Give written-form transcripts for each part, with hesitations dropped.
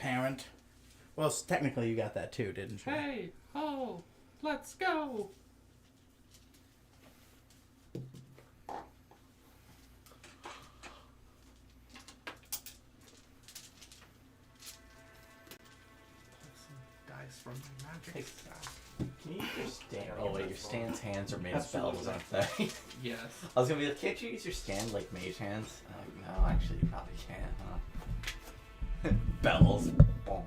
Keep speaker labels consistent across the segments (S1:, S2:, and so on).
S1: parent. Well, technically you got that too, didn't you?
S2: Hey, ho, let's go. Dice from my magic staff.
S1: Can you use your stand? Oh wait, your stand's hands are made of spells, aren't they?
S2: Yes.
S1: I was gonna be like, can't you use your stand like mage hands? No, actually you probably can't, huh? Bells. Boom.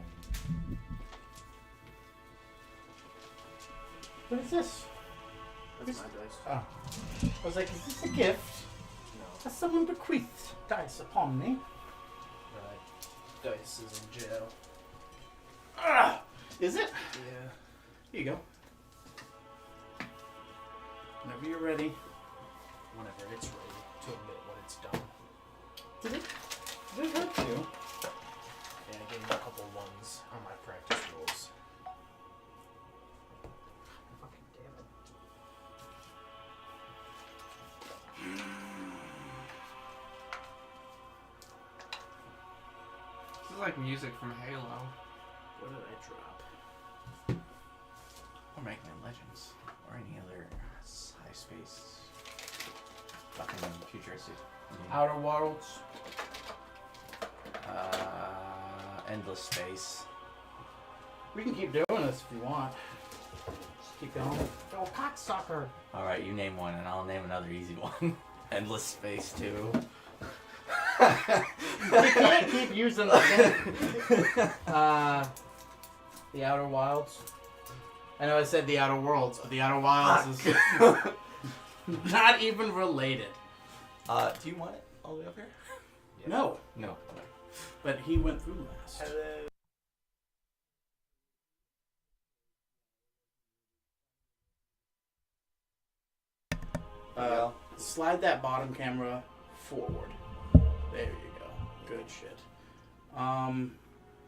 S1: What is this?
S3: That's my dice.
S1: Oh. I was like, is this a gift?
S3: No.
S1: Has someone bequeathed dice upon me?
S3: Right. Dice is in jail.
S1: Ah! Is it?
S3: Yeah.
S1: Here you go. Whenever you're ready.
S3: Whenever it's ready to admit when it's done.
S1: Did it hurt you?
S3: Yeah, I gave him a couple ones on my practice rules. Fucking damn it.
S2: This is like music from Halo.
S3: What did I drop?
S1: Or Magnet Legends. Or any other high space. Fucking futuristic.
S4: Outer Worlds.
S1: Endless Space.
S4: We can keep doing this if you want. Just keep going. Oh, cocksucker.
S1: Alright, you name one and I'll name another easy one. Endless Space 2.
S4: We can't keep using the same. The Outer Wilds. I know I said the Outer Worlds, but the Outer Wilds is not even related.
S1: Do you want it all the way up here?
S3: Yeah.
S4: No,
S1: No.
S4: but he went through last.
S3: Hello.
S4: Slide that bottom camera forward. There you go. Good shit.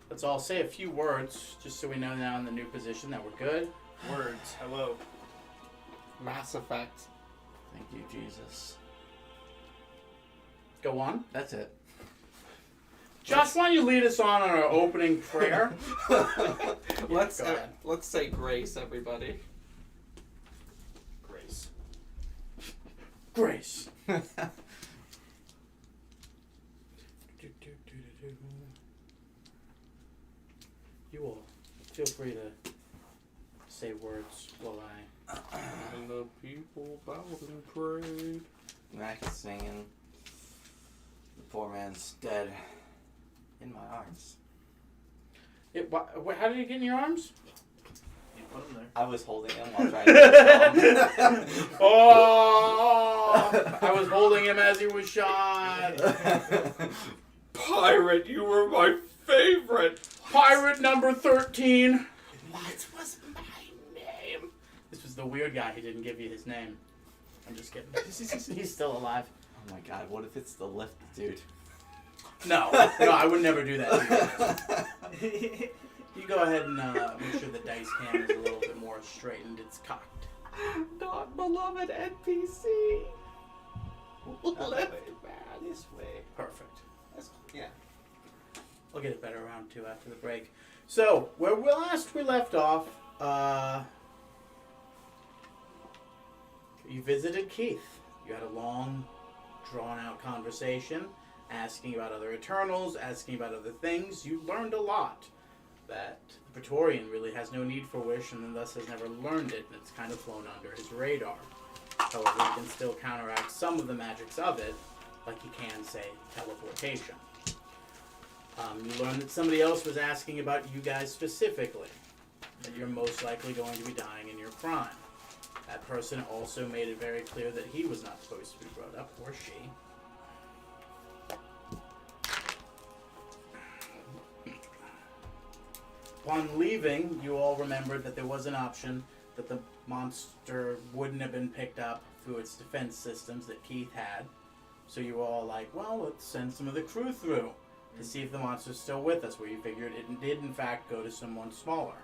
S4: Let's all say a few words, just so we know now in the new position that we're good.
S3: Words. Hello.
S2: Mass Effect.
S1: Thank you, Jesus.
S4: Go on.
S1: That's it.
S4: Josh, why don't you lead us on our opening prayer?
S2: Let's
S4: go ahead.
S2: let's say grace, everybody.
S3: Grace.
S4: Grace. You all feel free to say words while I...
S2: And the people bowed and prayed.
S1: Max is singing. The poor man's dead. In my arms.
S4: How did he get in your arms?
S3: You put him there.
S1: I was holding him while trying to kill him.
S4: Oh! I was holding him as he was shot.
S2: Pirate, you were my favorite.
S4: Pirate number 13. What was my name? This was the weird guy who didn't give you his name. I'm just kidding. He's still alive.
S1: Oh my god, what if it's the lift dude?
S4: No, I would never do that to you. You go ahead and make sure the dice cam is a little bit more straightened. It's cocked.
S2: Not beloved NPC. Let's
S1: This way.
S4: Perfect.
S1: That's, yeah.
S4: I'll get it better around 2 after the break. So, where last we left off, you visited Keith. You had a long, drawn-out conversation, asking about other Eternals, asking about other things. You learned a lot. That the Praetorian really has no need for wish, and thus has never learned it, and it's kind of flown under his radar. However, he can still counteract some of the magics of it, like he can, say, teleportation. You learned that somebody else was asking about you guys specifically, that you're most likely going to be dying in your prime. That person also made it very clear that he was not supposed to be brought up, or she. Upon leaving, you all remembered that there was an option that the monster wouldn't have been picked up through its defense systems that Keith had. So you were all like, well, let's send some of the crew through to see if the monster's still with us, where you figured it did in fact go to someone smaller.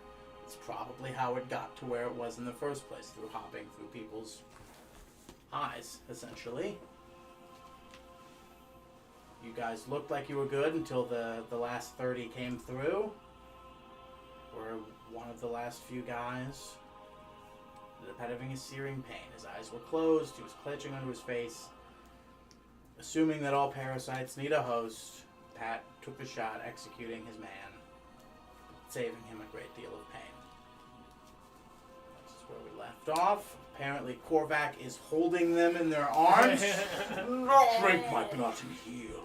S4: It's probably how it got to where it was in the first place, through hopping through people's eyes, essentially. You guys looked like you were good until the last 30 came through. Where one of the last few guys ended up having a searing pain. His eyes were closed, he was clenching onto his face. Assuming that all parasites need a host, Pat took the shot, executing his man, saving him a great deal of pain. This is where we left off. Apparently Korvac is holding them in their arms. Drink my blood and heal.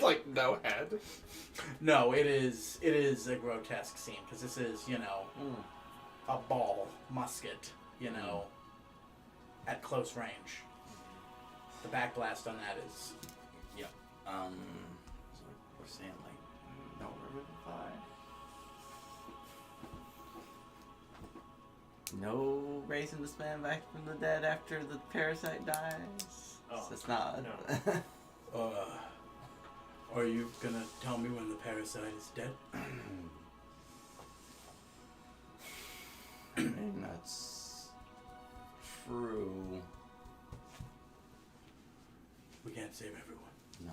S2: Like no head.
S4: No, it is a grotesque scene because this is, a ball musket, at close range. The backblast on that is
S1: So we're saying like no revivify. No raising this man back from the dead after the parasite dies.
S3: Oh,
S1: So it's not.
S3: no.
S4: Are you gonna tell me when the parasite is dead?
S1: I mean, that's true.
S4: We can't save everyone.
S1: No.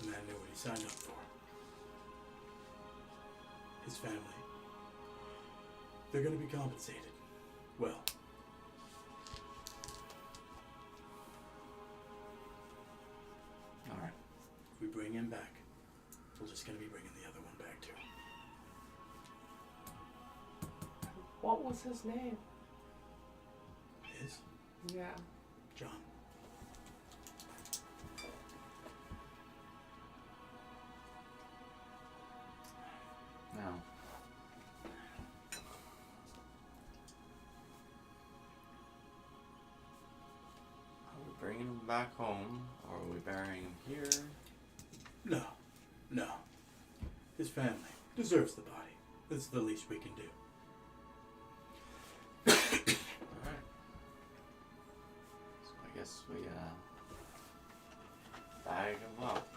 S4: The man knew what he signed up for. His family. They're gonna be compensated. Well.
S1: Alright.
S4: If we bring him back, we're just gonna be bringing the other one back too.
S2: What was his name?
S4: His?
S2: Yeah.
S4: John.
S1: No. Are we bringing him back home, or are we burying him here?
S4: No. No. His family deserves the body. That's the least we can do.
S1: Alright. So I guess we, bag him up.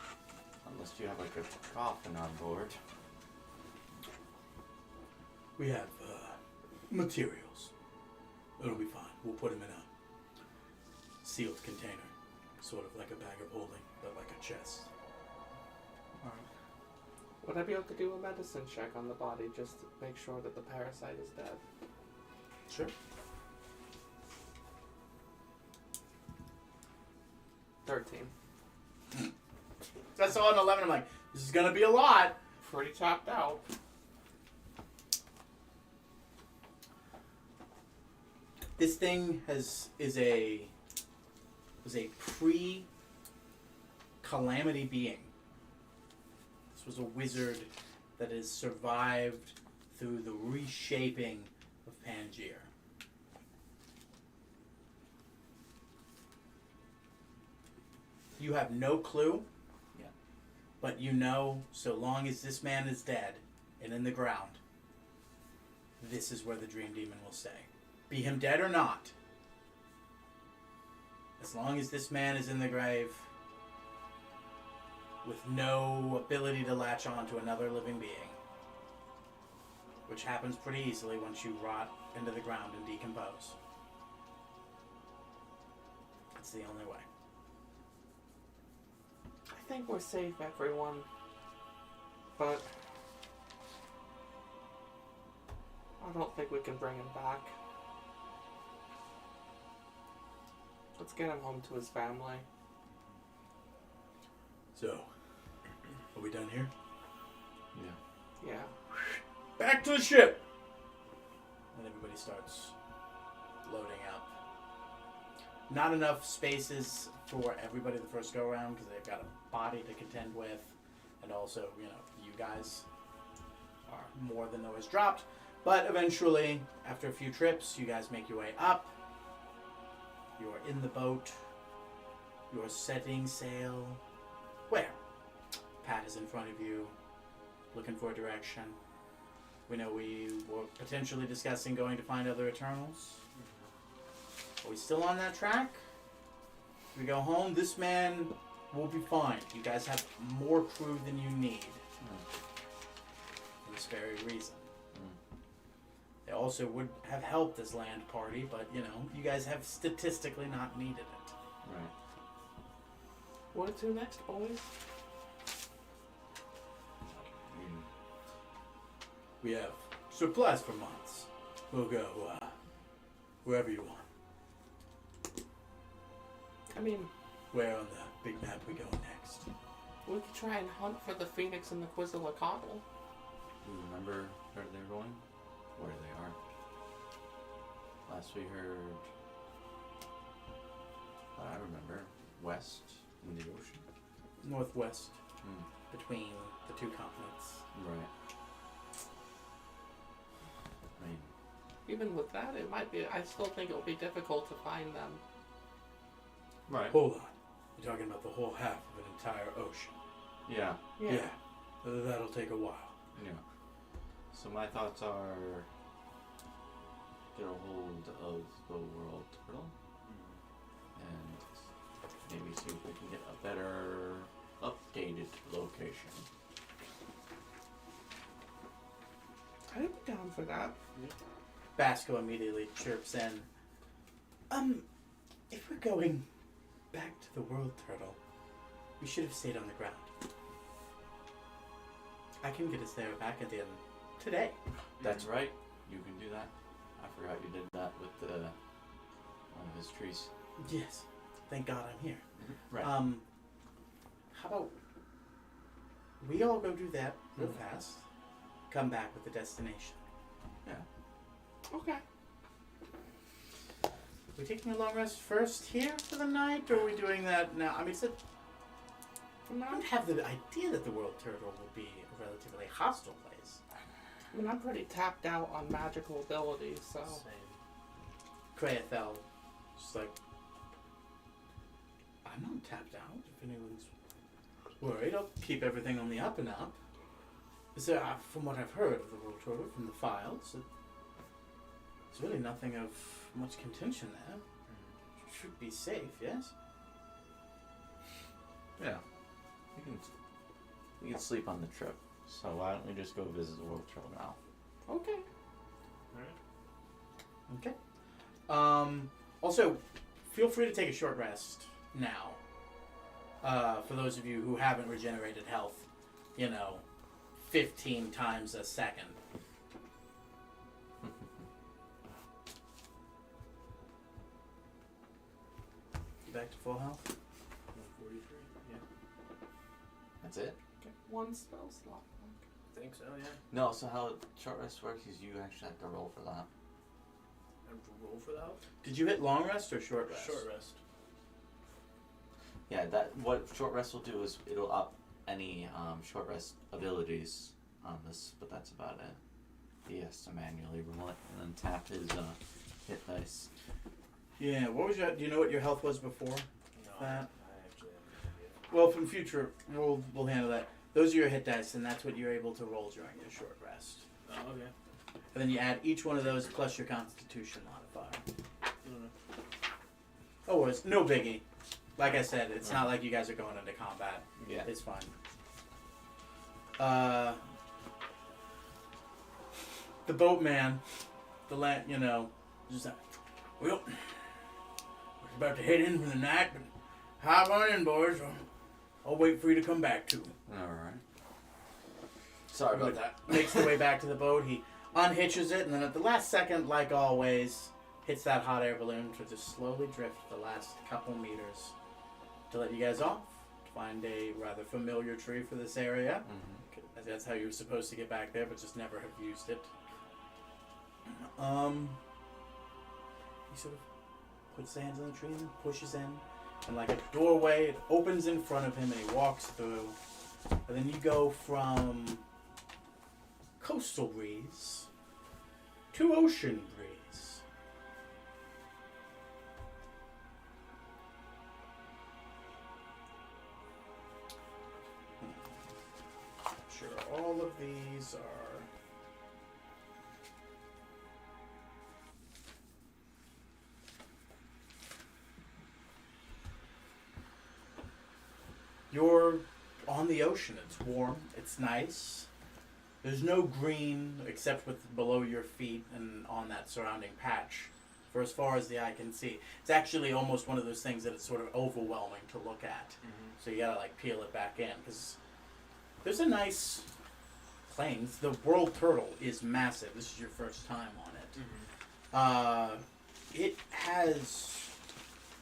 S1: Unless you have like a coffin on board.
S4: We have, materials. It'll be fine. We'll put him in a sealed container. Sort of like a bag of holding, but like a chest.
S1: Alright.
S2: Would I be able to do a medicine check on the body just to make sure that the parasite is dead?
S4: Sure.
S2: 13.
S4: I saw an 11. I'm like, this is gonna be a lot.
S2: Pretty tapped out.
S4: This thing is a pre-calamity being. This was a wizard that has survived through the reshaping of Pangaea. You have no clue.
S1: Yeah.
S4: But you know, so long as this man is dead and in the ground, this is where the Dream Demon will stay. Be him dead or not. As long as this man is in the grave, with no ability to latch on to another living being, which happens pretty easily once you rot into the ground and decompose. It's the only way.
S2: I think we're safe, everyone. But I don't think we can bring him back. Let's get him home to his family.
S4: So, are we done here?
S1: Yeah.
S2: Yeah.
S4: Back to the ship! And everybody starts loading up. Not enough spaces for everybody the first go around because they've got a body to contend with. And also, you guys are more than always dropped. But eventually, after a few trips, you guys make your way up. You are in the boat. You are setting sail. Where? Pat is in front of you, looking for a direction. We know we were potentially discussing going to find other Eternals. Are we still on that track? If we go home, this man will be fine. You guys have more crew than you need. For this very reason. They also would have helped this land party, but, you guys have statistically not needed it.
S1: Right.
S2: Where to next, boys?
S4: We have supplies for months. We'll go wherever you want.
S2: I mean,
S4: Where on the big map we go next?
S2: we could try and hunt for the Phoenix and the Quetzalcoatl.
S1: You remember where they're going? Where they are? Last we heard, I remember, west in the ocean.
S4: Northwest,
S1: Hmm.
S4: between the two continents.
S1: Right. I mean,
S2: Even with that, it might be. I still think it will be difficult to find them.
S1: right.
S4: Hold on. You're talking about the whole half of an entire ocean.
S1: Yeah.
S2: Yeah.
S4: That'll take a while.
S1: Yeah. So my thoughts are get a hold of the World Turtle and maybe see if we can get a better updated location.
S2: I'd be down for that.
S4: Basco immediately chirps in. If we're going back to the World Turtle, we should have stayed on the ground. I can get us there back at the end today.
S1: That's right. You can do that. I forgot you did that with the one of his trees.
S4: Yes. Thank God I'm here.
S1: Right.
S4: How about we all go do that real
S1: Mhm.
S4: fast, come back with the destination.
S2: Okay.
S4: We taking a long rest first here for the night, or are we doing that now? I mean, I don't have the idea that the World Turtle will be a relatively hostile place.
S2: I mean, I'm pretty tapped out on magical abilities, so.
S3: Same.
S4: Kreathel, just like, I'm not tapped out. If anyone's worried, I'll keep everything on the up and up. So, from what I've heard of the World Turtle from the files, there's really nothing of much contention there. Should be safe, yes?
S1: Yeah. We can sleep on the trip. So why don't we just go visit the World Turtle now?
S2: Okay.
S3: Alright.
S4: Okay. Also, feel free to take a short rest now. For those of you who haven't regenerated health, 15 times a second. You back to full health?
S3: 143. Yeah.
S1: That's it?
S2: Okay. One spell slot.
S3: I think so, yeah.
S1: No, so how short rest works is you actually have to roll for that.
S3: I have to roll for that?
S4: Did you hit long rest or short rest?
S3: Short rest.
S1: Yeah, what short rest will do is it'll up any short rest abilities on this, but that's about it. He has to manually roll it and then tap his hit dice.
S4: Yeah, what was do you know what your health was before?
S3: No, I
S4: That.
S3: actually have
S4: Well, from future, we'll handle that. Those are your hit dice, and that's what you're able to roll during your short rest.
S3: no idea. Oh, okay.
S4: And then you add each one of those plus your Constitution modifier. Oh, well, it's no biggie. Like I said, it's not like you guys are going into combat.
S1: Yeah.
S4: It's fine. The boatman, just well, we're about to head in for the night, but hop on in, boys. I'll wait for you to come back to.
S1: Alright. Sorry about that.
S4: Makes the way back to the boat. He unhitches it, and then at the last second, like always, hits that hot air balloon to just slowly drift the last couple meters to let you guys off. To find a rather familiar tree for this area.
S1: Mm-hmm.
S4: That's how you were supposed to get back there, but just never have used it. He sort of puts the hands on the tree and pushes in. And like a doorway, it opens in front of him and he walks through. And then you go from coastal breeze to ocean breeze. Sure, all of these are... You're on the ocean. It's warm. It's nice. There's no green except with below your feet and on that surrounding patch for as far as the eye can see. It's actually almost one of those things that it's sort of overwhelming to look at. So you gotta like peel it back in, because there's a nice plains. The world turtle is massive. This is your first time on it. It has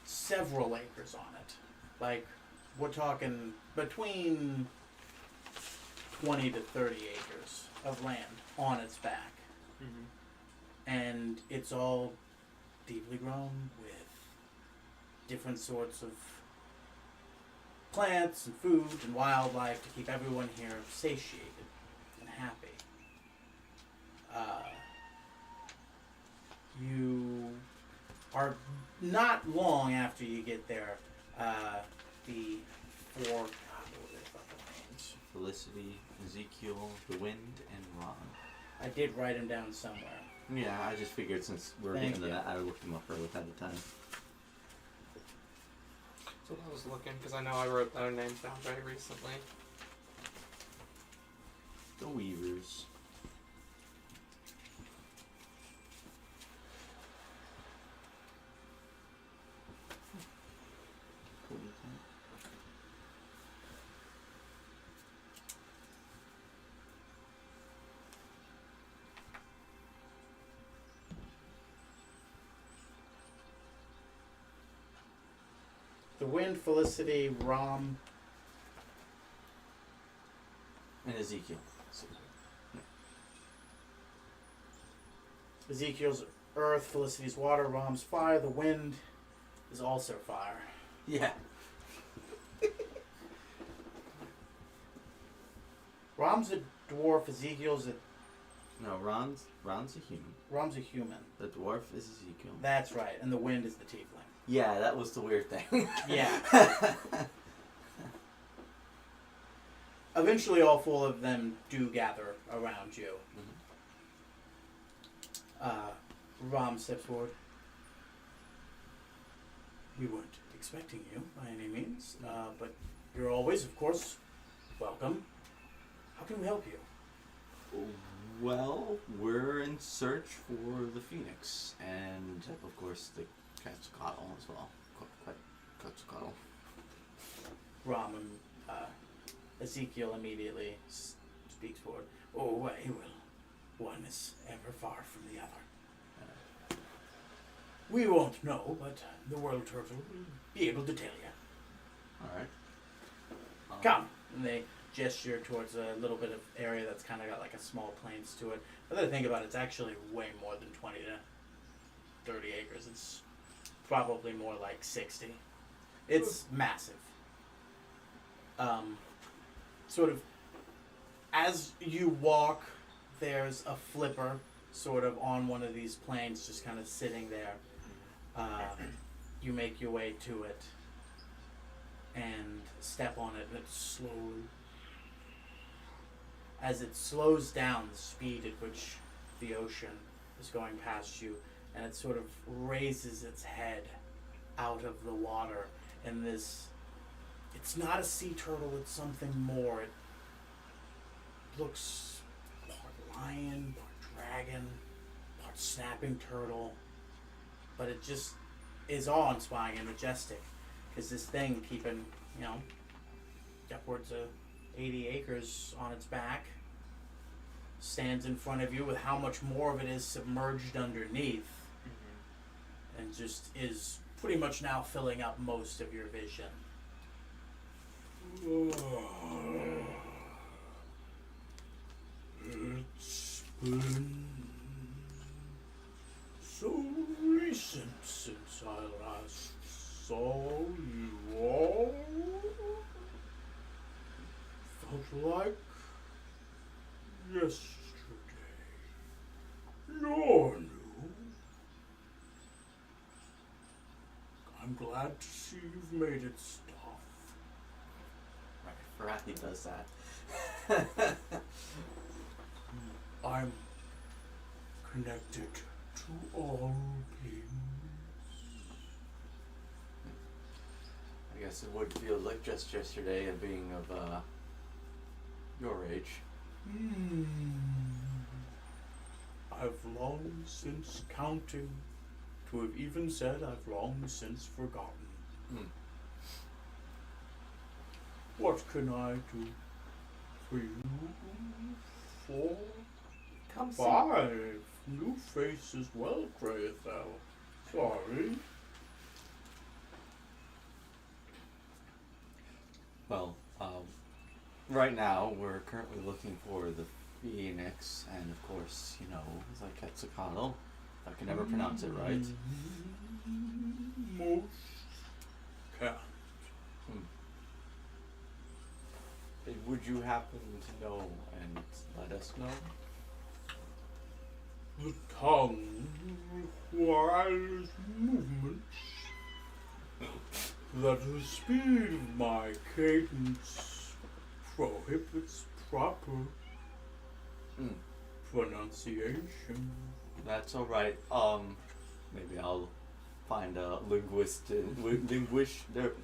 S4: several acres on it. Like, we're talking between 20 to 30 acres of land on its back. And it's all deeply grown with different sorts of plants and food and wildlife to keep everyone here satiated and happy. You are not long after you get there. The four, God, what were their fucking names?
S1: Felicity, Ezekiel, the Wind, and Ron.
S4: I did write them down somewhere.
S1: Yeah, I just figured since we're
S4: Thank
S1: getting to
S4: you.
S1: that, I would look them up early at the time.
S2: So I was looking, because I know I wrote their names down very recently.
S1: The Weavers. Cool.
S4: The Wind, Felicity, Rom,
S1: And Ezekiel.
S4: Ezekiel's earth, Felicity's water, Rom's fire, the Wind is also fire.
S1: Yeah.
S4: Rom's a dwarf, Ezekiel's a...
S1: No, Ron's a human.
S4: Rom's a human.
S1: The dwarf is Ezekiel.
S4: That's right, and the Wind is the tiefling.
S1: Yeah, that was the weird thing.
S4: Yeah. Eventually all four of them do gather around you. Rom steps forward. We weren't expecting you by any means, but you're always, of course, welcome. How can we help you?
S1: Well, we're in search for the Phoenix, and of course the Quetzalcoatl as well. Quetzalcoatl.
S4: Rom and Ezekiel immediately speaks forward. Oh, well, one is ever far from the other. We won't know, but the World Turtle will be able to tell you.
S1: Alright.
S4: Come! And they gesture towards a little bit of area that's kind of got like a small plains to it. But then think about it, it's actually way more than 20 to 30 acres. It's probably more like 60. It's massive. Sort of, as you walk, there's a flipper sort of on one of these plains just kind of sitting there. You make your way to it and step on it, and it slowly, as it slows down the speed at which the ocean is going past you, and it sort of raises its head out of the water, and this, it's not a sea turtle, it's something more. It looks part lion, part dragon, part snapping turtle, but it just is awe-inspiring and majestic, because this thing keeping, upwards of 80 acres on its back stands in front of you with how much more of it is submerged underneath, and just is pretty much now filling up most of your vision. It's been so recent since I last saw you all. Felt like yesterday. You're new. I'm glad to see you've made it stop.
S1: Right, Farathi does that.
S4: I'm connected to all beings.
S1: I guess it would feel like just yesterday of being of your age.
S4: I've long since counting to have even said I've long since forgotten. What can I do for you? 4,
S2: Come see.
S4: 5 new faces. Well, Graythel. Sorry.
S1: Well, right now we're currently looking for the Phoenix, and of course, you know, like Quetzalcoatl. I can never pronounce it right.
S4: Most can't.
S1: Would you happen to know and let us know?
S4: The tongue requires movements that the speed of my cadence prohibits proper pronunciation.
S1: That's all right. Maybe I'll find a linguist.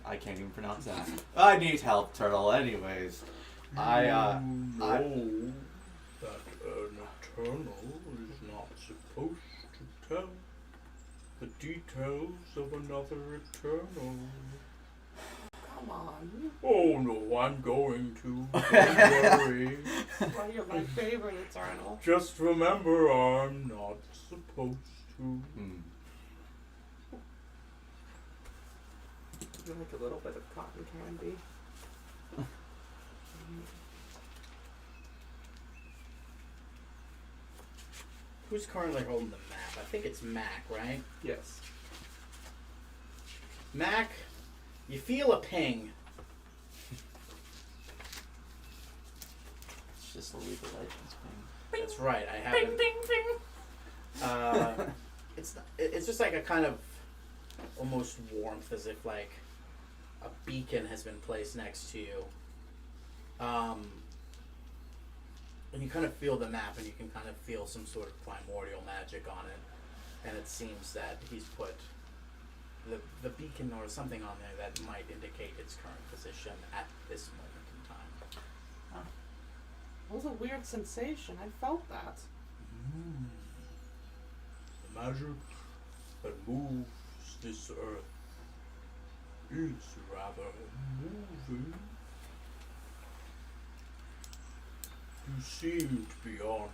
S1: I can't even pronounce that. I need help, Turtle. Anyways,
S4: You know that an eternal is not supposed to tell the details of another eternal.
S2: Come on.
S4: Oh no, I'm going to. Don't worry.
S2: Well, you're my favorite eternal.
S4: Just remember, I'm not supposed to.
S2: You like a little bit of cotton candy.
S4: Who's currently holding the map? I think it's Mac, right?
S2: Yes.
S4: Mac, you feel a ping.
S1: It's just a League of Legends thing.
S4: That's right. I haven't.
S2: Ding, ding.
S4: It's just like a kind of almost warmth, as if like a beacon has been placed next to you. And you kind of feel the map, and you can kind of feel some sort of primordial magic on it. And it seems that he's put the beacon or something on there that might indicate its current position at this moment in time.
S2: It was a weird sensation. I felt that.
S4: The magic that moves this earth is rather moving. You seem to be on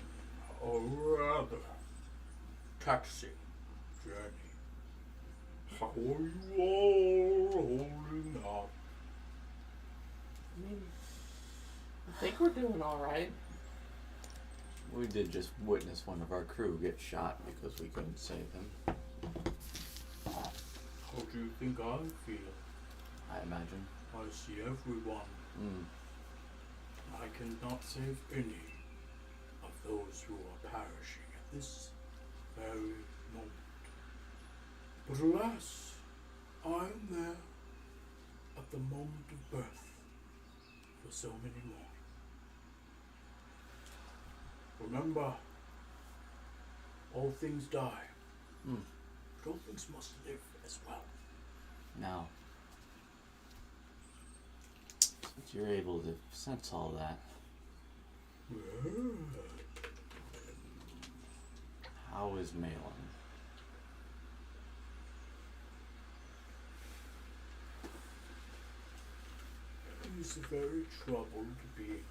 S4: a rather taxing journey. How are you all holding up?
S2: I mean, I think we're doing all right.
S1: We did just witness one of our crew get shot because we couldn't save him.
S4: How do you think I feel?
S1: I imagine.
S4: I see everyone. I cannot save any of those who are perishing at this very moment. But alas, I am there at the moment of birth for so many more. Remember, all things die. But all things must live as well.
S1: Now, since you're able to sense all that, how is Malin?
S4: He's a very troubled being.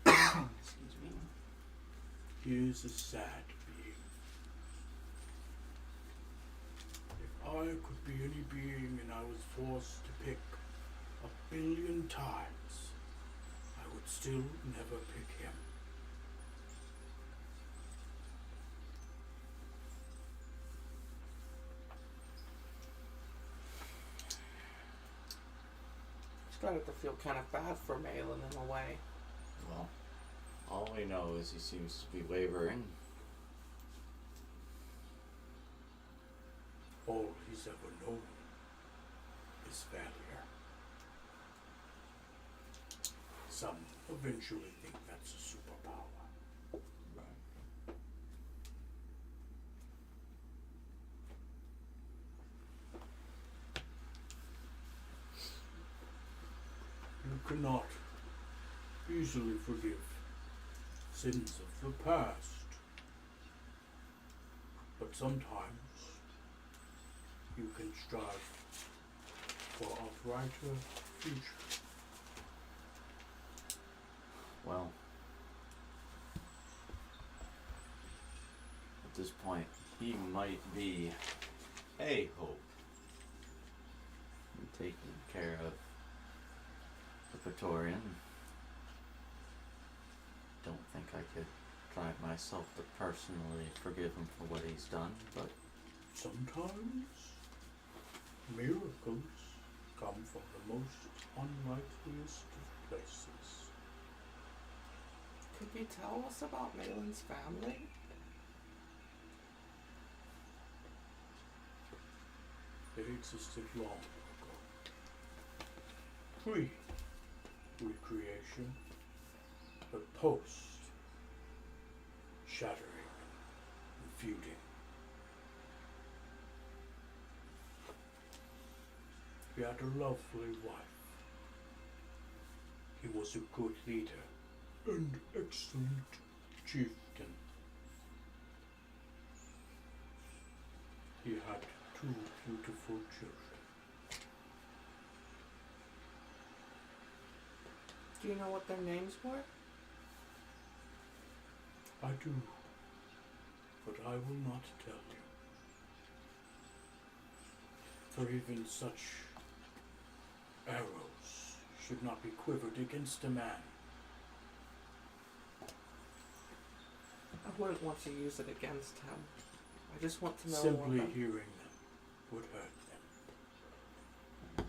S1: Excuse me.
S4: He is a sad being. If I could be any being and I was forced to pick 1,000,000,000 times, I would still never pick him.
S2: Started to feel kind of bad for Malin in a way.
S1: Well, all we know is he seems to be wavering.
S4: All he's ever known is failure. Some eventually think that's a superpower. You cannot easily forgive sins of the past. But sometimes you can strive for a brighter future.
S1: Well, at this point, he might be a hope in taking care of the Praetorian. Don't think I could drive myself to personally forgive him for what he's done, but
S4: Sometimes miracles come from the most unlikeliest of places.
S2: Could you tell us about Malin's family?
S4: They existed long ago. Pre-recreation, but post-shattering and feuding. He had a lovely wife. He was a good leader and excellent chieftain. He had 2 beautiful children.
S2: Do you know what their names were?
S4: I do, but I will not tell you. For even such arrows should not be quivered against a man.
S2: I wouldn't want to use it against him. I just want to know
S4: Simply
S2: what
S4: hearing them would hurt them.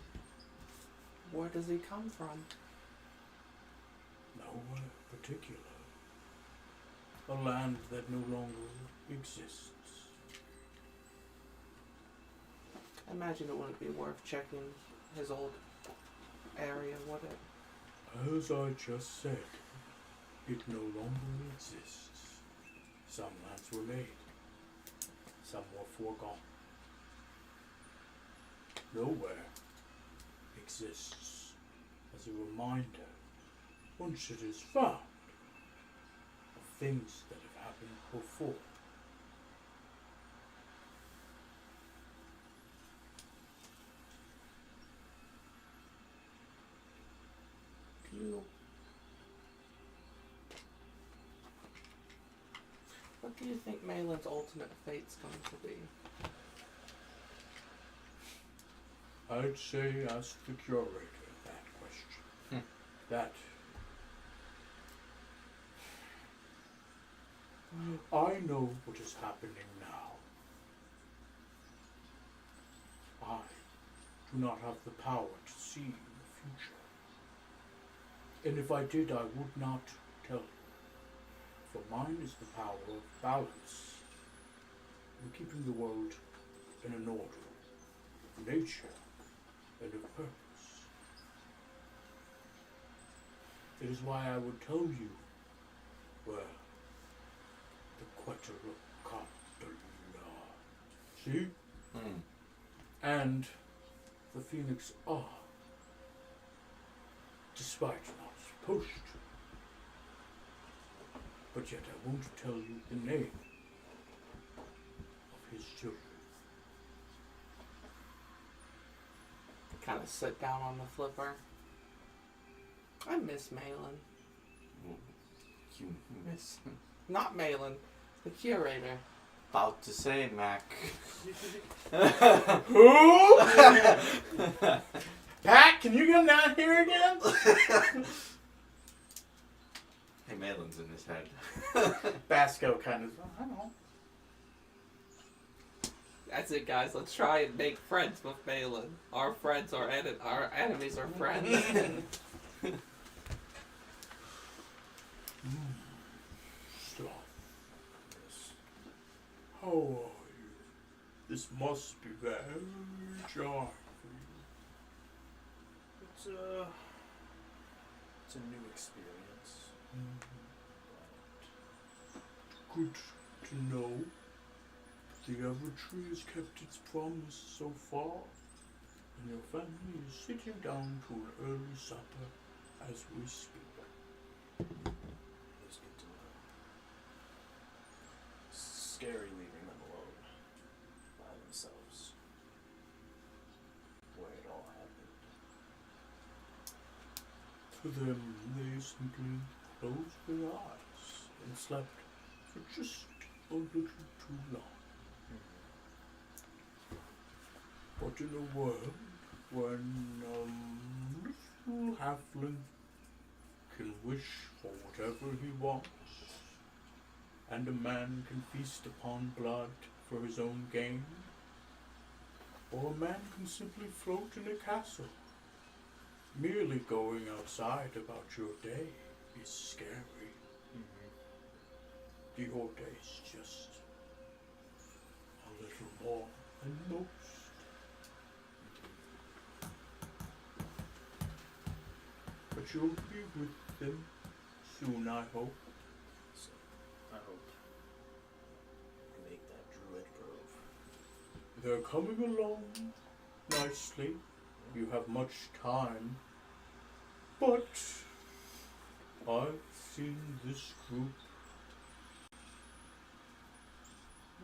S2: Where does he come from?
S4: Nowhere particular. A land that no longer exists.
S2: I imagine it wouldn't be worth checking his old area, would it?
S4: As I just said, it no longer exists. Some lands were made. Some were foregone. Nowhere exists as a reminder, once it is found, of things that have happened before.
S2: What do you think Malin's ultimate fate's going to be?
S4: I'd say ask the curator that question. That I know what is happening now. I do not have the power to see the future. And if I did, I would not tell you. For mine is the power of balance, and keeping the world in an order, of nature, and of purpose. It is why I would tell you where the Quetzalcoatl are. See? And the Phoenix are, despite not supposed to. But yet I won't tell you the name of his children.
S2: Kind of sit down on the flipper. I miss Malin.
S1: you miss him.
S2: Not Malin, the curator.
S1: About to say, Mac.
S4: Who? Pat, can you come down here again?
S1: Hey, Malin's in his head.
S4: Basco kind of, I don't know.
S2: That's it, guys. Let's try and make friends with Malin. Our friends are our enemies are friends.
S4: Stop. Yes. How are you? This must be very jarring for you.
S3: It's a new experience.
S4: Good to know. The Evertree has kept its promise so far, and your family is sitting down to an early supper as we speak.
S3: It's good to know. Scary leaving them alone by themselves.
S4: for them, they simply closed their eyes and slept for just a little too long. But in a world when a little halfling can wish for whatever he wants, and a man can feast upon blood for his own gain, or a man can simply float in a castle, merely going outside about your day is scary. Your day's just a little more than most. But you'll be with them soon, I hope.
S3: So, I hope to make that druid prove.
S4: They're coming along nicely. You have much time. But I've seen this group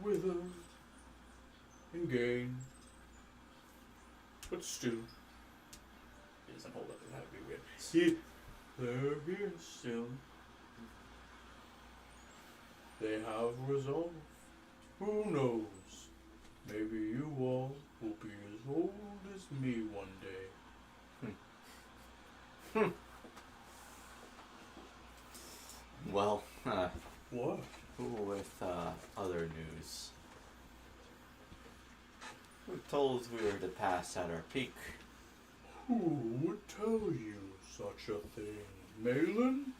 S4: wither and gain. But still, he doesn't hold up his hand, it'd be weird. They're here still. They have resolve. Who knows? Maybe you all will be as old as me one day.
S1: Well,
S4: What?
S1: with other news. We were told we were to pass at our peak.
S4: Who would tell you such a thing? Malin?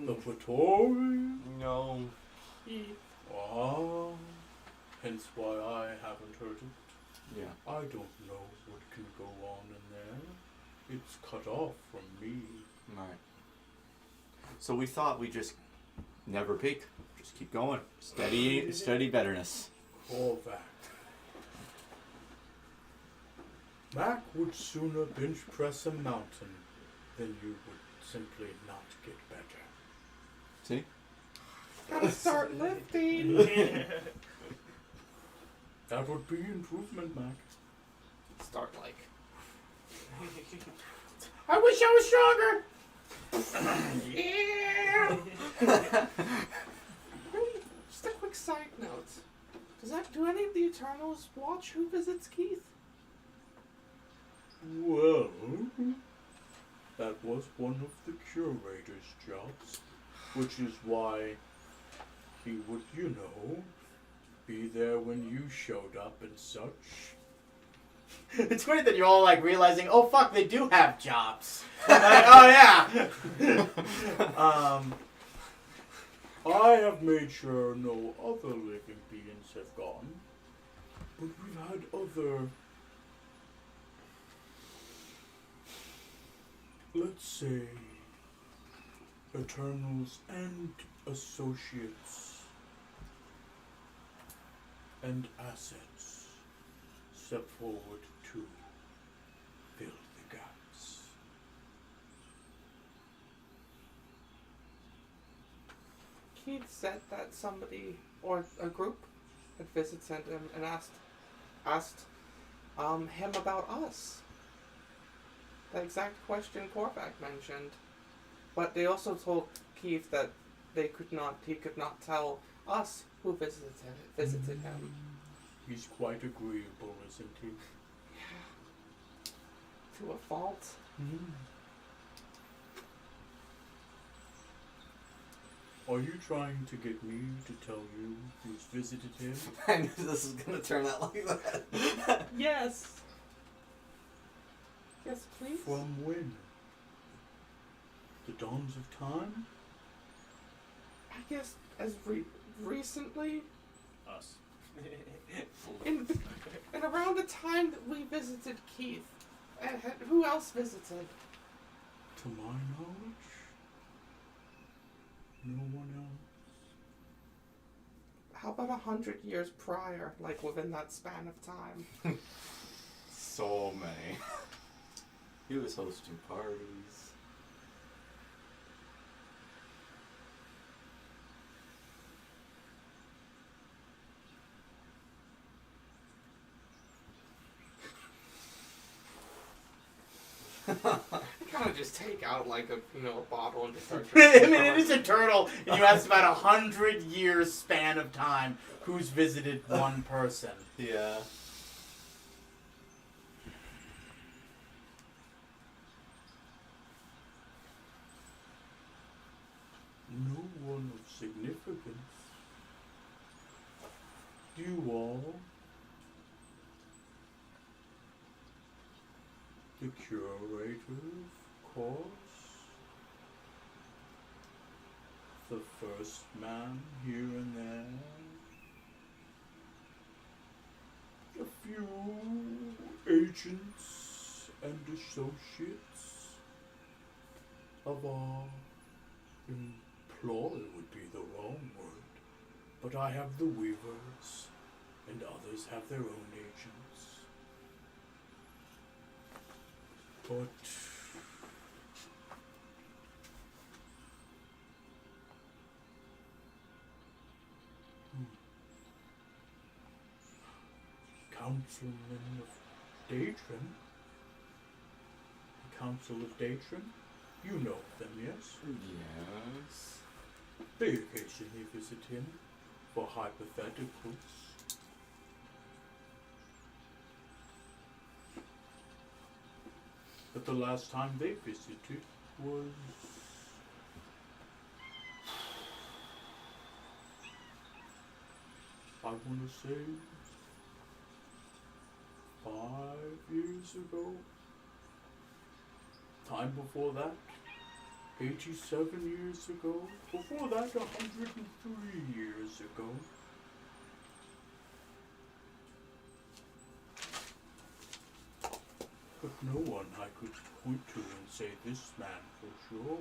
S4: The Praetorian?
S1: No.
S4: Ah, hence why I haven't heard it.
S1: Yeah.
S4: I don't know what can go on in there. It's cut off from me.
S1: Right. So we thought we'd just never peak. Just keep going. Steady betterness.
S4: All that. Mac would sooner bench press a mountain than you would simply not get better.
S1: See?
S2: Gotta start lifting.
S4: That would be improvement, Mac.
S2: Start like. I wish I was stronger. Yeah. Just a quick side note. Do any of the Eternals watch Who Visits Keith?
S4: Well, that was one of the curator's jobs, which is why he would, be there when you showed up and such.
S5: It's great that you're all like realizing, oh fuck, they do have jobs. Like, oh yeah.
S4: I have made sure no other living beings have gone, but we've had other, let's say, Eternals and associates and assets step forward to fill the gaps.
S2: Keith said that somebody or a group had visited him and asked him about us. The exact question Korvac mentioned. But they also told Keith that he could not tell us who visited him.
S4: He's quite agreeable, isn't he?
S2: To a fault.
S4: Are you trying to get me to tell you who's visited him?
S1: I knew this was gonna turn out like that.
S2: Yes. Yes, please.
S4: From when? The dawns of time?
S2: I guess as recently,
S3: Us.
S2: in around the time that we visited Keith. Who else visited?
S4: To my knowledge, no one else.
S2: How about 100 years prior, like within that span of time?
S1: So many. He was hosting parties.
S2: I kind kind of just take out like a bottle and just start
S4: I
S2: drinking
S4: mean,
S2: from
S4: it is a turtle, and you asked about 100 years span of time who's visited one person.
S1: Yeah.
S6: No one of significance. You all? The curator, of course. The first man here and there. A few agents and associates of our employ would be the wrong word, but I have the weavers, and others have their own agents. But Councilman of Datron, the Council of Datron, you know them, yes?
S1: Yes.
S6: They occasionally visit him for hypotheticals. But the last time they visited was... I want to say 5 years ago. Time before that, 87 years ago. Before that, 103 years ago. But no one I could point to and say this man for sure.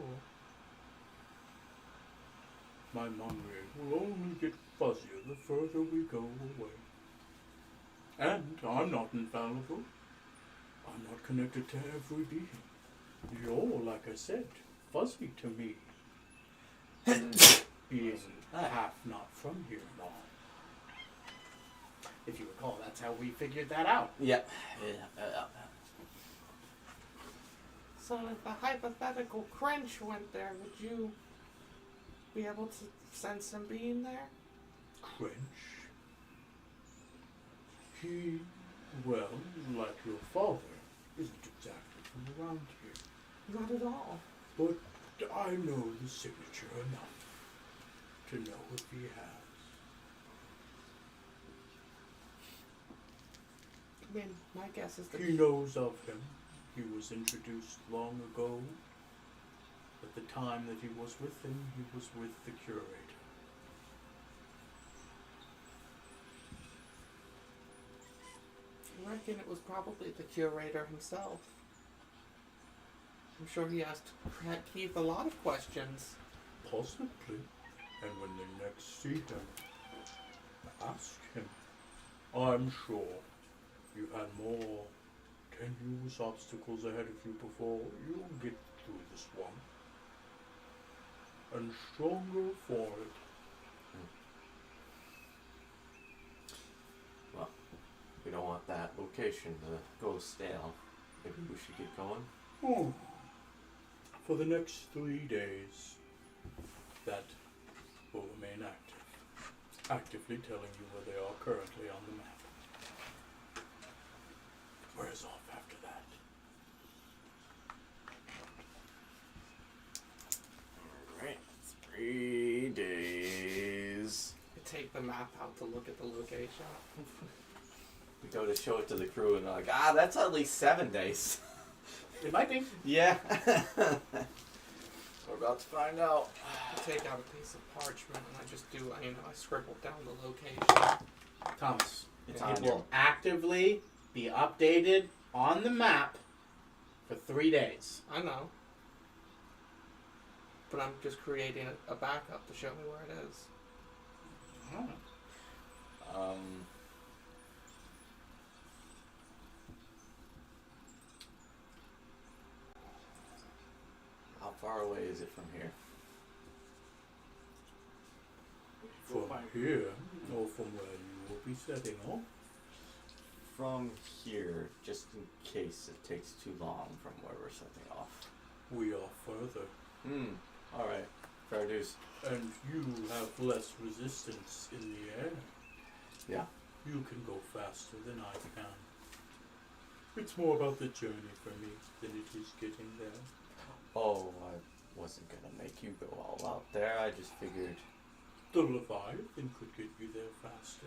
S6: My memory will only get fuzzier the further we go away. And I'm not infallible. I'm not connected to every being. You're, like I said, fuzzy to me. Being half not from here and all.
S4: If you recall, that's how we figured that out.
S1: Yep. Yeah.
S2: So if a hypothetical Crench went there, would you be able to sense him being there?
S6: Crench? He, well, like your father, isn't exactly from around here.
S2: Not at all.
S6: But I know the signature enough to know if he has.
S2: I mean, my guess is that
S6: He knows of him. He was introduced long ago. At the time that he was with him, he was with the curator.
S2: I reckon it was probably the curator himself. I'm sure he asked Keith a lot of questions.
S6: Possibly. And when they next see him, ask him. I'm sure you've had more tenuous obstacles ahead of you before you'll get through this one. And stronger for it.
S1: Well, we don't want that location to go stale. Maybe we should get going.
S6: Oh. For the next 3 days, that will remain active. Actively telling you where they are currently on the map. Where's off after that?
S1: Alright, 3 days.
S2: You take the map out to look at the location.
S1: We go to show it to the crew and they're like, that's at least 7 days.
S4: It might be.
S1: Yeah. We're about to find out.
S2: I take out a piece of parchment and I just do, I scribble down the location.
S4: Thomas,
S1: It's
S4: it
S1: on
S4: will actively be updated on the map for 3 days.
S2: I know. But I'm just creating a backup to show me where it is.
S4: Oh.
S1: How far away is it from here?
S6: From here, or from where you will be setting off?
S1: From here, just in case it takes too long from where we're setting off.
S6: we are further.
S1: Alright. Fair dues.
S6: And you have less resistance in the air.
S1: Yeah.
S6: You can go faster than I can. It's more about the journey for me than it is getting there.
S1: Oh, I wasn't gonna make you go all out there. I just figured.
S6: The Leviathan could get you there faster.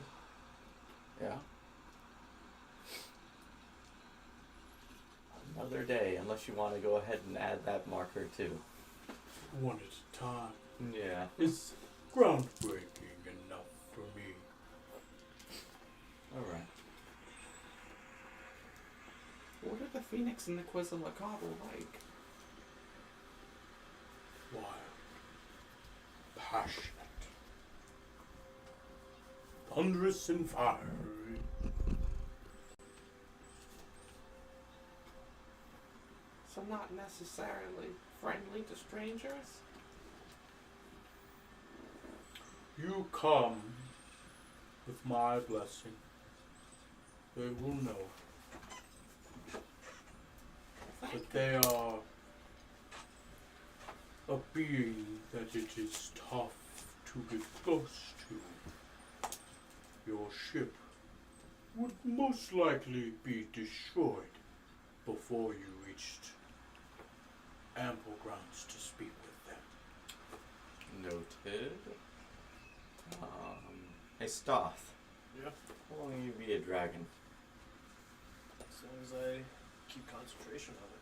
S1: Yeah. Another day, unless you want to go ahead and add that marker too.
S6: One at a time.
S1: Yeah.
S6: It's groundbreaking enough for me.
S1: Alright.
S2: What are the Phoenix and the Quetzalcoatl like?
S6: Wild. Passionate. Thunderous and fiery.
S2: So not necessarily friendly to strangers?
S6: You come with my blessing. They will know. But they are a being that it is tough to get close to. Your ship would most likely be destroyed before you reached ample grounds to speak with them.
S1: Noted. Hey, Stoth.
S3: Yeah.
S1: How long will you be a dragon?
S3: As long as I keep concentration on it.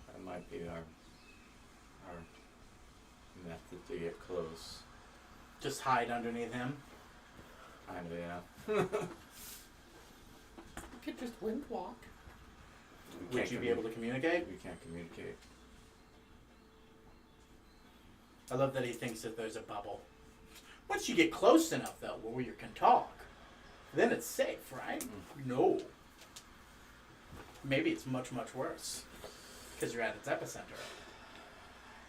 S1: That might be our method to get close.
S4: Just hide underneath him.
S1: Kinda, yeah.
S2: We could just wind walk.
S4: Would you be able to communicate?
S1: We can't communicate.
S4: I love that he thinks that there's a bubble. Once you get close enough, though, where you can talk, then it's safe, right? No. Maybe it's much, much worse. Because you're at its epicenter.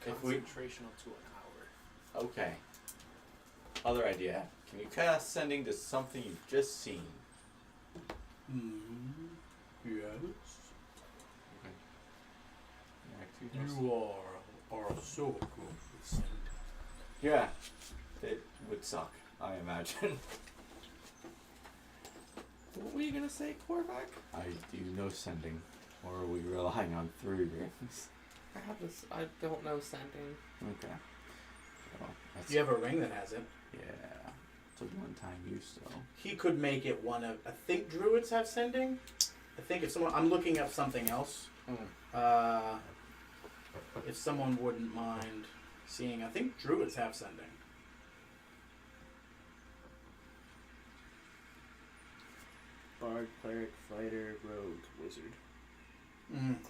S1: If we...
S3: Concentration up to an hour.
S1: Okay. Other idea. Can you cast sending to something you've just seen?
S6: Yes.
S1: Okay.
S6: You are so good with sending.
S1: Yeah. It would suck, I imagine.
S2: What were you gonna say, Korvac?
S1: I do no sending. Or are we relying on 3 rings?
S2: I have this. I don't know sending.
S1: Okay. Well, that's,
S4: You have a ring that has it.
S1: yeah. It's a one-time use, though.
S4: He could make it one of... I think druids have sending. I think if someone... I'm looking up something else. If someone wouldn't mind seeing... I think druids have sending.
S3: Bard, cleric, fighter, rogue, wizard.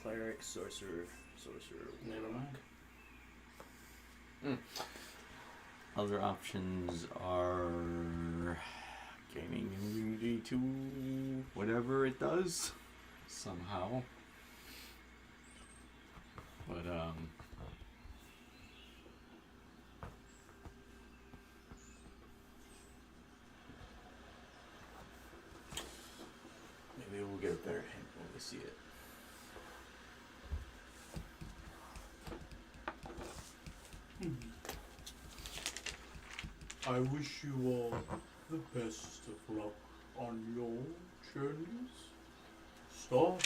S3: Cleric, sorcerer,
S4: Never mind.
S1: Other options are gaining immunity to whatever it does somehow. But maybe we'll get a better hint when we see it.
S6: I wish you all the best of luck on your journeys. Stop.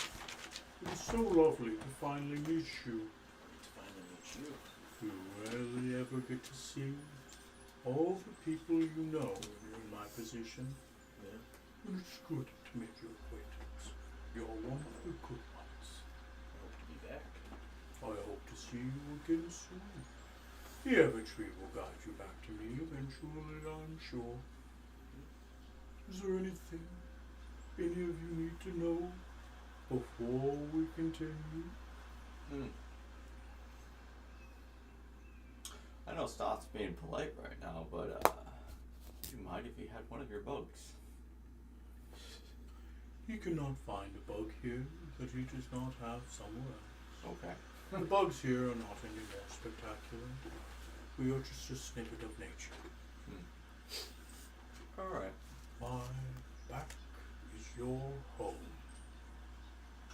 S6: It's so lovely to finally meet you.
S3: To finally meet you.
S6: You rarely ever get to see all the people you know when you're in my position.
S3: Yeah.
S6: And it's good to make your acquaintance. You're one of the good ones.
S3: I hope to be back.
S6: I hope to see you again soon. The Evertree will guide you back to me eventually, I'm sure. Is there anything any of you need to know before we continue?
S1: I know Stott's being polite right now, but do you mind if he had one of your bugs?
S6: He cannot find a bug here that he does not have somewhere else.
S1: Okay.
S6: The bugs here are not any more spectacular. We are just a snippet of nature.
S1: Alright.
S6: My back is your home.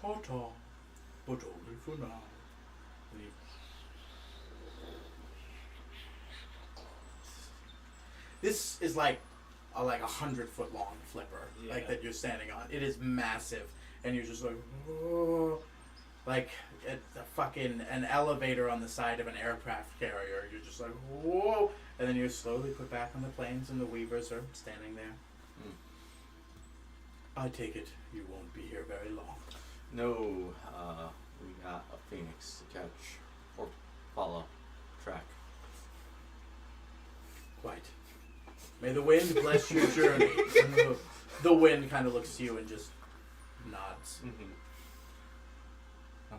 S6: Ta-ta. but only for now. And he
S4: This is like a 100-foot long flipper, like
S3: Yeah.
S4: that you're standing on. It is massive, and you're just like, whoa, like it's a fucking an elevator on the side of an aircraft carrier. You're just like, whoa, and then you're slowly put back on the planes, and the weavers are standing there.
S6: I take it you won't be here very long.
S1: No, we got a phoenix to catch or follow, track.
S4: Quite. May the wind bless your journey. And the wind kind of looks to you and just nods.
S1: Mm-hmm.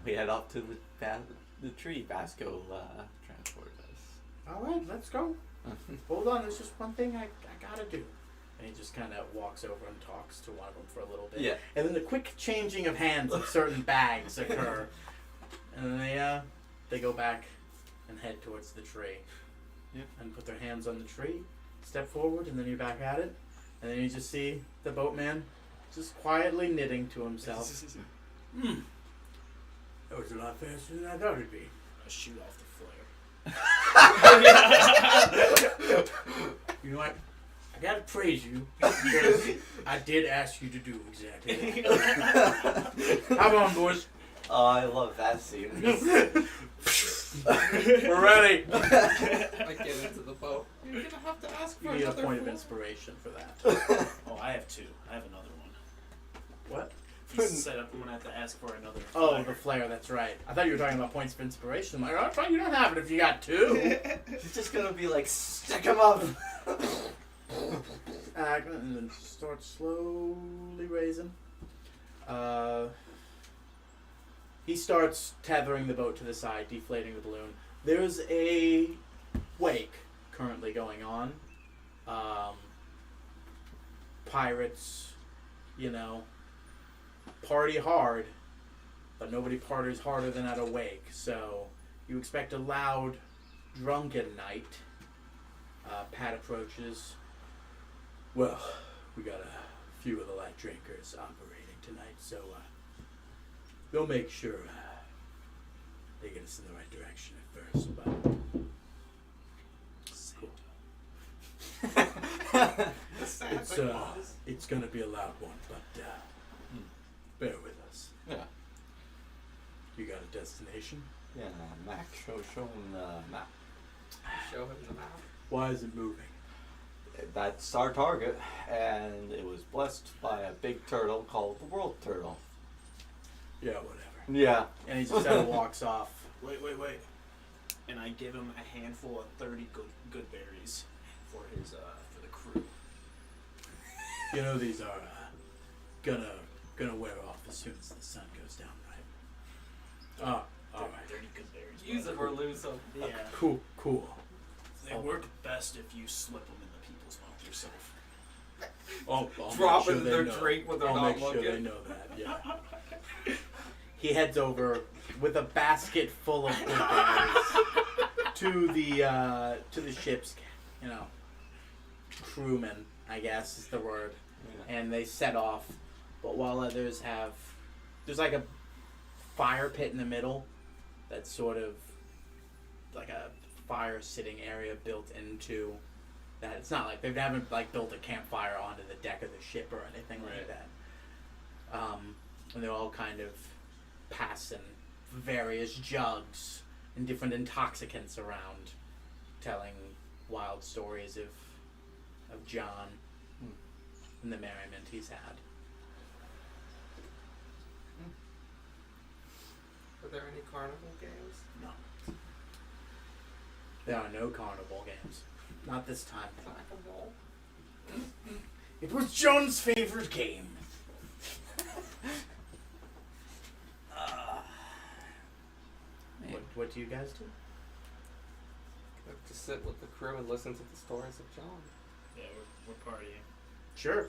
S1: We head up to the tree Vasco transported us.
S4: All right, let's go. Hold on, there's just one thing I gotta do. And he just kind of walks over and talks to one of them for a little bit.
S1: Yeah.
S4: And then the quick changing of hands of certain bags occur. And then they go back and head towards the tree.
S1: Yep.
S4: And put their hands on the tree, step forward, and then you're back at it. And then you just see the boatman just quietly knitting to himself.
S6: That was a lot faster than I thought it'd be.
S3: I shoot off the flare.
S6: You know what? I gotta praise you because I did ask you to do exactly that. Come on, boys.
S1: Oh, I love that scene.
S6: We're ready.
S2: I get into the boat. You're gonna have to ask
S4: You
S2: for
S4: need a
S2: another
S4: point of
S2: floor.
S4: inspiration for that.
S3: Oh, I have two. I have another one.
S4: What?
S3: He said I'm gonna have to ask for another.
S4: Oh,
S3: flare.
S4: the flare, that's right. I thought you were talking about points of inspiration. I'm like, oh, fine, you don't have it if you got two.
S1: He's just gonna be like, stick him up.
S4: And then start slowly raising. He starts tethering the boat to the side, deflating the balloon. There's a wake currently going on. Pirates, party hard, but nobody parties harder than at a wake. So you expect a loud, drunken night. Pat approaches.
S6: Well, we got a few of the light drinkers operating tonight, so they'll make sure they get us in the right direction at first. But it's gonna be a loud one, but bear with us.
S1: Yeah.
S6: You got a destination?
S1: Yeah, Mac, show him the map.
S2: Show him the map.
S6: Why is it moving?
S1: That's our target, and it was blessed by a big turtle called the World Turtle.
S6: Yeah, whatever.
S1: Yeah.
S4: And he just kind of walks off.
S3: Wait. And I give him a handful of 30 good berries for his for the crew.
S6: You know these are gonna wear off as soon as the sun goes down, right? All right.
S3: 30 good berries.
S2: Use them or lose them.
S3: Yeah.
S6: Cool.
S3: They work best if you slip them in the people's mouth yourself.
S6: I'll
S2: Drop
S6: make sure
S2: into
S6: they
S2: their
S6: know.
S2: drink when they're
S6: I'll
S2: not
S6: make sure they
S2: looking.
S6: know that. Yeah.
S4: He heads over with a basket full of blueberries to the ship's, crewmen, I guess is the word. And they set off. But while others there's like a fire pit in the middle that's sort of like a fire sitting area built into that. It's not like they haven't like built a campfire onto the deck of the ship or anything like
S1: Right.
S4: that. And they're all kind of passing various jugs and different intoxicants around, telling wild stories of John and the merriment he's had.
S2: Are there any carnival games?
S4: No. There are no carnival games. Not this time.
S2: Whack-a-mole?
S4: It was John's favorite game. What do you guys do?
S2: Just sit with the crew and listen to the stories of John.
S3: Yeah, we're partying.
S4: Sure.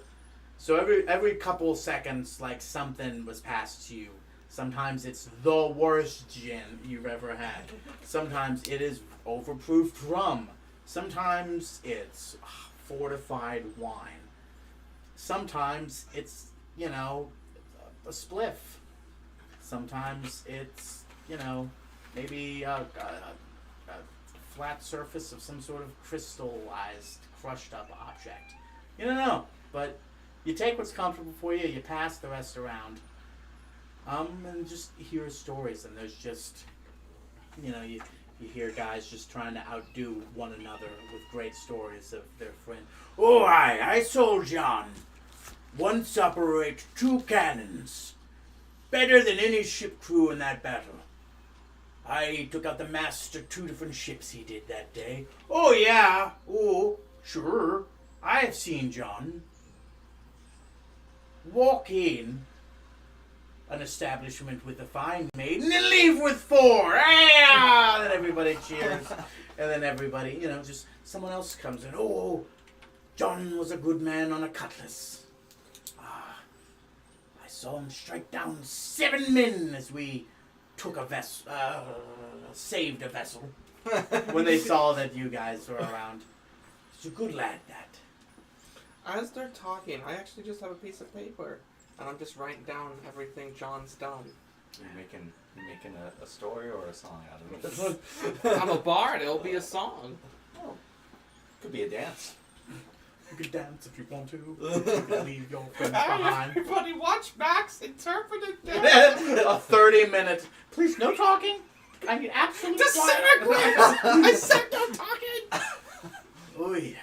S4: So every couple seconds, like something was passed to you. Sometimes it's the worst gin you've ever had. Sometimes it is overproofed rum. Sometimes it's fortified wine. Sometimes it's, a spliff. Sometimes it's, maybe a flat surface of some sort of crystallized, crushed up object. You don't know, but you take what's comfortable for you, you pass the rest around. And just hear stories, and there's just, you hear guys just trying to outdo one another with great stories of their friend.
S6: Oh, I saw John once operate 2 cannons. Better than any ship crew in that battle. I took out the mast of 2 different ships he did that day. Oh, yeah. Oh, sure. I have seen John walk in an establishment with a fine maiden and leave with 4.
S4: Ah! And then everybody cheers. And then everybody, just someone else comes in. Oh, John was a good man on a cutlass. I saw him strike down 7 men as we took a vessel, saved a vessel. When they saw that you guys were around. He's a good lad, that.
S2: As they're talking, I actually just have a piece of paper, and I'm just writing down everything John's done.
S1: You're making a story or a song out of it.
S2: I'm a bard. It'll be a song.
S1: Oh, could be a dance.
S6: You can dance if you want to. You can leave your friends behind.
S2: Everybody watch Max interpret it dance.
S4: A 30-minute. Please, no talking. I need absolute
S2: Disintegrate! I said no talking!
S4: Oh, yeah.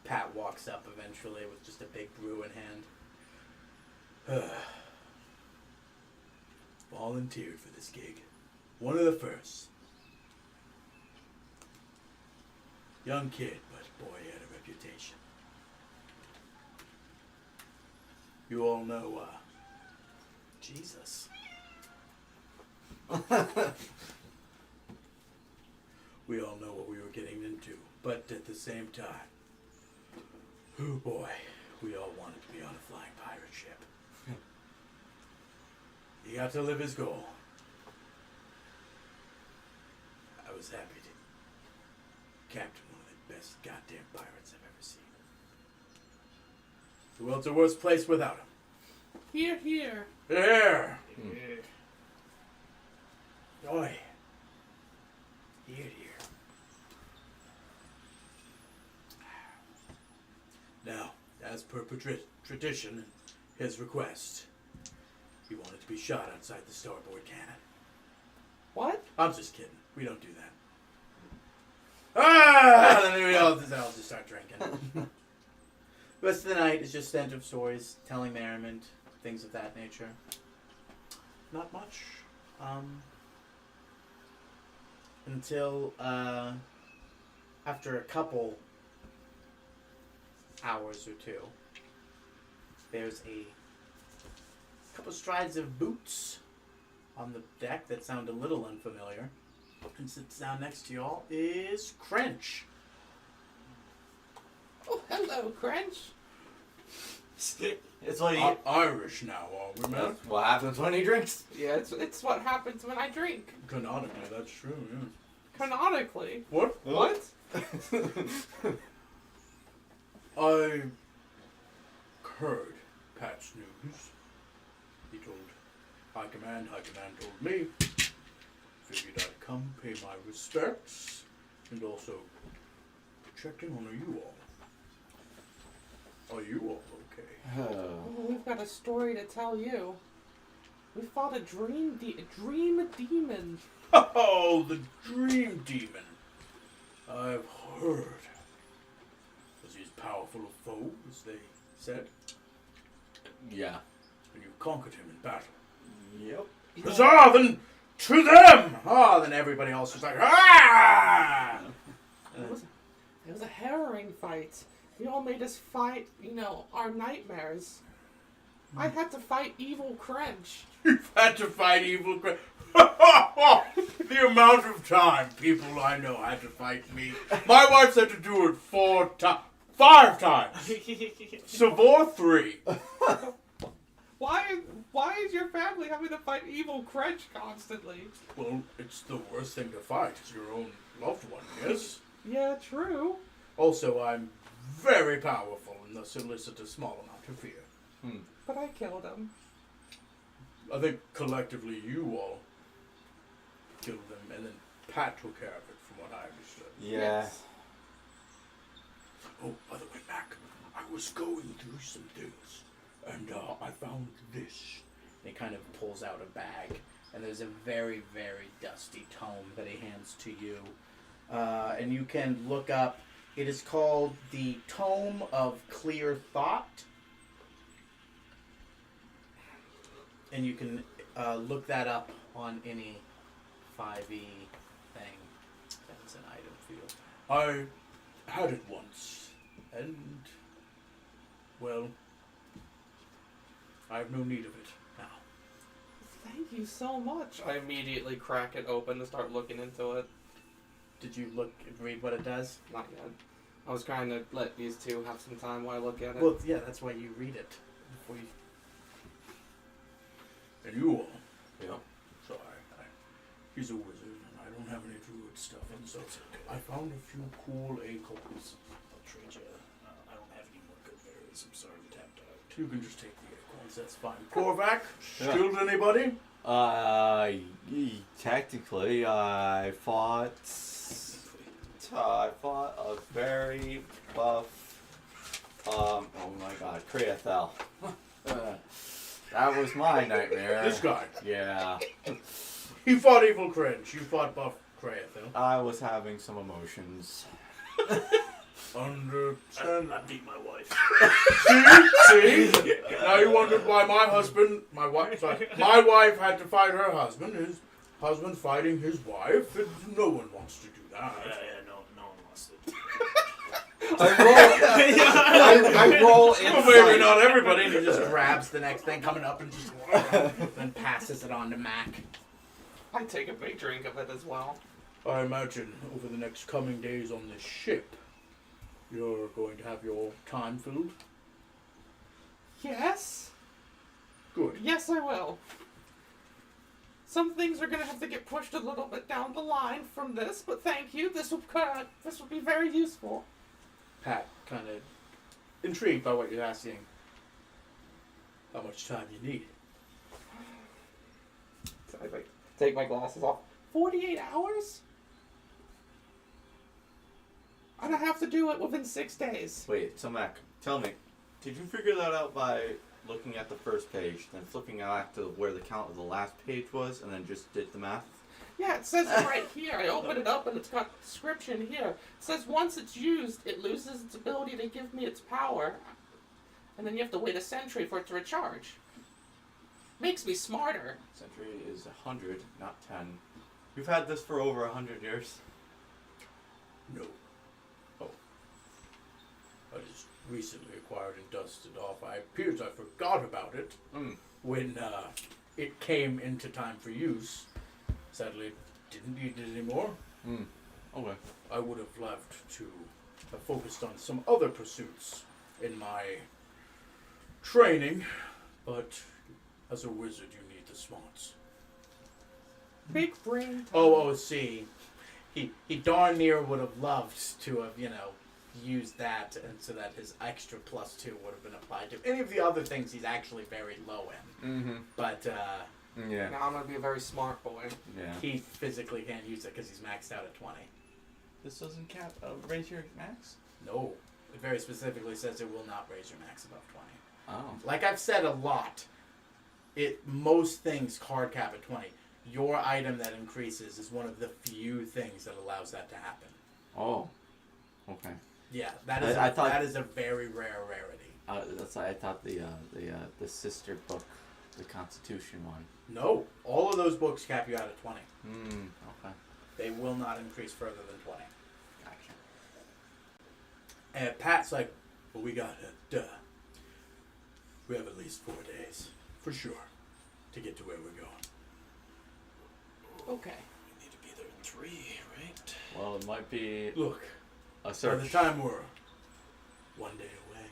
S4: Pat walks up eventually with just a big brew in hand.
S6: Volunteered for this gig. One of the first. Young kid, but boy, he had a reputation. You all know,
S4: Jesus.
S6: we all know what we were getting into, but at the same time, oh boy, we all wanted to be on a flying pirate ship. He got to live his goal. I was happy to captain one of the best goddamn pirates I've ever seen. The world's a worse place without him.
S2: Here, here.
S6: There! Oi. Here, here. Now, as per tradition and his request, he wanted to be shot outside the starboard cannon.
S2: What?
S6: I'm just kidding. We don't do that. Ah!
S4: And then we all just start drinking. The rest of the night is just spent of stories, telling merriment, things of that nature. Not much. Until, after a couple hours or two, there's a couple strides of boots on the deck that sound a little unfamiliar. And sits down next to y'all is Crench.
S2: Oh, hello, Crunch.
S1: It's what
S6: I'm Irish now, are we, man?
S1: That's what happens when he drinks.
S2: Yeah, it's what happens when I drink.
S6: Canonically, that's true, yeah.
S2: Canonically.
S6: What?
S2: What?
S6: I heard Pat's news. He told High Command told me. Figured I'd come, pay my respects, and also check in on you all. Are you all okay?
S2: Oh, we've got a story to tell you. We fought a dream demon.
S6: Oh, the Dream Demon. I've heard. Was he as powerful a foe as they said?
S1: Yeah.
S6: And you conquered him in battle.
S1: Yep.
S6: Huzzah, then to them!
S4: Oh, then everybody else was like, ah!
S2: It was a harrowing fight. You all made us fight, our nightmares. I had to fight evil Crench.
S6: You've had to fight evil. The amount of time people I know had to fight me. My wife's had to do it 5 times. Savor 3.
S2: Why is your family having to fight evil Crench constantly?
S6: Well, it's the worst thing to fight. It's your own loved one, yes?
S2: Yeah, true.
S6: Also, I'm very powerful and thus elicit a small amount of fear.
S2: But I killed him.
S6: I think collectively you all killed them, and then Pat took care of it, from what I understood.
S1: Yeah.
S2: Yes.
S6: Oh, by the way, Mac, I was going through some things, and I found this.
S4: He kind of pulls out a bag, and there's a very, very dusty tome that he hands to you. And you can look up, it is called the Tome of Clear Thought. And you can look that up on any 5e thing that's an item field.
S6: I had it once, and, well, I have no need of it now.
S2: Thank you so much. I immediately crack it open to start looking into it.
S4: Did you read what it does?
S2: Not yet. I was trying to let these two have some time while I look at it.
S4: Well, yeah, that's why you read it. Before you...
S6: And you all,
S1: Yeah.
S6: so he's a wizard, and I don't have any druid stuff, and so I found a few cool acorns.
S3: I'll trade you. I don't have any more good berries. I'm sorry, we tapped out.
S6: You can just take the acorns, that's fine. Korvac,
S1: Yeah.
S6: killed anybody?
S1: Technically, I fought a very buff, oh my god, Kreathel. That was my nightmare.
S6: This guy.
S1: Yeah.
S6: He fought evil cringe. You fought buff Kreathel.
S1: I was having some emotions.
S6: Understand?
S3: I beat my wife.
S6: See? Now you wondered why my wife had to fight her husband. His husband fighting his wife. And no one wants to do that.
S3: No one wants to.
S2: I roll
S4: Well, maybe
S2: insight.
S4: not everybody. And he just grabs the next thing coming up and just then passes it on to Mac.
S2: I take a big drink of it as well.
S6: I imagine over the next coming days on this ship, you're going to have your time filled.
S2: Yes?
S6: Good.
S2: Yes, I will. Some things are going to have to get pushed a little bit down the line from this, but thank you. This will be very useful.
S4: Pat, kind of intrigued by what you're asking.
S6: How much time you need?
S2: So I take my glasses off. 48 hours? And I have to do it within 6 days.
S1: Wait, so Mac, tell me, did you figure that out by looking at the first page, then flipping back to where the count of the last page was, and then just did the math?
S2: Yeah, it says it right here. I open it up and it's got description here. It says once it's used, it loses its ability to give me its power. And then you have to wait a century for it to recharge. Makes me smarter.
S1: Century is 100, not 10. You've had this for over 100 years.
S6: No. Oh. I just recently acquired and dusted off. I appears I forgot about it when it came into time for use. Sadly, didn't need it anymore.
S1: Okay.
S6: I would have left to have focused on some other pursuits in my training, but as a wizard, you need the smarts.
S2: Big brain.
S4: Oh, see. He darn near would have loved to have, used that, and so that his extra +2 would have been applied to any of the other things he's actually very low in.
S1: Mm-hmm.
S4: But
S1: Yeah.
S2: Now I'm going to be a very smart boy.
S1: Yeah.
S4: he physically can't use it because he's maxed out at 20.
S1: This doesn't raise your max?
S4: No. It very specifically says it will not raise your max above 20.
S1: Oh.
S4: Like I've said a lot, most things card cap at 20. Your item that increases is one of the few things that allows that to happen.
S1: Oh. Okay.
S4: Yeah, that is that is a very rare rarity.
S1: I thought the sister book, the Constitution one.
S4: No, all of those books cap you out at 20.
S1: Okay.
S4: They will not increase further than 20.
S1: Gotcha.
S4: And Pat's like, well, we got it. We have at least 4 days, for sure, to get to where we're going.
S2: Okay.
S3: We need to be there in 3, right?
S1: Well, it might be
S6: Look,
S1: a
S6: by
S1: search.
S6: the time we're 1 day away,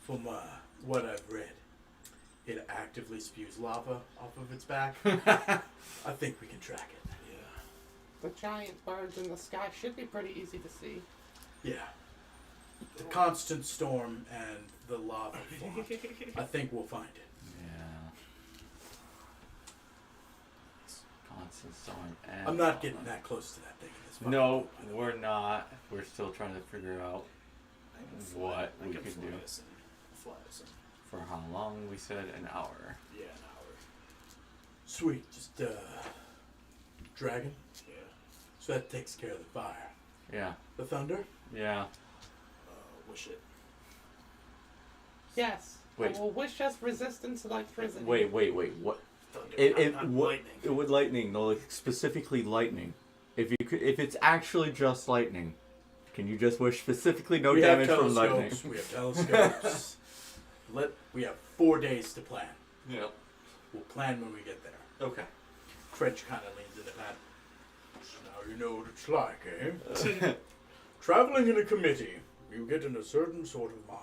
S6: from what I've read, it actively spews lava off of its back. I think we can track it.
S3: Yeah.
S2: The giant birds in the sky should be pretty easy to see.
S6: Yeah. The constant storm and the lava flood. I think we'll find it.
S1: Yeah. constant storm. And
S6: I'm not getting that close to that thing in this fucking
S1: No,
S6: boat, by the way.
S1: we're not. We're still trying to figure out
S3: I can fly-
S1: what
S3: I
S1: we
S3: can
S1: could
S3: fly
S1: do.
S3: us in. Fly us in.
S1: For how long. We said an hour.
S3: Yeah, an hour.
S6: Sweet. Just, dragon.
S3: Yeah.
S6: So that takes care of the fire.
S1: Yeah.
S6: The thunder?
S1: Yeah.
S3: Wish it.
S2: Yes.
S1: Wait.
S2: I will wish us resistance to electricity.
S1: Wait. What?
S3: Thunder. Not lightning.
S1: It would lightning. No, like specifically lightning. If it's actually just lightning, can you just wish specifically no
S6: we
S1: damage
S6: have
S1: from lightning?
S6: telescopes. We have telescopes. We have 4 days to plan.
S1: Yep.
S6: We'll plan when we get there.
S1: Okay.
S6: French kind of leans into that. So now you know what it's like, eh? Traveling in a committee, you get in a certain sort of mind.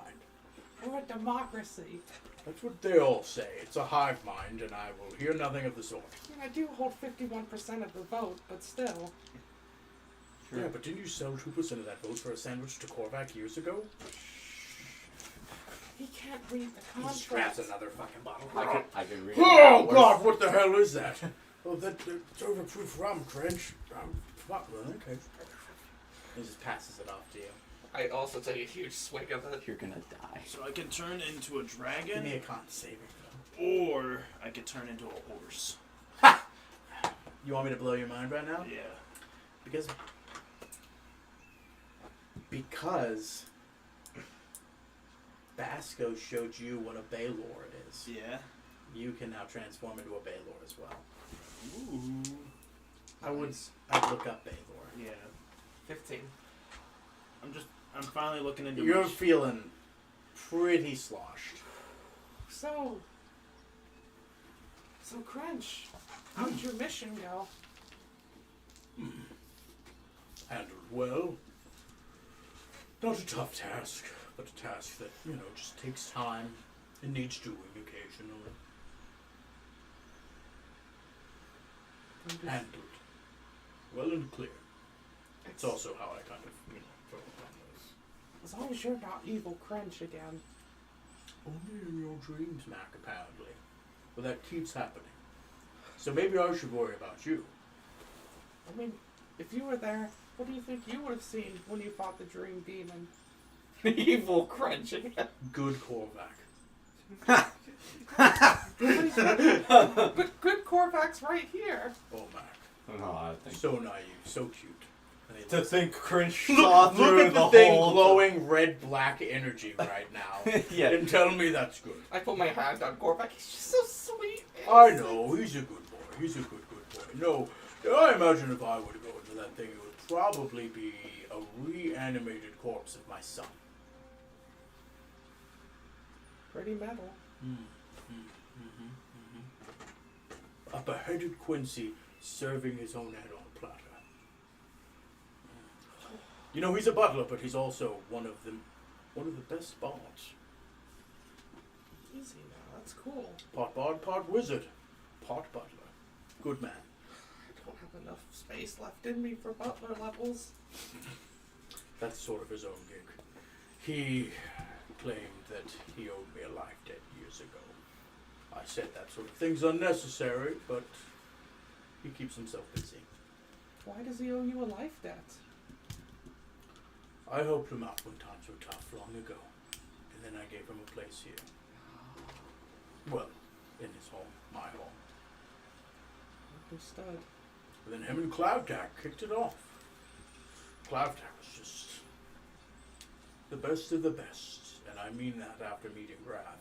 S2: We're a democracy.
S6: That's what they all say. It's a hive mind, and I will hear nothing of the sort.
S2: I do hold 51% of the vote, but still.
S1: Sure.
S6: Yeah, but didn't you sell 2% of that vote for a sandwich to Korvac years ago?
S2: He can't read the
S5: He just grabs
S2: contract.
S5: another fucking bottle.
S1: I can read.
S6: Oh,
S1: it.
S6: God, what the hell is that? Oh, that's overproof rum, Trench. Fuck, well, okay.
S5: He just passes it off to you.
S2: I also take a huge swig of it.
S1: You're gonna die.
S3: So I can turn into a
S5: Give
S3: dragon,
S5: me a con saving throw.
S3: or I could turn into a horse.
S5: You want me to blow your mind right now?
S3: Yeah.
S5: Because Basco showed you what a Baylor is.
S3: Yeah.
S5: You can now transform into a Baylor as well.
S3: Ooh.
S5: I'd look up Baylor.
S3: Yeah.
S2: 15.
S3: I'm finally looking into
S5: You're
S3: which-
S5: feeling pretty sloshed.
S2: So Crunch, how'd your mission go?
S6: Handled well. Not a tough task, but a task that, just takes time and needs doing occasionally. Handled. Well and clear. It's also how I kind of, felt on this.
S2: As long as you're not evil Crunch again.
S6: Only in your dreams, Mac, apparently. But that keeps happening. So maybe I should worry about you.
S2: I mean, if you were there, what do you think you would have seen when you fought the Dream Demon? Evil Crunch again.
S6: Good Korvac.
S2: But good Korvac's right here.
S6: Oh, Mac.
S1: No, I think.
S6: So naive, so cute. And he
S1: To think Cringe
S6: Look,
S1: saw
S6: look
S1: through
S6: at the
S1: the
S6: thing
S1: whole
S6: glowing red-black energy right now.
S1: Yeah.
S6: And tell me that's good.
S2: I put my hand on Korvac. He's just so sweet.
S6: I know, he's a good boy. He's a good boy. No, I imagine if I were to go into that thing, it would probably be a reanimated corpse of my son.
S2: Pretty metal.
S6: A beheaded Quincy serving his own head on a platter. He's a butler, but he's also one of the best bards.
S2: Easy now. That's cool.
S6: Part bard, part wizard, part butler. Good man.
S2: I don't have enough space left in me for butler levels.
S6: That's sort of his own gig. He claimed that he owed me a life debt years ago. I said that sort of thing's unnecessary, but he keeps himself busy.
S2: Why does he owe you a life debt?
S6: I helped him out when times were tough long ago, and then I gave him a place here. Well, in his home, my home.
S2: Understood.
S6: And then him and Cloudtack kicked it off. Cloudtack was just the best of the best, and I mean that after meeting Grath.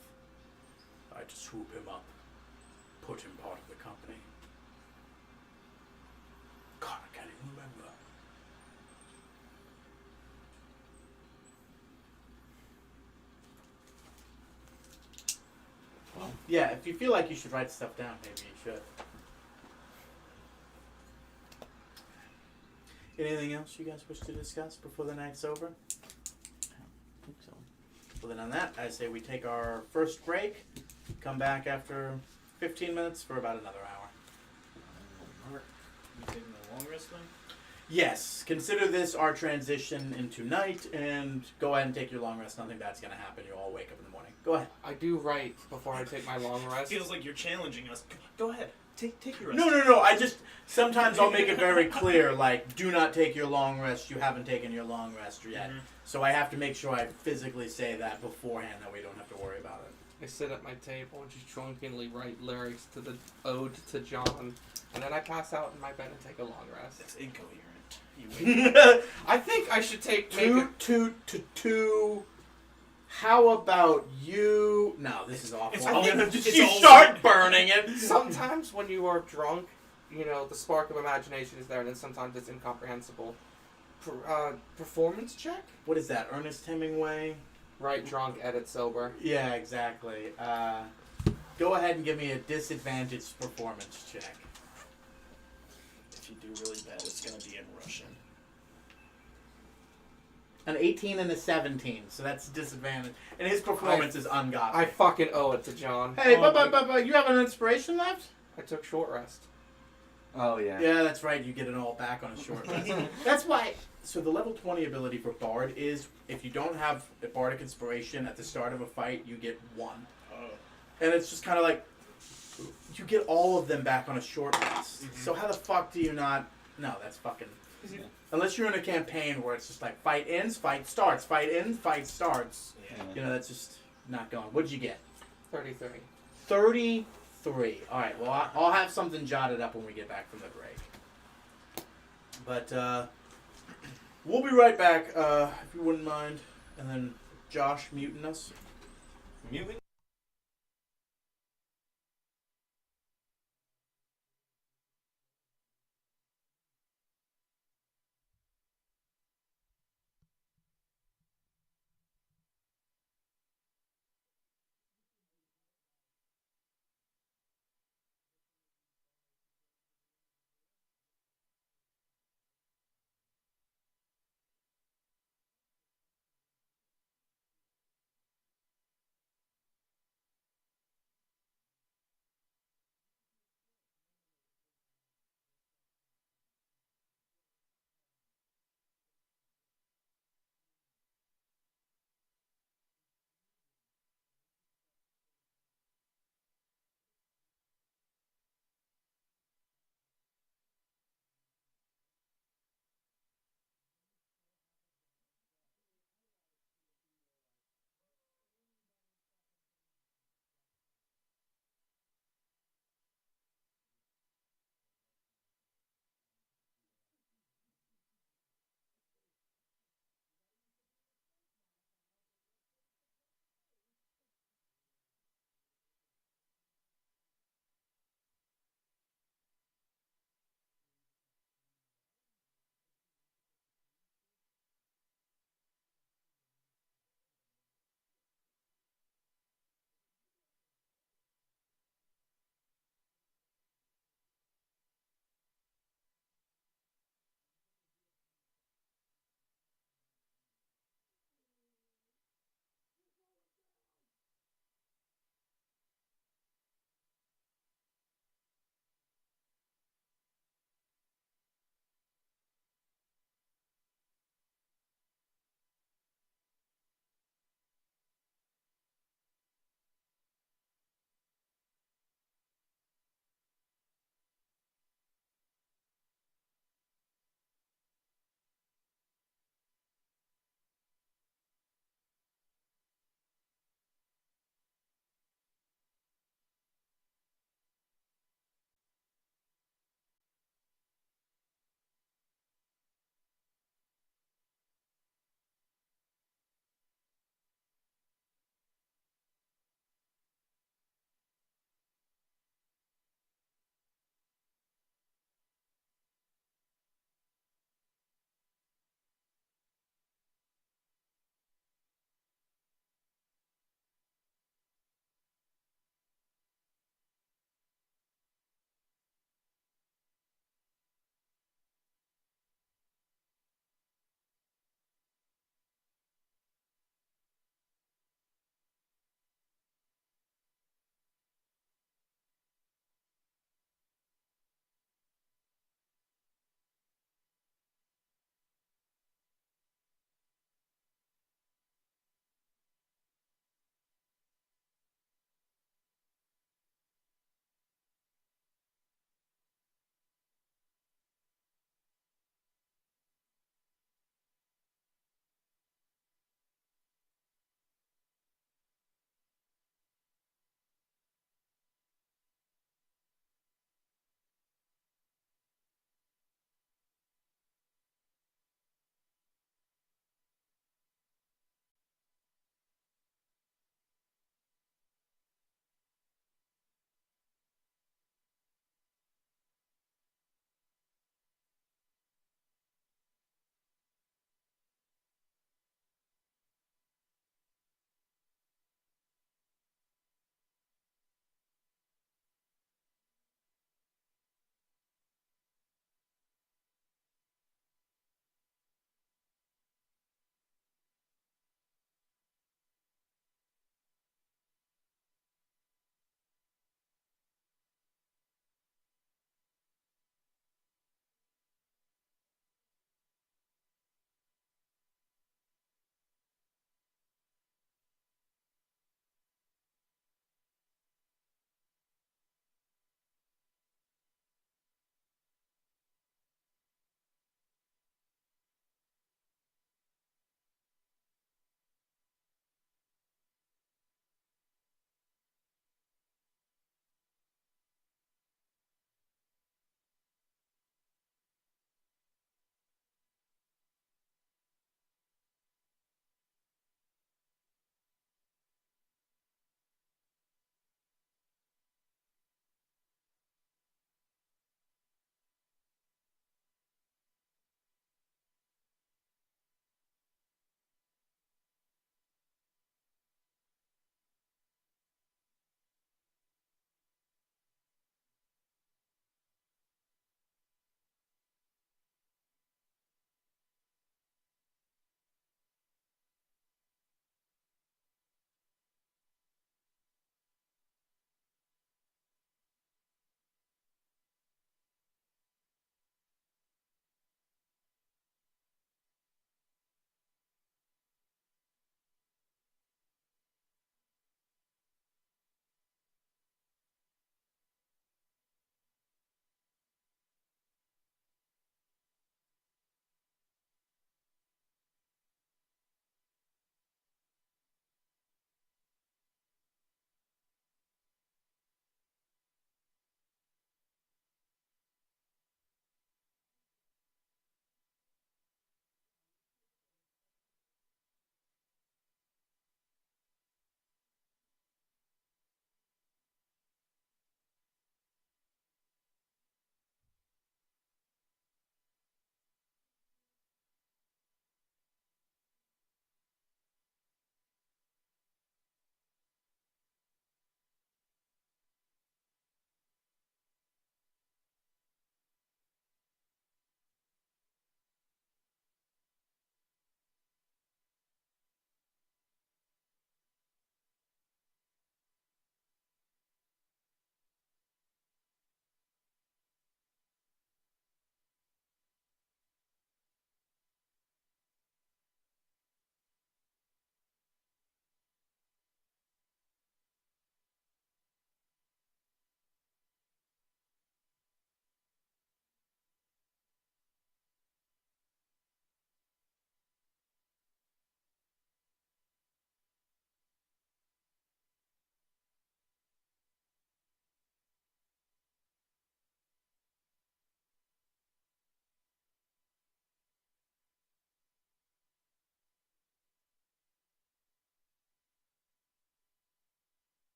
S6: I had to swoop him up, put him part of the company. God, I can't even remember.
S5: Yeah, if you feel like you should write stuff down, maybe you should. Anything else you guys wish to discuss before the night's over?
S1: I think so.
S5: Well, then on that, I say we take our first break, come back after 15 minutes for about another hour.
S3: You taking a long rest thing?
S5: Yes, consider this our transition into night, and go ahead and take your long rest. Nothing bad's going to happen. You'll all wake up in the morning. Go ahead.
S2: I do write before I take my long rest.
S3: Feels like you're challenging us. Go ahead. Take your rest.
S5: No. I just sometimes I'll make it very clear, like, do not take your long rest. You haven't taken your long rest yet.
S3: Mhm.
S5: So I have to make sure I physically say that beforehand, that we don't have to worry about it.
S2: I sit at my table and just drunkenly write lyrics to the ode to John, and then I pass out in my bed and take a long rest.
S3: That's incoherent. You
S2: I think I should make
S5: Two. How about you? No, this is awful.
S3: It's
S5: I'll-
S3: all-
S5: you
S3: all-
S5: start burning it.
S2: Sometimes when you are drunk, you know, the spark of imagination is there, and then sometimes it's incomprehensible. Performance check?
S5: What is that? Ernest Hemingway?
S2: Write drunk, edit sober.
S5: Yeah, exactly. Go ahead and give me a disadvantaged performance check.
S3: If you do really bad, it's gonna be in Russian.
S5: An 18 and a 17, so that's disadvantage. And his performance is ungodly.
S2: I fucking owe it to John.
S5: Hey,
S2: Oh,
S5: but you have an inspiration left?
S2: I took short rest.
S1: Oh yeah.
S5: Yeah, that's right. You get it all back on a short rest. That's why. So the level 20 ability for Bard is if you don't have a Bardic Inspiration at the start of a fight, you get 1.
S3: Oh.
S5: And it's just kind of like, you get all of them back on a short rest.
S3: Mhm.
S5: So how the fuck do you not... No, that's fucking... Unless you're in a campaign where it's just like, fight ends, fight starts, fight ends, fight starts.
S3: Yeah.
S5: You know, that's just not going. What'd you get?
S2: 33.
S5: 33. Alright, well, I'll have something jotted up when we get back from the break. But, we'll be right back, if you wouldn't mind. And then Josh muting us.
S1: Muting.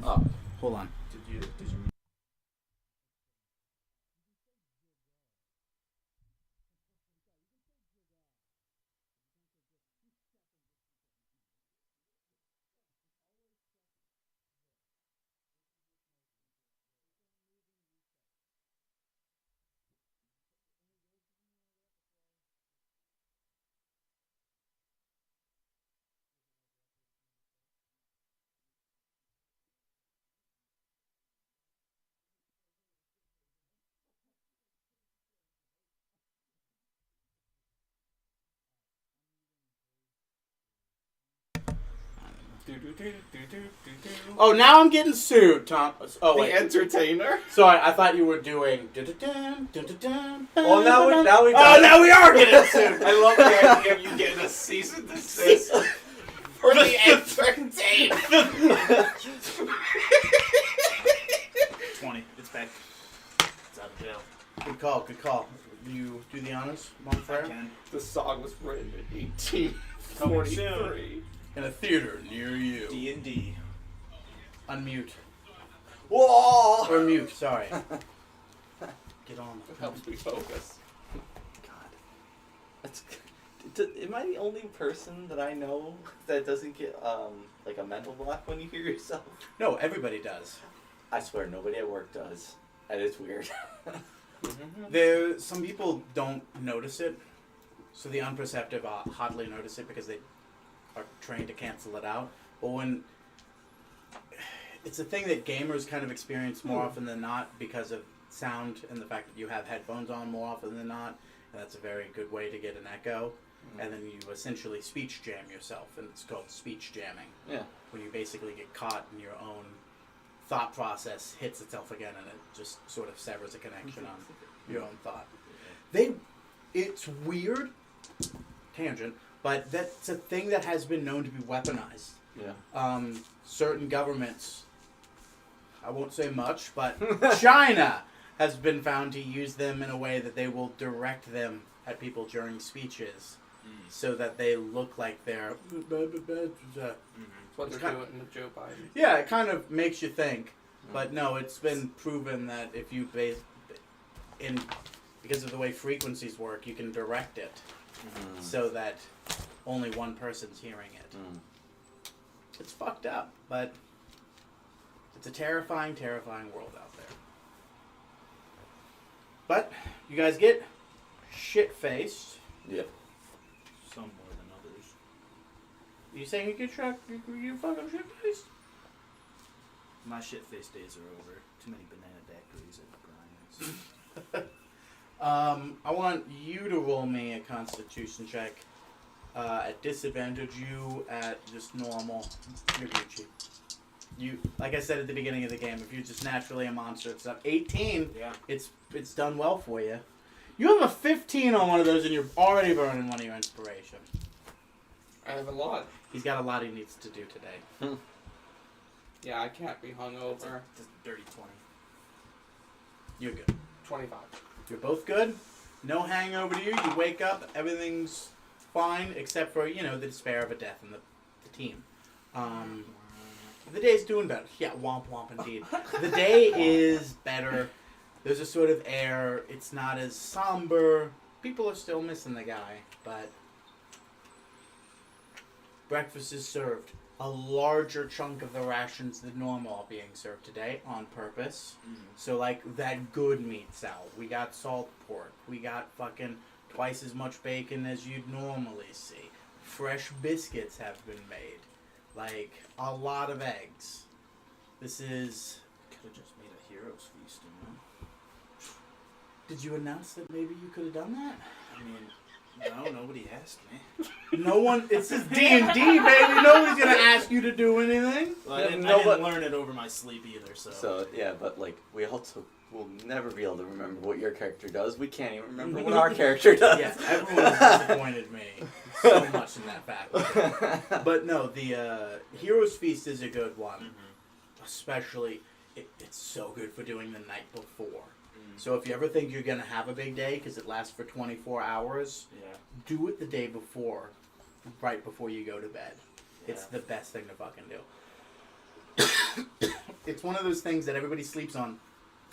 S1: Oh,
S5: Hold on.
S3: Did you?
S5: Oh, now I'm getting sued, Tom. Oh,
S2: The
S5: wait.
S2: entertainer.
S5: Sorry, I thought you were doing.
S1: Well, now we.
S5: Oh, now we are getting sued.
S2: I love the idea of you getting a cease and desist for the entertainer.
S3: 20. It's back. It's out of jail.
S5: Good call, good call. You do the honors,
S3: I
S5: Montfrere?
S3: can.
S2: The song was written in 1843.
S5: In a theater near you.
S3: D&D.
S5: Unmute.
S1: Whoa!
S5: Or mute, sorry. Get on.
S2: It helps me focus.
S1: God, that's. Am I the only person that I know that doesn't get like a mental block when you hear yourself?
S5: No, everybody does.
S1: I swear, nobody at work does, and it's weird.
S5: There, some people don't notice it, so the unperceptive hotly notice it because they are trained to cancel it out. But when it's a thing that gamers kind of experience more often than not because of sound and the fact that you have headphones on more often than not, and that's a very good way to get an echo. And then you essentially speech jam yourself, and it's called speech jamming.
S1: Yeah.
S5: When you basically get caught in your own thought process, hits itself again, and it just sort of severs a connection on your own thought. It's weird, tangent, but that's a thing that has been known to be weaponized.
S1: Yeah.
S5: Certain governments, I won't say much, but China has been found to use them in a way that they will direct them at people during speeches so that they look like they're...
S2: That's what they're doing with Joe Biden.
S5: Yeah, it kind of makes you think. But no, it's been proven that if you because of the way frequencies work, you can direct it so that only one person's hearing it. It's fucked up, but it's a terrifying, terrifying world out there. But you guys get shit-faced.
S1: Yep.
S3: Some more than others.
S5: You saying you get you fucking shit-faced?
S3: My shit-faced days are over. Too many banana daiquiris at Brian's.
S5: I want you to roll me a Constitution check. At disadvantage, you at just normal. You're Gucci. You, like I said at the beginning of the game, if you're just naturally a monster, it's up 18.
S3: Yeah.
S5: It's done well for you. You have a 15 on one of those, and you're already burning one of your inspiration.
S2: I have a lot.
S5: He's got a lot he needs to do today.
S2: Yeah, I can't be hungover.
S3: Just dirty 20.
S5: You're good.
S2: 25.
S5: You're both good. No hangover to you. You wake up, everything's fine, except for, the despair of a death in the team. The day's doing better. Yeah, womp womp indeed. The day is better. There's a sort of air. It's not as somber. People are still missing the guy, but breakfast is served. A larger chunk of the rations than normal are being served today on purpose. So, like, that good meat sal. We got salt pork. We got fucking twice as much bacon as you'd normally see. Fresh biscuits have been made. Like, a lot of eggs. This is...
S3: Could have just made a hero's feast,
S5: Did you announce that maybe you could have done that?
S3: I mean, no, nobody asked me.
S5: No one... It's just D&D, baby. Nobody's gonna ask you to do anything.
S3: Well, I didn't learn it over my sleep either, so...
S1: So, yeah, but, like, we also will never be able to remember what your character does. We can't even remember what our character does.
S5: Yeah, everyone has disappointed me so much in that fact. But no, the Hero's Feast is a good one. Especially, it's so good for doing the night before. So if you ever think you're going to have a big day, because it lasts for 24 hours, do it the day before, right before you go to bed. It's the best thing to fucking do. It's one of those things that everybody sleeps on.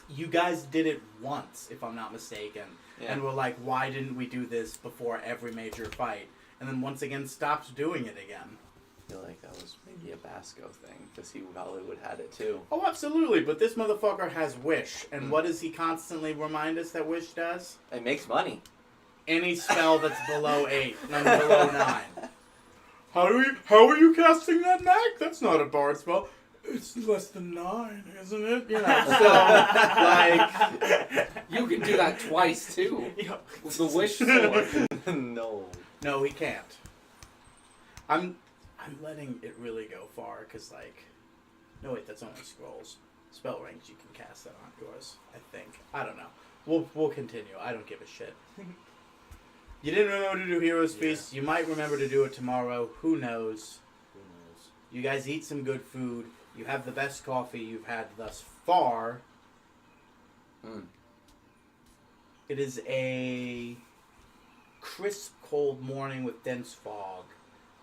S5: You guys did it once, if I'm not mistaken.
S1: Yeah.
S5: And we're like, why didn't we do this before every major fight? And then once again stopped doing it again.
S1: I feel like that was maybe a Basco thing, because he Hollywood had it too.
S5: Oh, absolutely, but this motherfucker has Wish. And what does he constantly remind us that Wish does?
S1: It makes money.
S5: Any spell that's below 8, below 9.
S6: How are you casting that knack? That's not a bard spell. It's less than 9, isn't it?
S5: You know, so, like...
S2: You can do that twice, too. With the wish sword.
S1: No.
S5: No, he can't. I'm letting it really go far, because, like... No, wait, that's only scrolls. Spell ranks, you can cast that on yours, I think. I don't know. We'll continue. I don't give a shit. You didn't remember to do Heroes Feast. You might remember to do it tomorrow. Who knows?
S3: Who knows?
S5: You guys eat some good food. You have the best coffee you've had thus far. It is a crisp, cold morning with dense fog.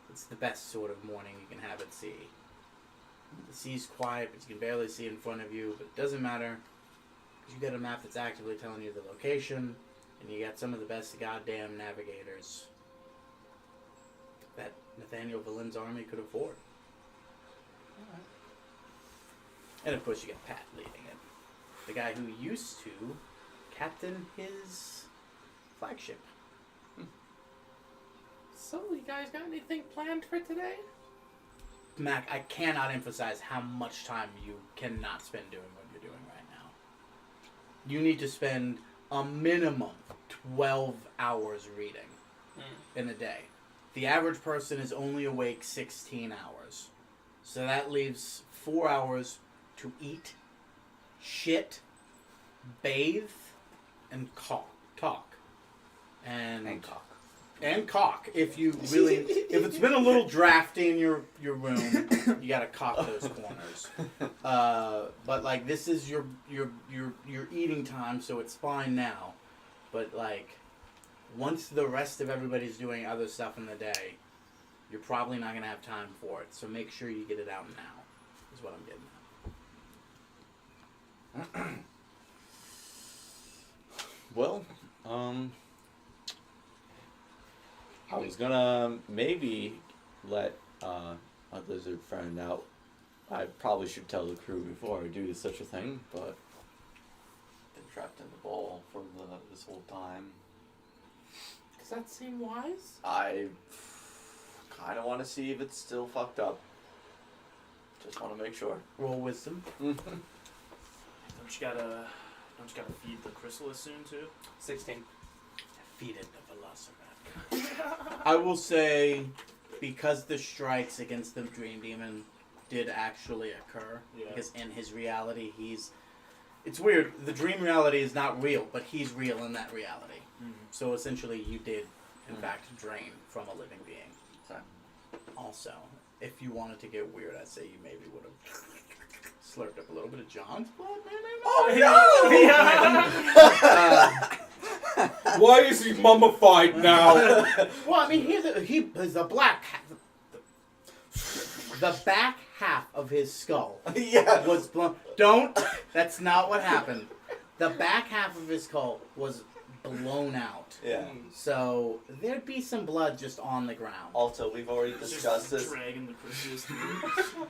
S5: It's the best sort of morning you can have at sea. The sea's quiet, but you can barely see in front of you. But it doesn't matter, because you got a map that's actively telling you the location, and you got some of the best goddamn navigators that Nathaniel Valin's army could afford. And of course you got Pat leading it. The guy who used to captain his flagship.
S2: So, you guys got anything planned for today?
S5: Mac, I cannot emphasize how much time you cannot spend doing what you're doing right now. You need to spend a minimum 12 hours reading in a day. The average person is only awake 16 hours. So that leaves 4 hours to eat, shit, bathe, and talk. And
S1: cock.
S5: And cock. If you really, if it's been a little drafty in your room, you gotta cock those corners. But like this is your eating time, so it's fine now. But like, once the rest of everybody's doing other stuff in the day, you're probably not gonna have time for it. So make sure you get it out now. Is what I'm getting at.
S1: Well, I was gonna maybe let my lizard friend out. I probably should tell the crew before I do such a thing, but been trapped in the ball for this whole time.
S2: Does that seem wise?
S1: I kind of want to see if it's still fucked up. Just want to make sure.
S5: Roll wisdom.
S3: Don't you gotta feed the chrysalis soon too?
S2: 16.
S5: Feed it the Velociraptor. I will say, because the strikes against the Dream Demon did actually occur, because in his reality, it's weird, the dream reality is not real, but he's real in that reality. Mm-hmm. So essentially you did, in fact, drain from a living being.
S1: Sorry.
S5: Also, if you wanted to get weird, I'd say you maybe would have slurped up a little bit of John's blood, maybe?
S1: Oh no!
S6: Why is he mummified now?
S5: Well, I mean, he's a black... The back half of his skull was blown... That's not what happened. The back half of his skull was blown out.
S1: Yeah.
S5: So, there'd be some blood just on the ground.
S1: Also, we've already discussed this.
S3: Dragging the chrysalis.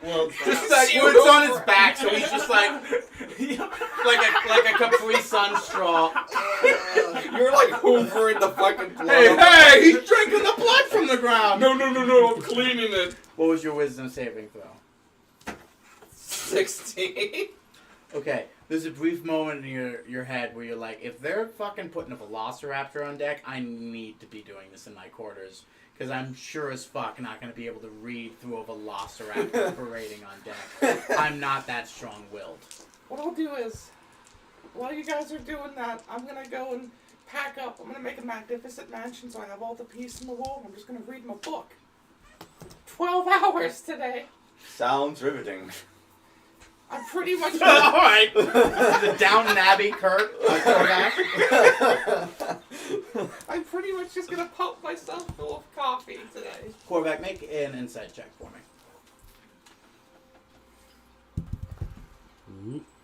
S5: Well,
S6: Just that
S5: it's on his back, so he's just like a Capri Sun straw.
S2: You're like hoovering the fucking blood.
S5: Hey, he's drinking the blood from the ground.
S6: No, I'm cleaning it.
S5: What was your wisdom saving throw?
S2: 16.
S5: Okay, there's a brief moment in your head where you're like, if they're fucking putting a Velociraptor on deck, I need to be doing this in my quarters. Because I'm sure as fuck not going to be able to read through a Velociraptor parading on deck. I'm not that strong-willed.
S2: What I'll do is, while you guys are doing that, I'm going to go and pack up. I'm going to make a magnificent mansion so I have all the peace in the world. I'm just going to read my book. 12 hours today.
S1: Sounds riveting.
S2: I'm pretty much...
S5: Alright! The Downton Abbey Kurt.
S2: I'm pretty much just going to pump myself full of coffee today.
S5: Korvac, make an insight check for me.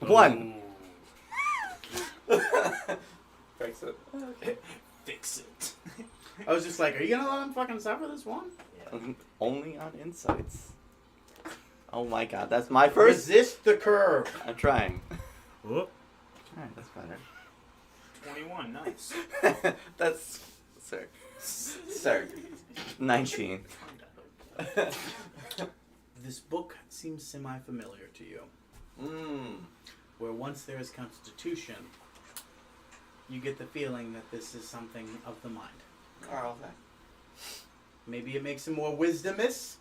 S1: 1.
S2: Fix it.
S3: Fix it.
S5: I was just like, are you gonna let him fucking suffer this one?
S1: Only on insights. Oh my god, that's my first.
S5: Resist the curve.
S1: I'm trying.
S6: Whoop.
S1: Alright, that's better.
S3: 21, nice.
S1: That's. Sir. 19.
S5: This book seems semi-familiar to you. Where once there is constitution, you get the feeling that this is something of the mind.
S1: Oh, okay.
S5: Maybe it makes him more wisdomous,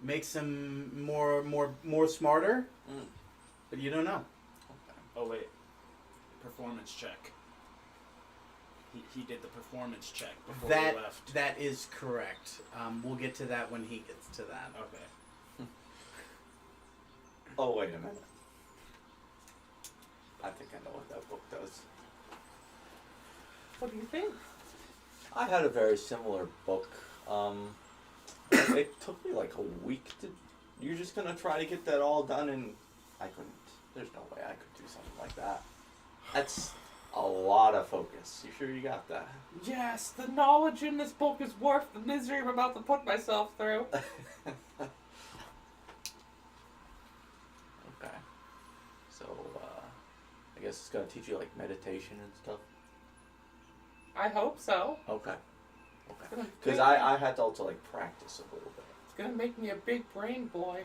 S5: makes him more smarter, but you don't know.
S3: Oh, wait. Performance check. He did the performance check before we left.
S5: That is correct. We'll get to that when he gets to that.
S3: Okay.
S1: Oh, wait a minute. I think I know what that book does.
S2: What do you think?
S1: I had a very similar book. It took me like a week to. You're just gonna try to get that all done, and I couldn't. There's no way I could do something like that. That's a lot of focus. You sure you got that?
S2: Yes, the knowledge in this book is worth the misery I'm about to put myself through.
S1: Okay. So, I guess it's gonna teach you like meditation and stuff.
S2: I hope so.
S1: Okay.
S2: It's gonna
S1: Because
S2: make-
S1: I had to also like practice a little bit.
S2: It's gonna make me a big brain boy.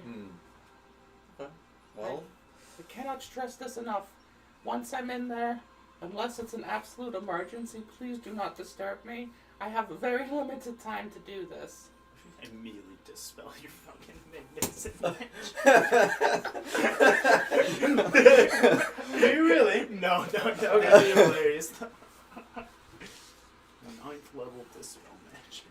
S1: Okay. Well.
S2: I cannot stress this enough. Once I'm in there, unless it's an absolute emergency, please do not disturb me. I have a very limited time to do this.
S3: Immediately dispel your fucking magnificent
S5: Do you really?
S3: No, that'd be hilarious. 9th level dispel magic.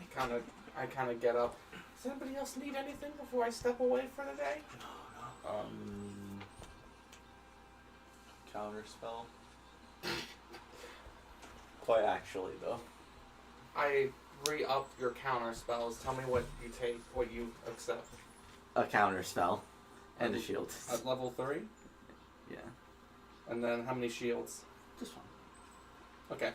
S2: I kind of get up. Does anybody else need anything before I step away for the day?
S1: Counter spell. Quite actually, though.
S2: I re-up your counter spells. Tell me what you take, what you accept.
S1: A counter spell. And a shield.
S2: At level 3?
S1: Yeah.
S2: And then how many shields?
S1: Just one.
S2: Okay.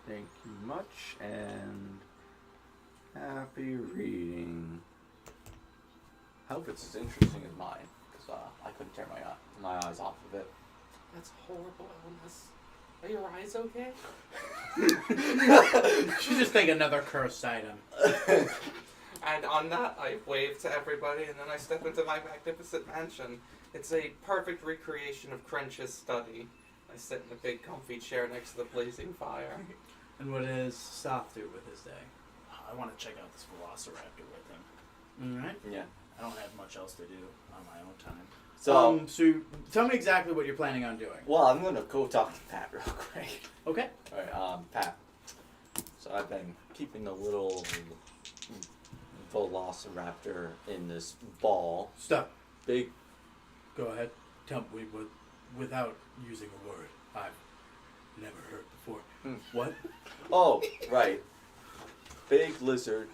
S1: Thank you much, and happy reading. I hope it's as interesting as mine, because I couldn't tear my eyes off of it.
S2: That's horrible illness. Are your eyes okay?
S5: Should just take another cursed item.
S2: And on that, I wave to everybody, and then I step into my magnificent mansion. It's a perfect recreation of Crench's study. I sit in a big comfy chair next to the blazing fire.
S5: And what does Soth do with his day?
S3: I want to check out this Velociraptor with him.
S5: Alright.
S1: Yeah.
S3: I don't have much else to do on my own time.
S1: So,
S5: So tell me exactly what you're planning on doing.
S1: well, I'm gonna go talk to Pat real quick.
S5: Okay.
S1: Alright, Pat. So I've been keeping the little Velociraptor in this ball.
S5: Stop.
S1: Big.
S6: Go ahead. Tell me without using a word I've never heard before. What?
S1: Oh, right. Big lizard.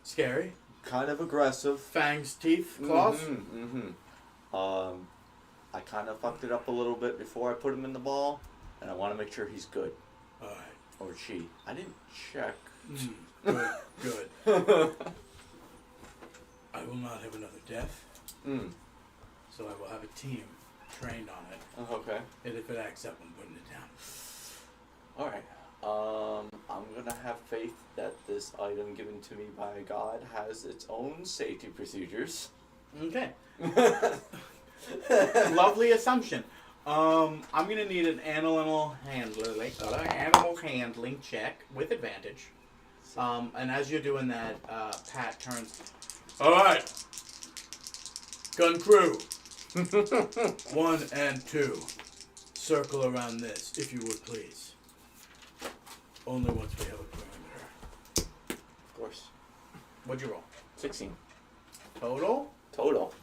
S5: Scary.
S1: Kind of aggressive.
S5: Fangs, teeth, claws.
S1: I kind of fucked it up a little bit before I put him in the ball, and I want to make sure he's good.
S6: Alright.
S1: Or she. I didn't check.
S6: Good. Good. I will not have another death, so I will have a team trained on it.
S1: Okay.
S6: And if it acts up, I'm putting it down.
S1: Alright. I'm gonna have faith that this item given to me by God has its own safety procedures.
S5: Okay. Lovely assumption. I'm gonna need an animal handling check with advantage. And as you're doing that, Pat turns.
S6: Alright. Gun crew. 1 and 2. Circle around this, if you would please. Only once we have a perimeter.
S1: Of course.
S5: What'd you roll?
S1: 16.
S5: Total?
S1: Total.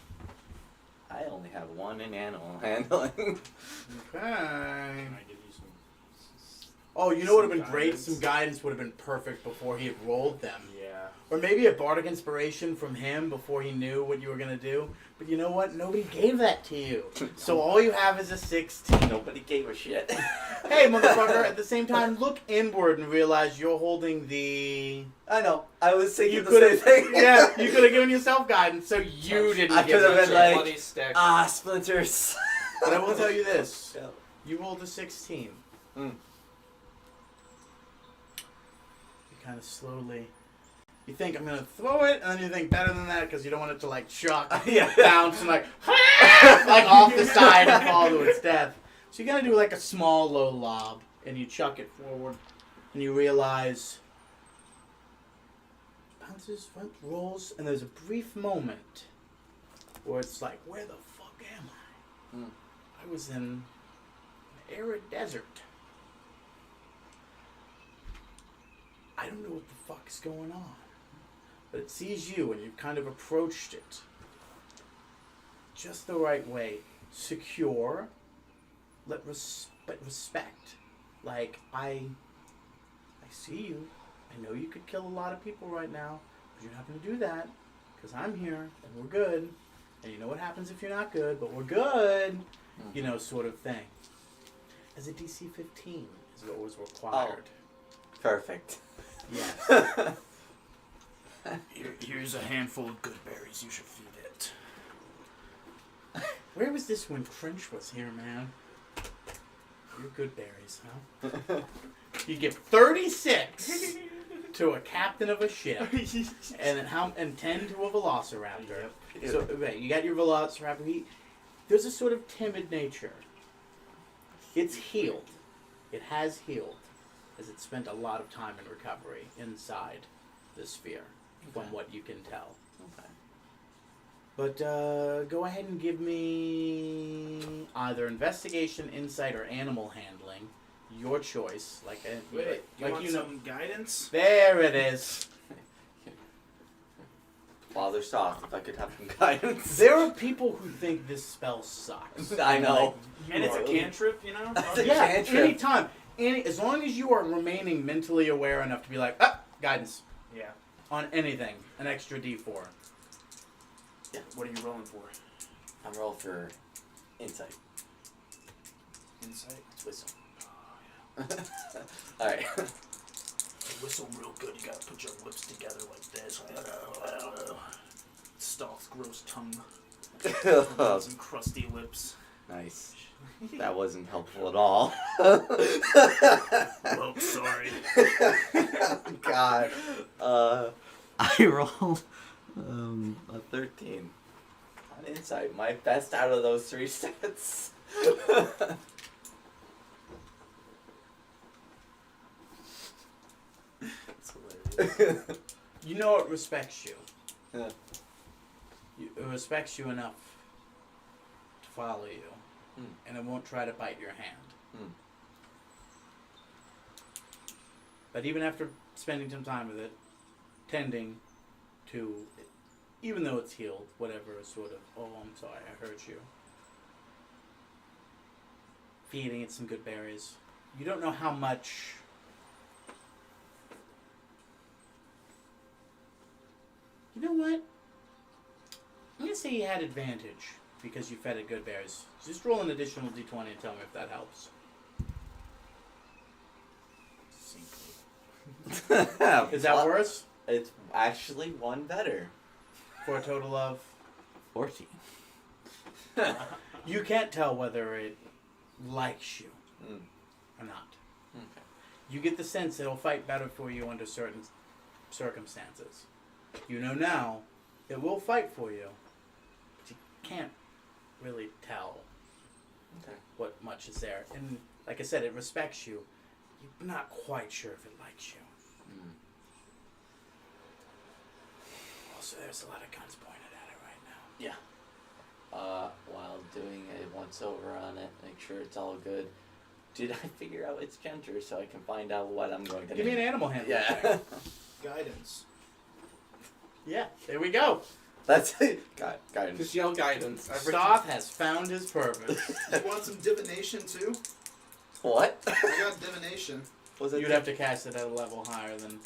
S1: I only have 1 in animal handling.
S5: Okay.
S3: Can I give you some?
S5: Oh, you know what would have been
S3: Some
S5: great?
S3: guidance.
S5: Some guidance would have been perfect before he had rolled them.
S3: Yeah.
S5: Or maybe a bardic inspiration from him before he knew what you were going to do. But you know what? Nobody gave that to you. So all you have is a 16.
S1: Nobody gave a shit.
S5: Hey, motherfucker, at the same time, look inward and realize you're holding the...
S1: I know. I was thinking
S5: You
S1: the
S5: could
S1: same
S5: have,
S1: thing.
S5: yeah, you could have given yourself guidance, so you didn't
S1: I
S5: give
S1: could have
S5: it.
S1: been like,
S2: bloody stick.
S1: splinters.
S5: But I will tell you this.
S1: Yeah.
S5: You rolled a 16.
S1: Mm.
S5: You kind of slowly... You think, I'm going to throw it, and then you think better than that because you don't want it to, like, shock, bounce, and, like, like off the side and fall to its death. So you're going to do, like, a small, low lob, and you chuck it forward, and you realize... Bounces, front rolls, and there's a brief moment where it's like, where the fuck am I?
S1: Mm.
S5: I was in an arid desert. I don't know what the fuck is going on. But it sees you and you've kind of approached it just the right way. Secure, but respect. Like, I see you. I know you could kill a lot of people right now, but you're not going to do that because I'm here and we're good. And you know what happens if you're not good, but we're good. You know, sort of thing. As a DC 15 is what was required.
S1: Perfect.
S5: Yes.
S3: Here's a handful of good berries. You should feed it.
S5: Where was this when French was here, man? You're good berries, huh? You give 36 to a captain of a ship, and then and 10 to a velociraptor.
S1: Yep.
S5: So right, you got your velociraptor. There's a sort of timid nature. It's healed. It has healed, as it spent a lot of time in recovery inside the sphere, from what you can tell.
S1: Okay.
S5: But go ahead and give me either investigation, insight, or animal handling. Your choice.
S3: Wait, you want
S5: know.
S3: some guidance?
S5: There it is.
S1: Father Soft, if I could have some guidance.
S5: There are people who think this spell sucks.
S1: I know.
S3: And it's a cantrip, you know?
S1: That's a
S5: Yeah,
S1: cantrip.
S5: anytime. As long as you are remaining mentally aware enough to be like, guidance.
S3: Yeah.
S5: On anything. An extra D4.
S3: Yeah. What are you rolling for?
S1: I'm rolling for insight.
S3: Insight?
S1: It's wisdom.
S3: Oh,
S1: Alright.
S3: yeah. You whistle real good. You gotta put your lips together like this. Stalk's gross tongue. Some crusty lips.
S1: Nice. That wasn't helpful at all.
S3: Well, sorry.
S1: God. I rolled a 13 on insight. My best out of those 3 stats.
S3: It's hilarious.
S5: You know it respects you.
S1: Yeah.
S5: It respects you enough to follow you. And it won't try to bite your hand. But even after spending some time with it, tending to, even though it's healed, whatever sort of, oh, I'm sorry, I hurt you. Feeding it some good berries. You don't know how much. You know what? I'm going to say you had advantage because you fed it good berries. Just roll an additional d20 and tell me if that helps. Is that worse?
S1: It's actually one better.
S5: For a total of?
S1: 14.
S5: You can't tell whether it likes you or not.
S1: Okay.
S5: You get the sense it'll fight better for you under certain circumstances. You know now it will fight for you, but you can't really tell what much is there. And like I said, it respects you. You're not quite sure if it likes you. Also, there's a lot of guns pointed at it right now.
S1: Yeah. While doing a once over on it, make sure it's all good. Did I figure out its gender so I can find out what I'm going to
S5: Give me an animal handling
S1: Yeah.
S5: check.
S3: Guidance.
S5: Yeah, there we go.
S1: That's it. Guidance.
S2: Just yell guidance.
S5: Stoth has found his purpose.
S7: You want some divination too?
S1: What?
S7: I got divination.
S1: Was it
S5: You'd have to cast it at a level higher than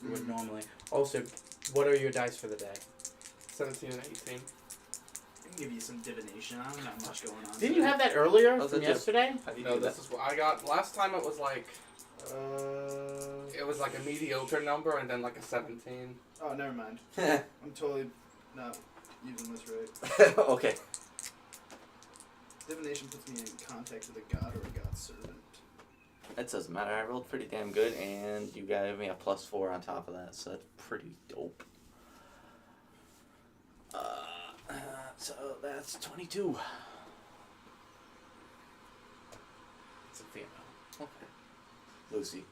S4: you would normally. Also, what are your dice for the day?
S2: 17 and 18.
S3: I can give you some divination. I don't have much going on.
S4: Didn't you have that earlier
S1: Oh,
S4: from
S1: did you?
S4: yesterday?
S1: How do you
S2: No,
S1: do
S2: this
S1: that?
S2: is what I got. Last time it was like a mediocre number and then like a 17.
S7: Oh, never mind. I'm totally not using this right.
S1: Okay.
S7: Divination puts me in contact with a god or a god servant.
S1: It doesn't matter. I rolled pretty damn good, and you gave me a +4 on top of that, so that's pretty dope. So that's 22.
S4: It's a female.
S1: Okay. Lucy.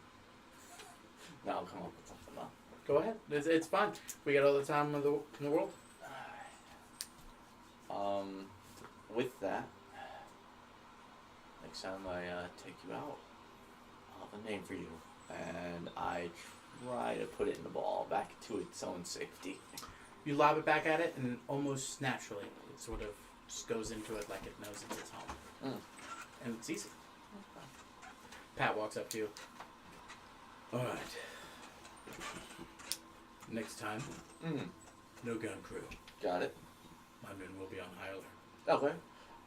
S1: Now I'll come up with something else.
S4: Go ahead. It's fine. We got all the time in the world.
S1: With that, next time I take you out, I'll have a name for you, and I try to put it in the ball back to its own safety.
S4: You lob it back at it, and almost naturally, it sort of just goes into it like it knows it's its home. And it's easy. Pat walks up to you. Alright. Next time, no gun crew.
S1: Got it.
S4: My men will be on high alert.
S1: Okay.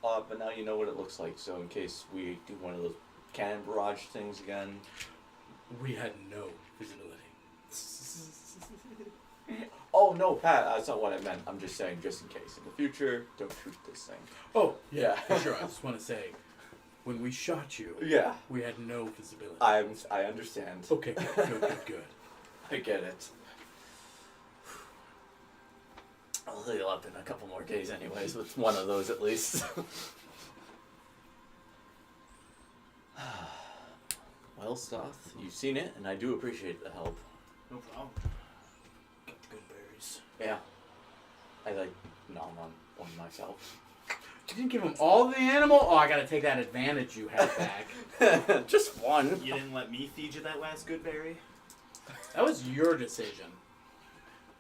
S1: But now you know what it looks like, so in case we do one of those cannon barrage things again.
S4: We had no visibility.
S1: Oh no, Pat, that's not what I meant. I'm just saying, just in case. In the future, don't shoot this thing.
S4: Oh,
S1: Yeah.
S4: for sure. I just want to say, when we shot you,
S1: Yeah.
S4: we had no visibility.
S1: I understand.
S4: Okay, good.
S1: I get it. I'll heal up in a couple more days anyways, with one of those at least. Well, Stoth, you've seen it, and I do appreciate the help.
S3: No problem. Got the good berries.
S1: Yeah. I nom on one myself.
S4: You didn't give him all the animal? Oh, I gotta take that advantage you had back.
S1: Just one.
S3: You didn't let me feed you that last good berry?
S4: That was your decision.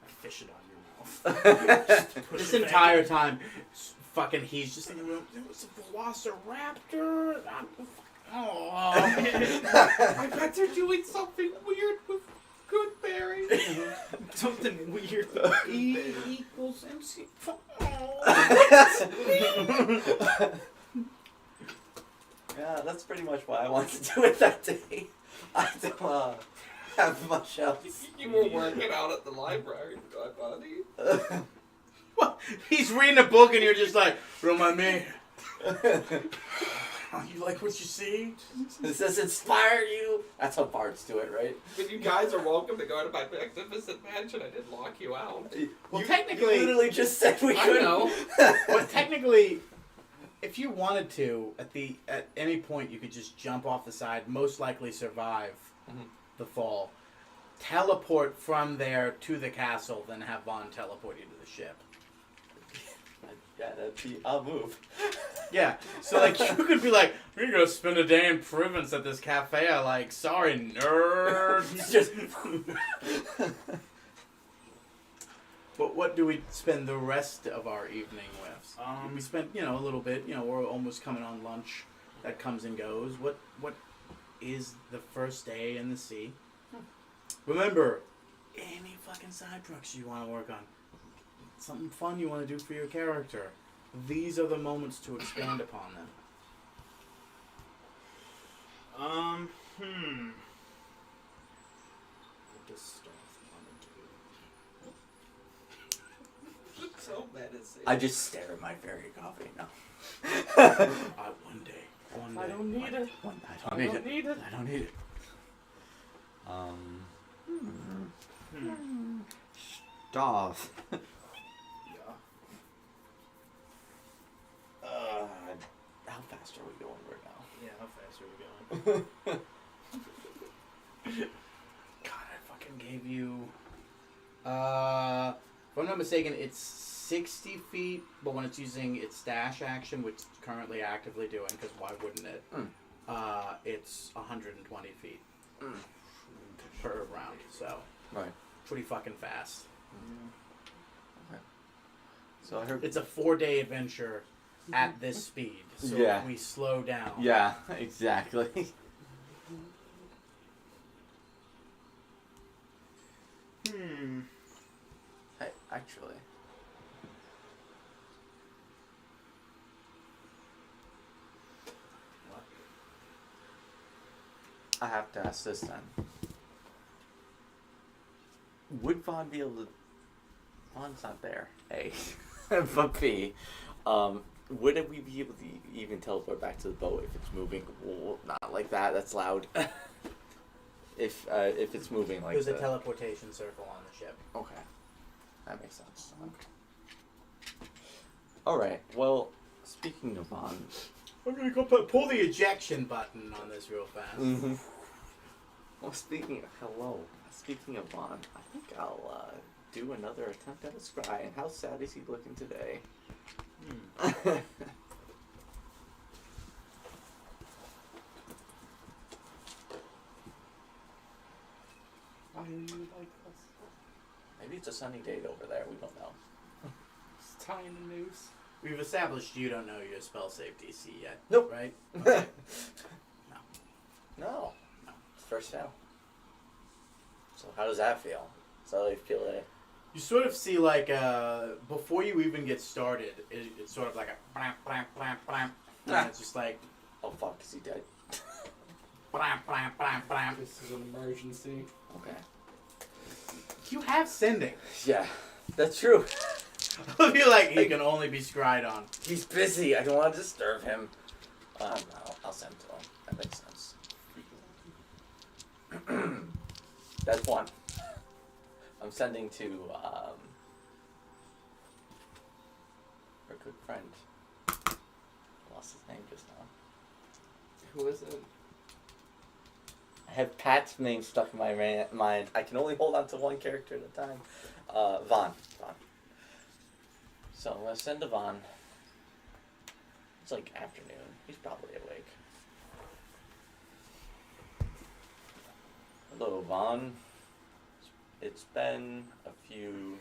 S3: I fish it on your mouth. Push
S4: This
S3: it back
S4: entire
S3: in.
S4: time, fucking he's just in the room. There was a velociraptor. Oh.
S2: I bet they're doing something weird with good berries.
S3: Something weird.
S4: E equals MC.
S1: Yeah, that's pretty much what I wanted to do it that day. I don't have much else.
S2: You were working out at the library, buddy.
S4: What? He's reading a book and you're just like, remind me. You like what you see?
S1: Does this inspire you? That's how bards do it, right?
S2: But you guys are welcome to go to my magnificent mansion. I didn't lock you out.
S4: Well,
S1: You
S4: technically,
S1: literally just said we
S2: I
S1: couldn't.
S2: know.
S4: well, technically, if you wanted to, at any point, you could just jump off the side, most likely survive the fall, teleport from there to the castle, then have Vaughn teleport you to the ship.
S1: Yeah, I'll move.
S4: Yeah, so like you could be like, we're gonna go spend a day in Province at this cafe I like. Sorry, nerd.
S1: He's just.
S4: But what do we spend the rest of our evening with? We spent, a little bit. We're almost coming on lunch. That comes and goes. What is the first day in the sea? Remember, any fucking side projects you want to work on, something fun you want to do for your character. These are the moments to expand upon them.
S3: What does Stoth want to do?
S2: So menacing.
S1: I just stare at my fairy coffee now.
S4: One day.
S2: I don't need it.
S1: I don't need it. I don't need it. Stoth. How fast are we going right now?
S3: Yeah, how fast are we going?
S4: God, I fucking gave you... if I'm not mistaken, it's 60 feet, but when it's using its dash action, which it's currently actively doing, because why wouldn't it? It's 120 feet per round, so
S1: Right.
S4: pretty fucking fast.
S1: Okay. So I heard.
S4: It's a 4-day adventure at this speed, so
S1: Yeah.
S4: if we slow down...
S1: Yeah, exactly. Hey, actually.
S3: What?
S1: I have to ask this then. Would Vaughn be able to... Vaughn's not there. A. But B. Would we be able to even teleport back to the boat if it's moving? Well, not like that. That's loud. If it's moving like
S5: There's a
S1: that.
S5: teleportation circle on the ship.
S1: Okay. That makes sense. Alright, well, speaking of Vaughn...
S5: I'm gonna go pull the ejection button on this real fast.
S1: Mm-hmm. Well, speaking of Vaughn, I think I'll do another attempt at a scry. And how sad is he looking today?
S2: Why do you like this?
S1: Maybe it's a sunny day over there. We don't know.
S2: It's tying the noose.
S5: We've established you don't know your spell save DC yet.
S1: Nope.
S5: Right?
S1: No. It's first time. So how does that feel? So you feel it?
S5: You sort of see like before you even get started, it's sort of like a blam blam blam blam. And it's just like
S1: Oh fuck, is he dead?
S5: blam blam blam blam.
S2: This is an emergency.
S1: Okay.
S5: You have sending.
S1: Yeah, that's true.
S5: I feel like he can only be scried on.
S1: He's busy. I don't want to disturb him. I'll send to him. That makes sense. That's one. I'm sending to our good friend. I lost his name just now.
S2: Who is it?
S1: I have Pat's name stuck in my mind. I can only hold on to one character at a time. Vaughn. So I'm gonna send to Vaughn. It's like afternoon. He's probably awake. Hello, Vaughn. It's been a few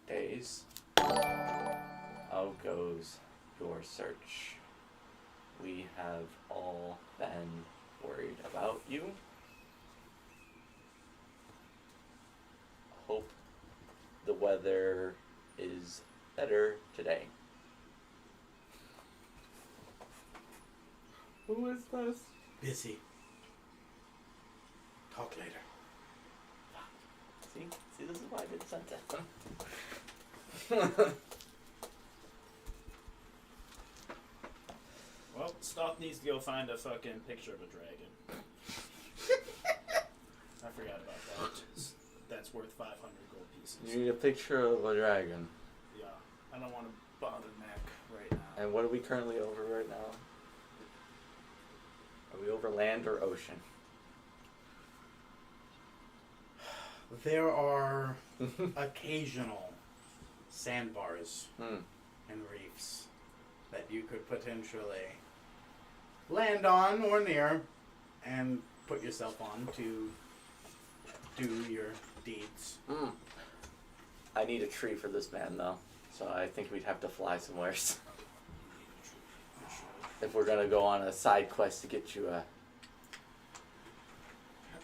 S1: days. How goes your search? We have all been worried about you. Hope the weather is better today.
S2: Who is this?
S5: Busy. Talk later.
S1: See, this is why I didn't send that.
S3: Well, Stalk needs to go find a fucking picture of a dragon. I forgot about that. That's worth 500 gold pieces.
S1: You need a picture of a dragon.
S3: Yeah, I don't want to bother Mac right now.
S1: And what are we currently over right now? Are we over land or ocean?
S5: There are occasional sandbars and reefs that you could potentially land on or near and put yourself on to do your deeds.
S1: I need a tree for this man, though. So I think we'd have to fly somewhere. If we're gonna go on a side quest to get you a...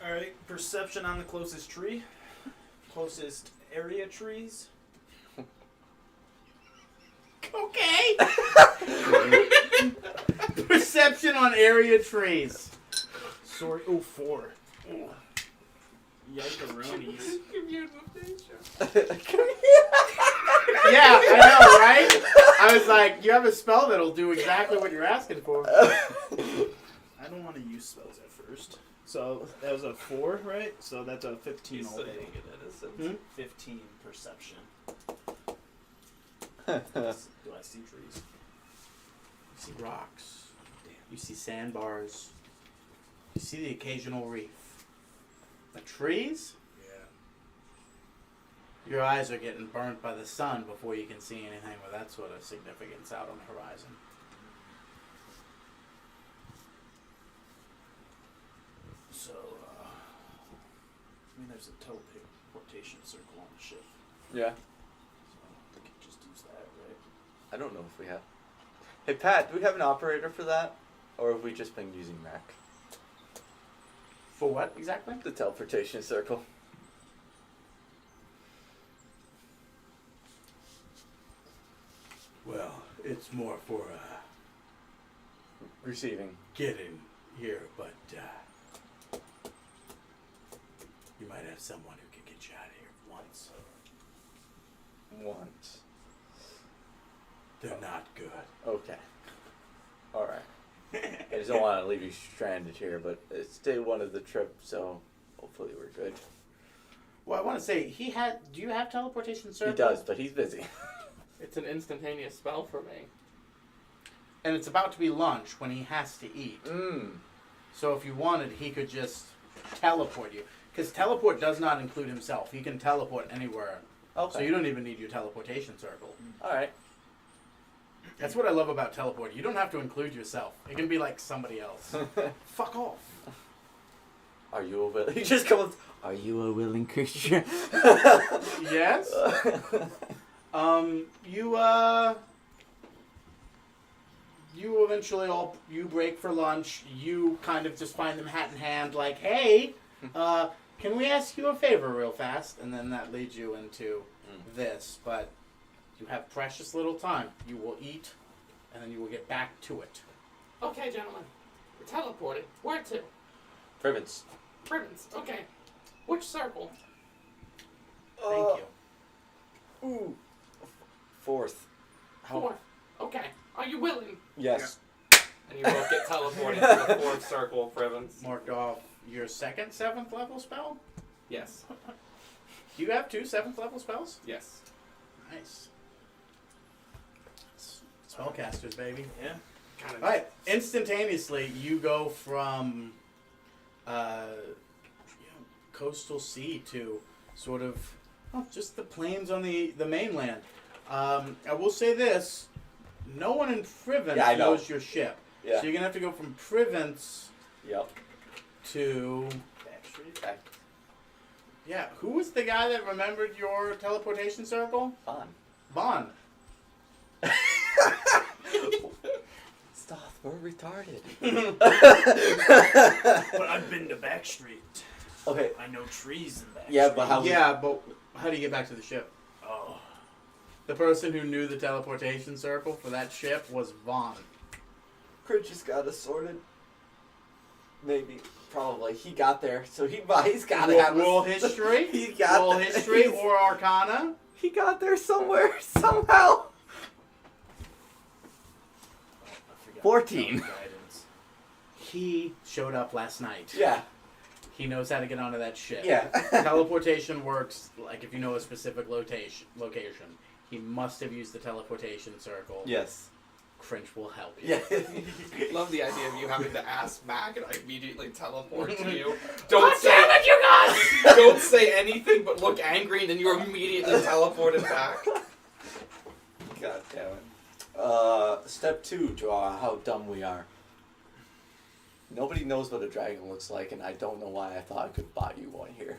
S3: Alright, perception on the closest tree. Closest area trees.
S5: Okay! Perception on area trees.
S3: Sorry, 4. Yikeroonies.
S2: Communication.
S5: Yeah, I know, right? I was like, you have a spell that'll do exactly what you're asking for.
S3: I don't want to use spells at first. So that was a 4, right? So that's a 15
S2: He's
S3: all
S2: saying
S3: day.
S2: it innocent.
S3: 15 perception. Do I see trees?
S5: You see rocks. You see sandbars. You see the occasional reef. The trees?
S3: Yeah.
S5: Your eyes are getting burnt by the sun before you can see anything with that sort of significance out on the horizon.
S3: So, I mean, there's a teleportation circle on the ship.
S1: Yeah.
S3: So we could just use that, right?
S1: I don't know if we have... Hey, Pat, do we have an operator for that? Or have we just been using Mac?
S5: For what exactly?
S1: The teleportation circle.
S5: It's more for
S1: Receiving.
S5: getting here, but you might have someone who can get you out of here once.
S1: Once.
S5: They're not good.
S1: Okay. Alright. I just don't want to leave you stranded here, but it's day one of the trip, so hopefully we're good.
S5: Well, I want to say, do you have teleportation circle?
S1: He does, but he's busy.
S2: It's an instantaneous spell for me.
S5: And it's about to be lunch when he has to eat. So if you wanted, he could just teleport you. Because teleport does not include himself. He can teleport anywhere.
S1: Okay.
S5: So you don't even need your teleportation circle.
S1: Alright.
S5: That's what I love about teleport. You don't have to include yourself. It can be like somebody else. Fuck off.
S1: Are you a willing... He just comes... Are you a willing creature?
S5: Yes? You eventually you break for lunch. You kind of just find them hat in hand like, hey, can we ask you a favor real fast? And then that leads you into this. But you have precious little time. You will eat, and then you will get back to it.
S2: Okay, gentlemen. We're teleporting. Where to?
S1: Privets.
S2: Ribbons. Okay. Which circle?
S5: Thank you.
S1: Ooh. Fourth.
S2: Fourth. Okay. Are you willing?
S1: Yes.
S2: And you both get teleported to the fourth circle of ribbons.
S5: Marked off your second 7th level spell?
S2: Yes.
S5: Do you have 2 7th level spells?
S2: Yes.
S5: Nice. Spellcasters, baby.
S3: Yeah.
S2: Kind of.
S5: Alright, instantaneously you go from coastal sea to sort of just the plains on the mainland. I will say this, no one in Privence knows your ship.
S1: Yeah.
S5: So you're going to have to go from Privence
S1: Yep.
S5: to...
S1: Back.
S5: Yeah, who was the guy that remembered your teleportation circle?
S1: On.
S5: Bon.
S1: Stop, we're retarded.
S3: But I've been to Backstreet.
S1: Okay.
S3: I know trees in Backstreet.
S1: Yeah, but how...
S5: Yeah, but how do you get back to the ship?
S3: Oh.
S5: The person who knew the teleportation circle for that ship was Vaughn.
S1: Crit just got us sorted. Maybe. Probably. He got there, so he's got to have
S5: Roll
S1: us.
S5: history?
S1: He got
S5: Roll
S1: there.
S5: history or arcana?
S1: He got there somewhere, somehow.
S3: I forgot
S1: 14.
S3: Guidance.
S5: He showed up last night.
S1: Yeah.
S5: He knows how to get onto that ship.
S1: Yeah.
S5: Teleportation works like if you know a specific location. He must have used the teleportation circle.
S1: Yes.
S5: Cringe will help you.
S1: Yeah.
S2: Love the idea of you having to ask back and I immediately teleport to you.
S5: God damn it, you guys!
S2: Don't say anything but look angry and then you're immediately teleported back.
S1: God damn it. Step 2, draw how dumb we are. Nobody knows what a dragon looks like, and I don't know why I thought I could buy you one here.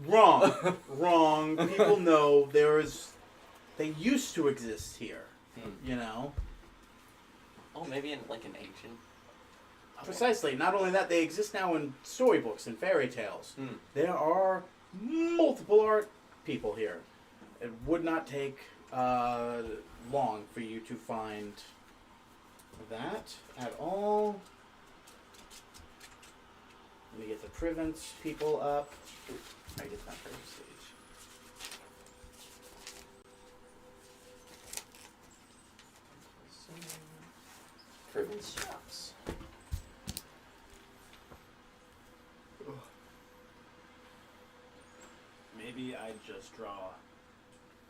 S5: Wrong. Wrong. People know they used to exist here. You know?
S1: Oh, maybe in like an ancient...
S5: Precisely. Not only that, they exist now in storybooks and fairy tales. There are multiple art people here. It would not take long for you to find that at all. Let me get the Privence people up.
S1: I get that first stage. Privence shops.
S3: Maybe I just draw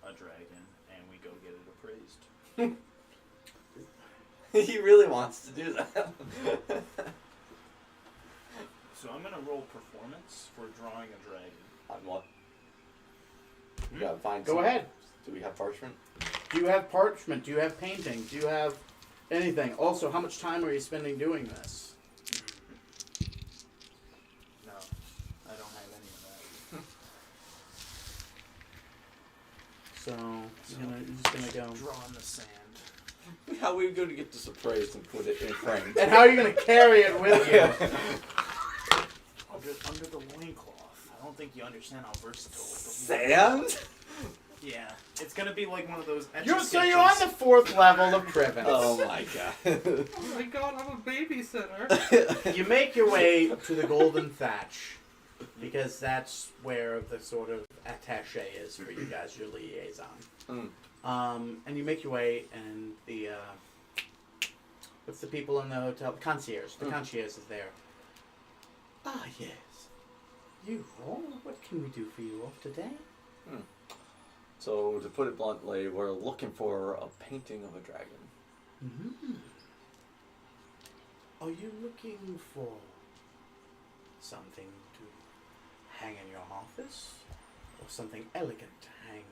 S3: a dragon and we go get it appraised.
S1: He really wants to do that.
S3: So I'm gonna roll performance for drawing a dragon.
S1: On what? We gotta find
S5: Go
S1: some-
S5: ahead.
S1: Do we have parchment?
S5: Do you have parchment? Do you have painting? Do you have anything? Also, how much time are you spending doing this?
S3: No, I don't have any of that.
S5: So you're just gonna go.
S3: Draw in the sand.
S1: How are we going to get this appraised and put it in frame?
S5: And how are you gonna carry it with you?
S3: Under the loincloth. I don't think you understand how versatile it is.
S1: Sand?
S3: Yeah, it's gonna be like one of those.
S5: So you're on the 4th level of Priven.
S1: Oh my god.
S2: Oh my god, I'm a babysitter.
S5: You make your way to the Golden Thatch, because that's where the sort of attaché is for you guys, your liaison. And you make your way, and the what's the people in the hotel? The concierge. The concierge is there. Ah, yes. You all, what can we do for you all today?
S1: So, to put it bluntly, we're looking for a painting of a dragon.
S5: Mm-hmm. Are you looking for something to hang in your office, or something elegant to hang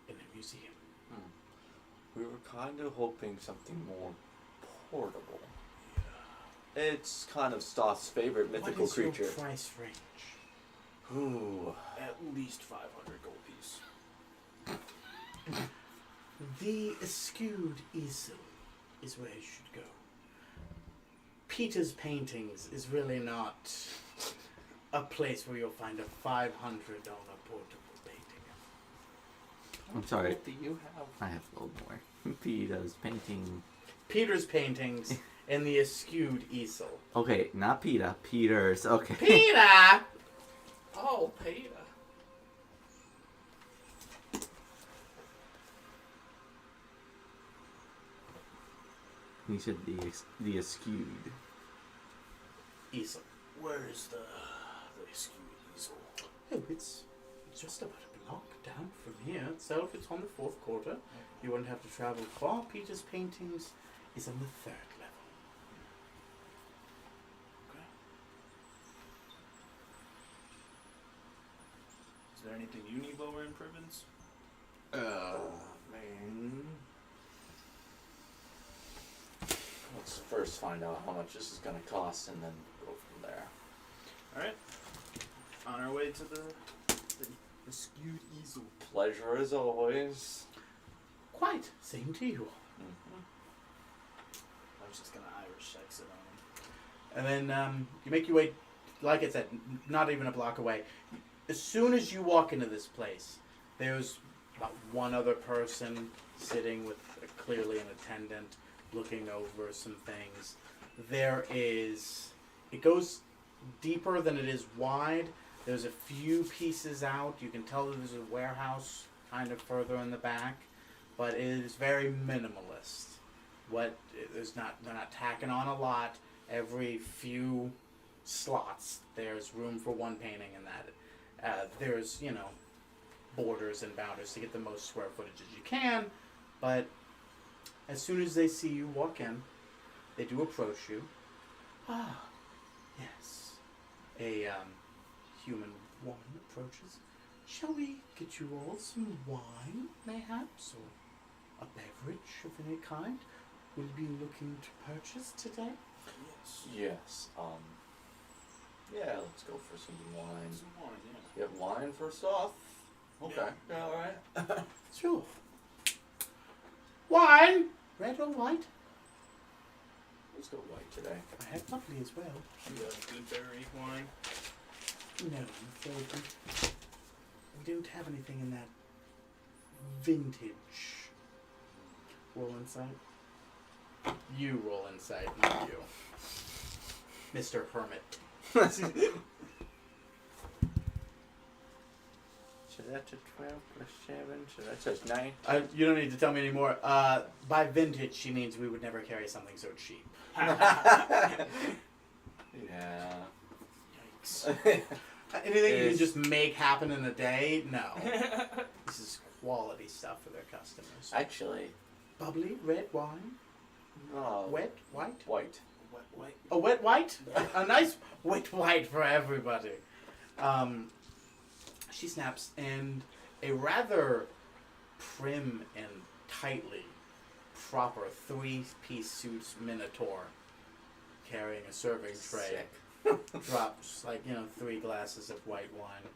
S5: in a museum?
S1: We were kind of hoping something more portable. It's kind of Stoth's favorite mythical creature.
S5: What is your price range?
S1: Ooh.
S3: At least 500 gold piece.
S5: The Eschewed Easel is where you should go. Peter's Paintings is really not a place where you'll find a $500 portable painting.
S1: I'm sorry.
S2: What do you have?
S1: I have a little more. Peter's painting.
S5: Peter's Paintings and the Eschewed Easel.
S1: Okay, not Peter. Peter's. Okay.
S5: Peter!
S2: Oh, Peter.
S1: He said the Eschewed.
S5: Easel.
S3: Where is the skewed easel?
S5: Oh, it's just about a block down from here itself. It's on the 4th quarter. You wouldn't have to travel far. Peter's Paintings is on the 3rd level.
S3: Okay. Is there anything you need lower in Privens?
S1: Man. Let's first find out how much this is going to cost and then go from there.
S3: Alright. On our way to the skewed easel.
S1: Pleasure as always.
S5: Quite. Same to you.
S3: I was just gonna Irish exit on him.
S5: And then you make your way, like I said, not even a block away. As soon as you walk into this place, there's about one other person sitting with clearly an attendant looking over some things. It goes deeper than it is wide. There's a few pieces out. You can tell that there's a warehouse kind of further in the back, but it is very minimalist. They're not tacking on a lot. Every few slots, there's room for one painting in that. There's, borders and boundaries to get the most square footage as you can, but as soon as they see you walk in, they do approach you. Ah, yes. A human woman approaches. Shall we get you all some wine, mayhaps, or a beverage of any kind? Will you be looking to purchase today?
S3: Yes.
S1: Yes. Yeah, let's go for some wine.
S3: Some wine, yeah.
S1: You have wine first off? Okay.
S3: Yeah.
S1: Alright.
S5: Sure. Wine! Red or white?
S1: Let's go white today.
S5: I have lovely as well.
S3: You have good berry wine.
S5: No, I'm afraid we don't have anything in that vintage. Roll insight. You roll insight, not you. Mr. Hermit.
S1: So that's a 12 plus 7, so that's a 9.
S5: You don't need to tell me anymore. By vintage, she means we would never carry something so cheap.
S1: Yeah.
S3: Yikes.
S5: Anything you can just make happen in a day? No. This is quality stuff for their customers.
S1: Actually,
S5: Bubbly, red wine, wet, white.
S1: White.
S3: Wet white.
S5: A wet white? A nice wet white for everybody. She snaps, and a rather prim and tightly proper 3-piece suit minotaur carrying a serving tray drops 3 glasses of white wine,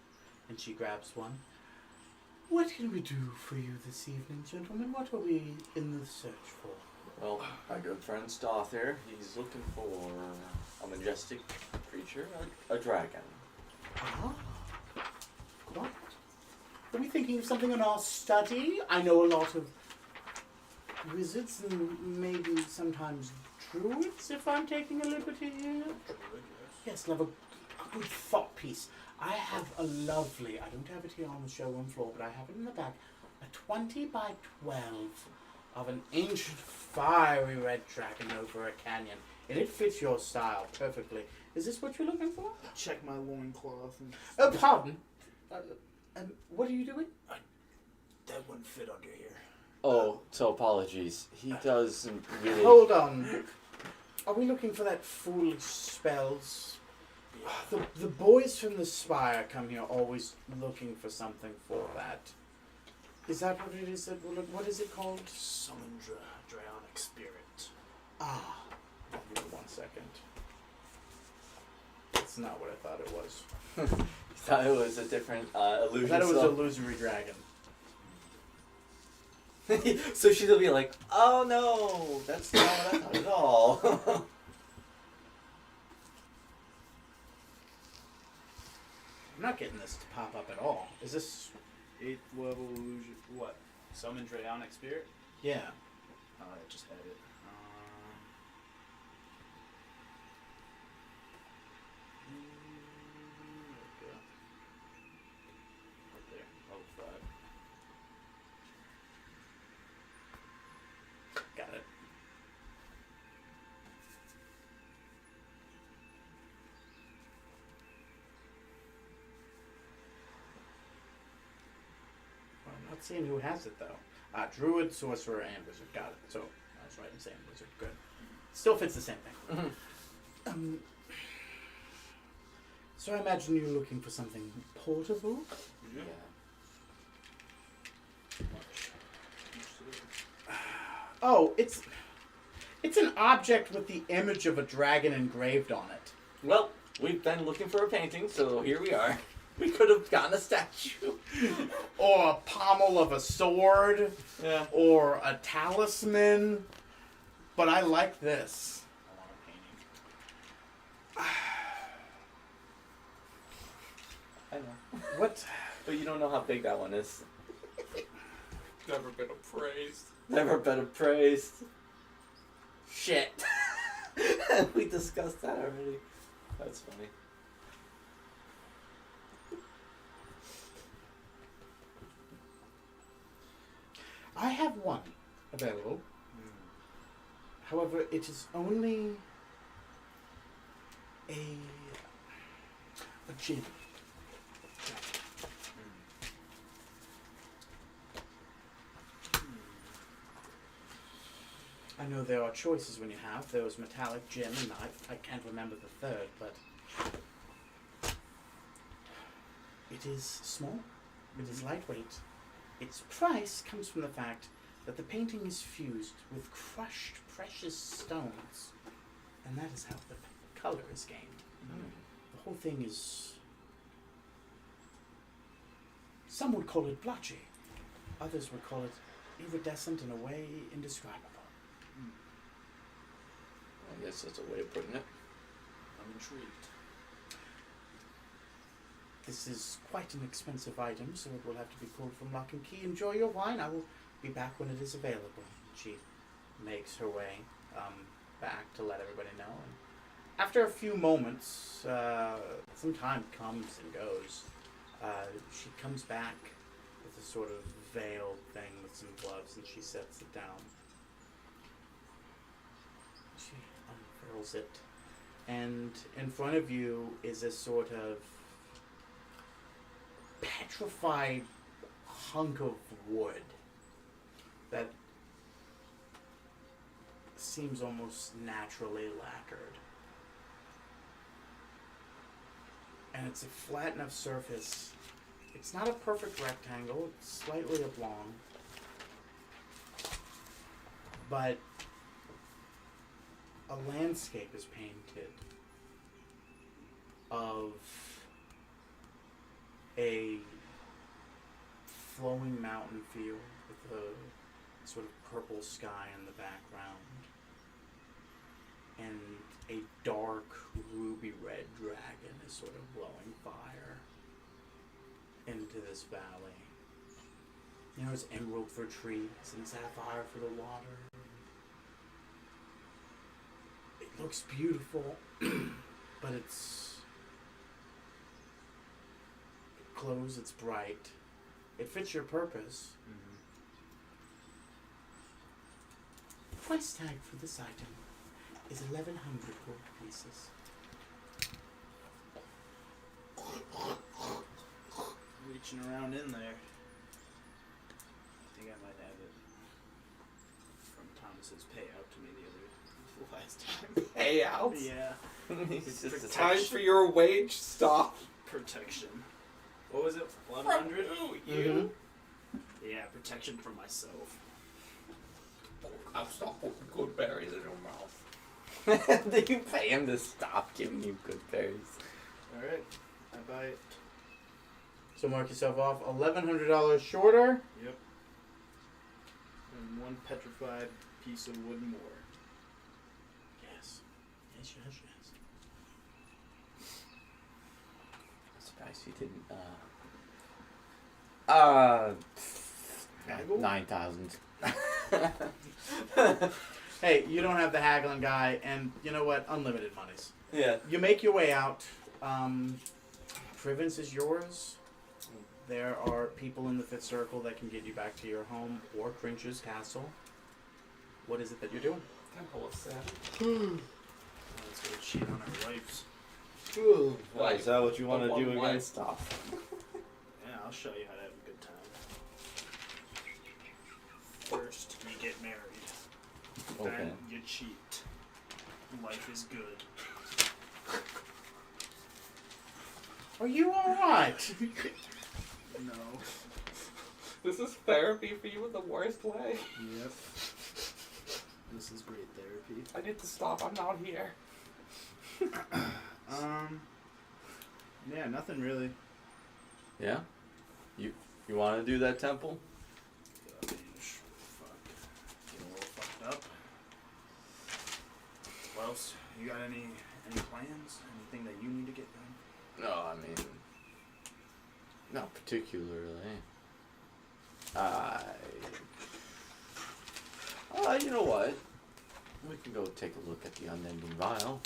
S5: and she grabs one. What can we do for you this evening, gentlemen? What are we in the search for?
S1: Well, my good friend Stoth here, he's looking for a majestic creature, a dragon.
S5: Ah, quite. Are we thinking of something in our study? I know a lot of wizards and maybe sometimes druids, if I'm taking a liberty here. Yes, love a good thought piece. I have a lovely, I don't have it here on the showroom floor, but I have it in the back, a 20 by 12 of an ancient fiery red dragon over a canyon. And it fits your style perfectly. Is this what you're looking for?
S7: Check my loincloth. And
S5: Pardon? What are you doing?
S7: that wouldn't fit under here.
S1: Oh, so apologies. He doesn't really.
S5: Hold on. Are we looking for that foolish spells? The boys from the Spire come here always looking for something for that. Is that what it is? What is it called?
S7: Summon Dragonic Spirit.
S5: Ah. Give me 1 second. That's not what I thought it was.
S1: Thought it was a different illusion.
S5: I thought it was
S1: so-
S5: illusory dragon.
S1: So she'll be like, "Oh no, that's not what I thought at all."
S5: I'm not getting this to pop up at all. Is this...
S7: 8th level illusion.
S3: What? Summon Dragonic Spirit?
S5: Yeah.
S3: Oh, I just had it. Okay. Right there. Level 5.
S5: Got it. Well, I'm not seeing who has it, though. Druid, Sorcerer, and Wizard. Got it. So, I was right in saying Wizard. Good. Still fits the same thing. So I imagine you're looking for something portable?
S1: Yeah.
S5: Oh, it's an object with the image of a dragon engraved on it.
S1: Well, we've been looking for a painting, so here we are. We could have gotten a statue.
S5: Or a pommel of a sword.
S1: Yeah.
S5: Or a talisman. But I like this.
S3: I want a painting.
S1: I know.
S5: What?
S1: But you don't know how big that one is.
S2: Never been appraised.
S1: Never been appraised. Shit. We discussed that already. That's funny.
S5: I have one available. However, it is only a gem. I know there are choices when you have. There was metallic, gem, and I can't remember the third, but it is small. It is lightweight. Its price comes from the fact that the painting is fused with crushed precious stones, and that is how the color is gained. The whole thing is... Some would call it blotchy. Others would call it iridescent in a way indescribable.
S1: I guess that's a way of putting it.
S3: I'm intrigued.
S5: This is quite an expensive item, so it will have to be pulled from lock and key. Enjoy your wine. I will be back when it is available. She makes her way back to let everybody know. And after a few moments, some time comes and goes. She comes back with a sort of veiled thing with some gloves, and she sets it down. She unfurls it, and in front of you is a sort of petrified hunk of wood that seems almost naturally lacquered. And it's a flat enough surface. It's not a perfect rectangle, it's slightly oblong. But a landscape is painted of a flowing mountain field with a sort of purple sky in the background, and a dark ruby red dragon is sort of blowing fire into this valley. You know, it's emerald for trees and sapphire for the water. It looks beautiful, but it's... It glows, it's bright. It fits your purpose. Price tag for this item is 1,100 gold pieces.
S3: Reaching around in there. I think I might have it from Thomas's payout to me the last time.
S2: Payouts?
S3: Yeah.
S1: He's just a
S2: Time for your wage stop.
S3: Protection. What was it? 1,100?
S2: You?
S3: Yeah, protection from myself.
S2: I'll stop putting good berries in your mouth.
S1: Did you pay him to stop giving you good berries?
S3: Alright, I buy it.
S5: So mark yourself off $1,100 shorter.
S3: Yep. And one petrified piece of wood more.
S5: Yes. Yes, yes, yes.
S1: I'm surprised he didn't.
S3: Haggle?
S1: 9,000.
S5: Hey, you don't have the haggling guy, and you know what? Unlimited monies.
S1: Yeah.
S5: You make your way out. Privence is yours. There are people in the 5th Circle that can get you back to your home or Crinch's castle. What is it that you're doing?
S2: Temple of Sin.
S3: Let's go cheat on our wives.
S1: Why, is that what you want to
S2: One
S1: do
S2: wife.
S1: against stuff?
S3: Yeah, I'll show you how to have a good time. First, you get married.
S1: Okay.
S3: Then you cheat. Life is good.
S5: Are you alright?
S3: No.
S2: This is therapy for you in the worst way.
S3: Yep. This is great therapy.
S2: I need to stop. I'm not here.
S3: Yeah, nothing really.
S1: Yeah? You want to do that temple?
S3: Fuck. Get a little fucked up. What else? You got any plans? Anything that you need to get done?
S1: No, I mean, not particularly. You know what? We can go take a look at the Unending Vial.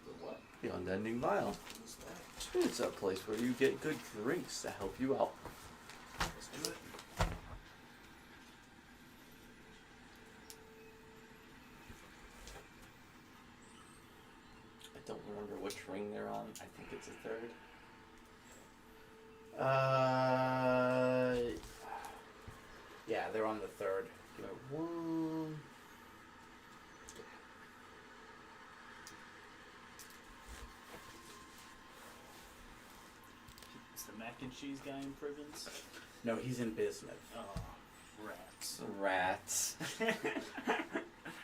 S3: The what?
S1: The Unending Vial.
S3: What's that?
S1: It's a place where you get good drinks to help you out.
S3: Let's do it.
S1: I don't remember which ring they're on. I think it's a 3rd.
S5: Yeah, they're on the 3rd.
S1: Give it one.
S3: Is the mac and cheese guy in Privence?
S5: No, he's in Bismuth.
S3: Oh, rats.
S1: Rats.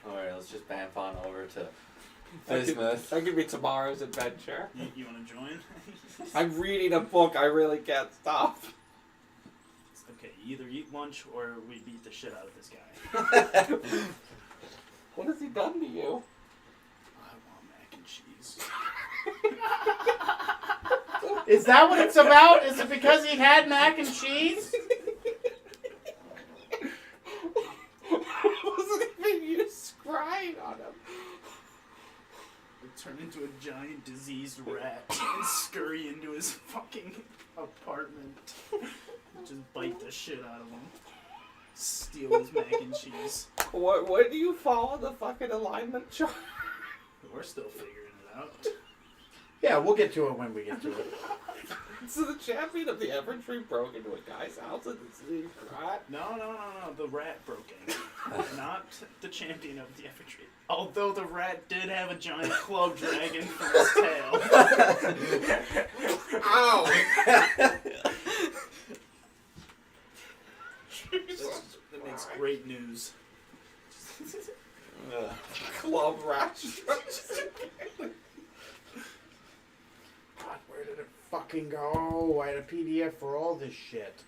S1: Alright, let's just bamf on over to Bismuth.
S2: That could be tomorrow's adventure.
S3: You want to join?
S2: I'm reading a book. I really can't stop.
S3: Okay, you either eat lunch or we beat the shit out of this guy.
S2: What has he done to you?
S3: I want mac and cheese.
S5: Is that what it's about? Is it because he had mac and cheese?
S2: Wasn't even you scrying on him.
S3: I turn into a giant diseased rat and scurry into his fucking apartment. Just bite the shit out of him. Steal his mac and cheese.
S2: What do you follow the fucking alignment chart?
S3: We're still figuring it out.
S5: Yeah, we'll get to it when we get to it.
S2: So the champion of the infantry broke into a guy's house and the rat.
S3: No. The rat broke in. Not the champion of the infantry. Although the rat did have a giant club dragon for his tail.
S2: Ow!
S3: That makes great news.
S2: Club rat.
S5: God, where did it fucking go? I had a PDF for all this shit.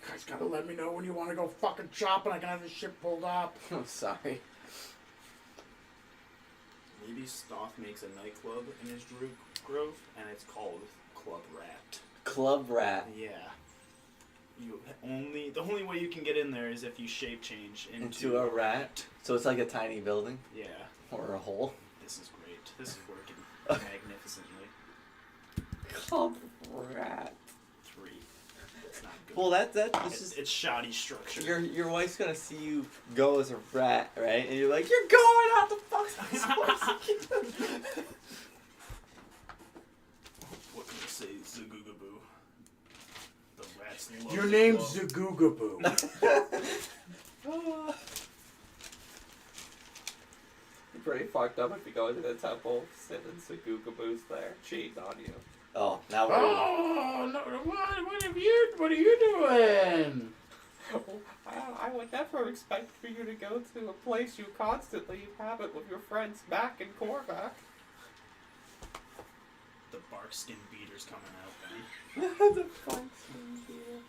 S5: You guys gotta let me know when you want to go fucking shopping. I can have this shit pulled up.
S1: I'm sorry.
S3: Maybe Stoff makes a nightclub in his grove, and it's called Club Rat.
S1: Club Rat.
S3: Yeah. The only way you can get in there is if you shape change
S1: Into a rat. So it's like a tiny building
S3: Yeah.
S1: or a hole.
S3: This is great. This is working magnificently.
S1: Called rat.
S3: 3. It's not good.
S1: Well,
S3: It's shoddy structure.
S1: your wife's gonna see you go as a rat, right? And you're like, you're going out the fuck's place.
S3: What can I say, Zagugaboo? The rats love
S6: Your
S3: the
S6: name's
S3: club.
S6: Zagoogaboo.
S2: You're pretty fucked up if you go into the temple, sit and Sagugaboo's there, cheating on you.
S1: Oh, now we're.
S6: Oh no! What are you doing?
S2: I would never expect for you to go to a place you constantly inhabit with your friends Mac and Korvac.
S3: The bark skin beater's coming out then.
S2: The fun here.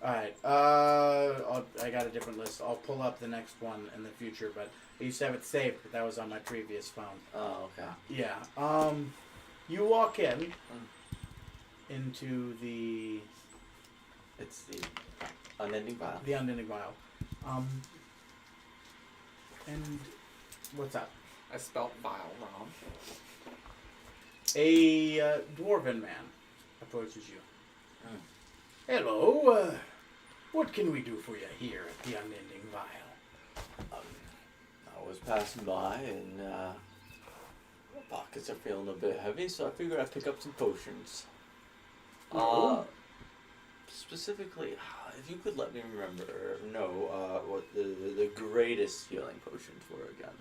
S5: Alright, I got a different list. I'll pull up the next one in the future, but I used to have it saved, but that was on my previous phone.
S1: Oh, okay.
S5: Yeah, you walk in into the
S1: It's the unending vial.
S5: unending vial. And what's up?
S2: I spelled vile wrong.
S5: A dwarven man approaches you.
S1: Hmm.
S5: Hello, what can we do for you here at the unending vial?
S1: I was passing by and my pockets are feeling a bit heavy, so I figured I'd pick up some potions. Specifically, if you could let me know what the greatest healing potions were again.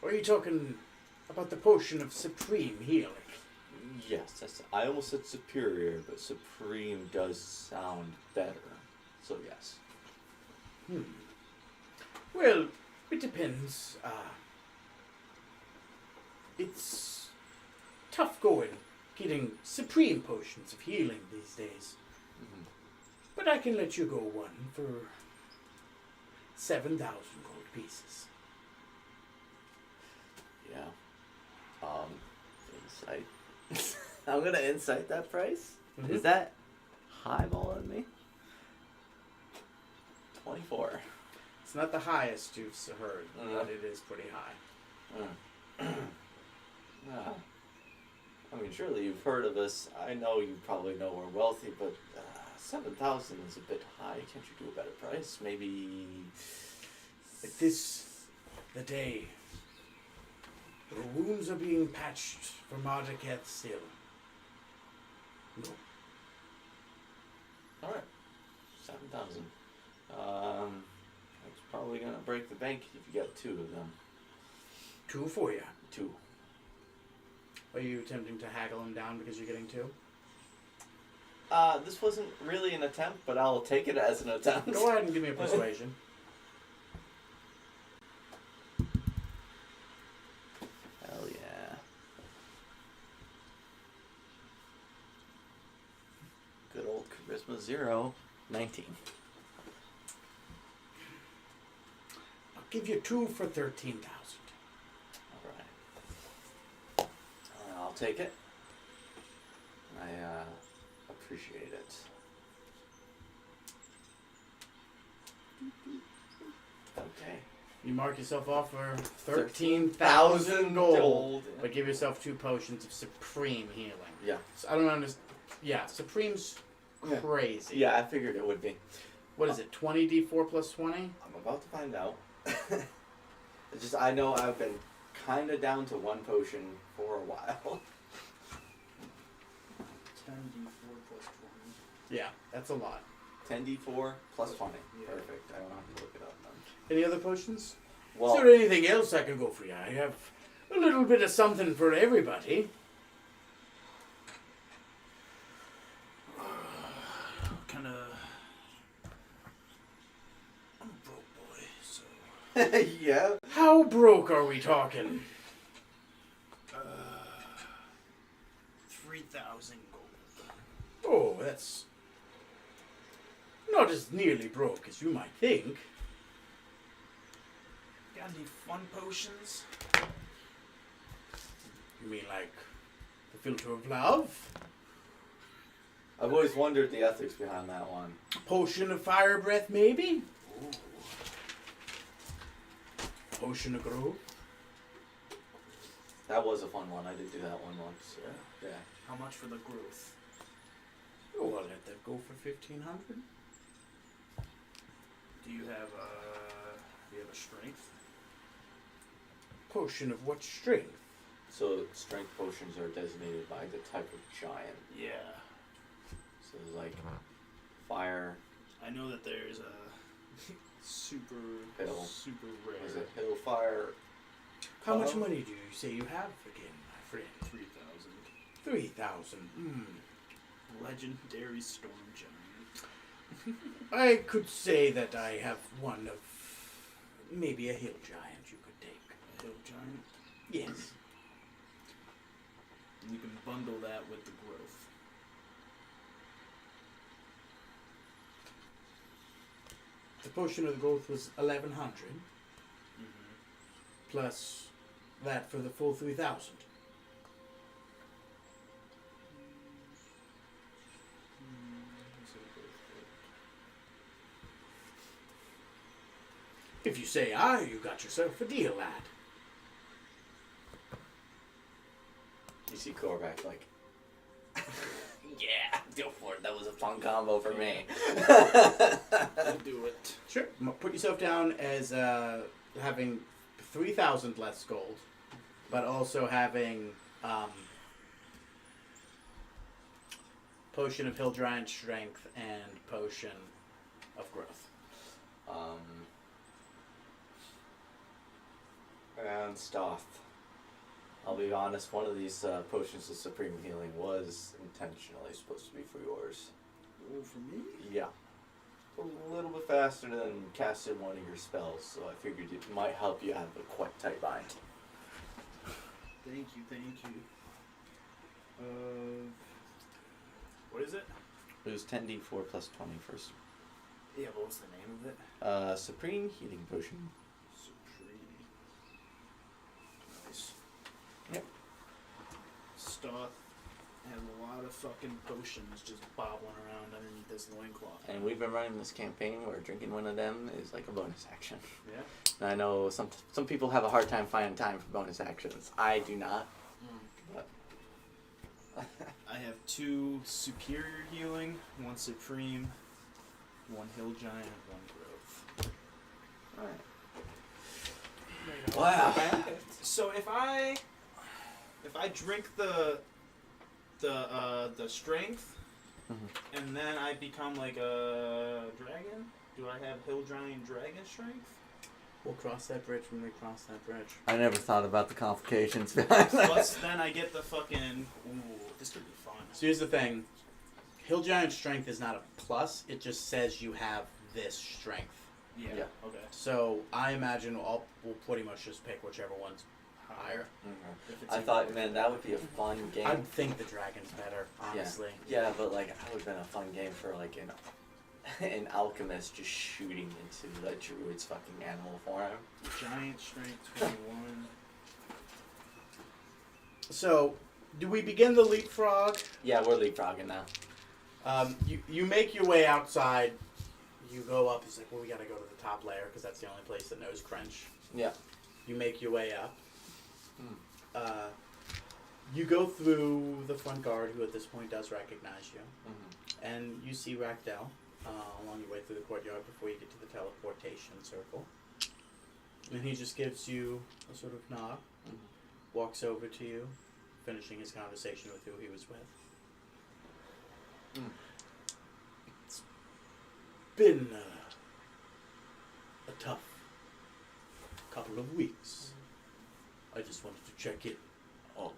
S5: Are you talking about the potion of supreme healing?
S1: Yes, I almost said superior, but supreme does sound better. So yes.
S5: Well, it depends. It's tough going getting supreme potions of healing these days.
S1: Mm-hmm.
S5: But I can let you go one for 7,000 gold pieces.
S1: Yeah. Insight. I'm gonna insight that price.
S5: Mhm.
S1: Is that highballing me? 24.
S5: It's not the highest you've heard,
S1: Mm.
S5: but it is pretty high.
S1: Yeah. I mean, surely you've heard of us. I know you probably know we're wealthy, but 7,000 is a bit high. Can't you do a better price? Maybe.
S5: At the day, the wounds are being patched for Mardaketh still. No.
S1: All right. 7,000. That's probably gonna break the bank if you get 2 of them.
S5: 2 for you.
S1: 2.
S5: Are you attempting to haggle him down because you're getting 2?
S1: This wasn't really an attempt, but I'll take it as an attempt.
S5: Go ahead and give me a persuasion.
S1: Hell yeah. Good old charisma 0. 19.
S5: I'll give you 2 for 13,000.
S1: Alright. I'll take it. I appreciate it. Okay.
S5: You mark yourself off for 13,000 gold.
S1: Yeah.
S5: But give yourself 2 potions of supreme healing.
S1: Yeah.
S5: So I don't understand. Yeah, supreme's crazy.
S1: Yeah, I figured it would be.
S5: What is it, 20d4 plus 20?
S1: I'm about to find out. It's just, I know I've been kind of down to 1 potion for a while.
S3: 10d4 plus 20.
S5: Yeah, that's a lot.
S1: 10d4 plus 20.
S3: Yeah.
S1: Perfect. I don't have to look it up then.
S5: Any other potions?
S1: Well,
S5: Is there anything else I can go for you? I have a little bit of something for everybody.
S3: Kind of. I'm a broke boy, so.
S1: yeah.
S5: How broke are we talking?
S3: 3,000 gold.
S5: that's not as nearly broke as you might think.
S3: Got any fun potions?
S5: You mean like the filter of love?
S1: I've always wondered the ethics behind that one.
S5: Potion of fire breath, maybe? Potion of growth?
S1: That was a fun one. I did do that one once. Yeah.
S3: How much for the growth?
S5: Oh, I'll let that go for 1,500.
S3: Do you have a strength?
S5: Potion of what strength?
S1: So strength potions are designated by the type of giant.
S3: Yeah.
S1: So like fire.
S3: I know that there's a super
S1: Hill.
S3: super rare.
S1: Was it hill fire?
S5: How much money do you say you have again, my friend?
S3: 3,000.
S5: 3,000.
S3: Legendary storm giant.
S5: I could say that I have one of maybe a hill giant you could take.
S3: A hill giant.
S5: Yes.
S3: And you can bundle that with the growth.
S5: The potion of the growth was 1,100
S3: Mm-hmm.
S5: plus that for the full 3,000. If you say aye, you got yourself a deal, lad.
S1: You see Korvac like, yeah, go for it. That was a fun combo for me.
S3: I'll do it.
S5: Sure. Put yourself down as having 3,000 less gold, but also having potion of hill giant strength and potion of growth.
S1: And Stoth. I'll be honest, one of these potions of supreme healing was intentionally supposed to be for yours.
S3: Oh, for me?
S1: Yeah. A little bit faster than casting one of your spells, so I figured it might help you have a quite tight bind.
S3: Thank you. What is it?
S1: It was 10d4 plus 20 first.
S3: Yeah, what was the name of it?
S1: Supreme healing potion.
S3: Supreme. Nice.
S1: Yep.
S3: Stoth has a lot of fucking potions just bobbling around underneath this loincloth.
S1: And we've been running this campaign where drinking one of them is like a bonus action.
S3: Yeah?
S1: And I know some people have a hard time finding time for bonus actions. I do not. But
S3: I have 2 superior healing, 1 supreme, 1 hill giant, 1 growth.
S1: Alright. Wow.
S3: So if I drink the strength, and then I become like a dragon, do I have hill giant dragon strength?
S5: We'll cross that bridge when we cross that bridge.
S1: I never thought about the complications behind that.
S3: Plus, then I get the fucking. Ooh, this could be fun.
S5: So here's the thing. Hill giant strength is not a plus. It just says you have this strength.
S3: Yeah.
S1: Yeah.
S3: Okay.
S5: So I imagine we'll pretty much just pick whichever one's higher.
S3: If it's
S1: I thought, man, that would be a fun game.
S5: I'd think the dragon's better, honestly.
S1: Yeah, but like that would have been a fun game for like an alchemist just shooting into the druid's fucking animal form.
S3: giant strength 21.
S5: So, do we begin the leapfrog?
S1: Yeah, we're leapfrogging now.
S5: You make your way outside. You go up. He's like, well, we gotta go to the top layer because that's the only place that knows Crunch.
S1: Yeah.
S5: You make your way up. You go through the front guard, who at this point does recognize you, and you see Rackdell along your way through the courtyard before you get to the teleportation circle. And he just gives you a sort of nod, walks over to you, finishing his conversation with who he was with. It's been a tough couple of weeks. I just wanted to check in. Oh,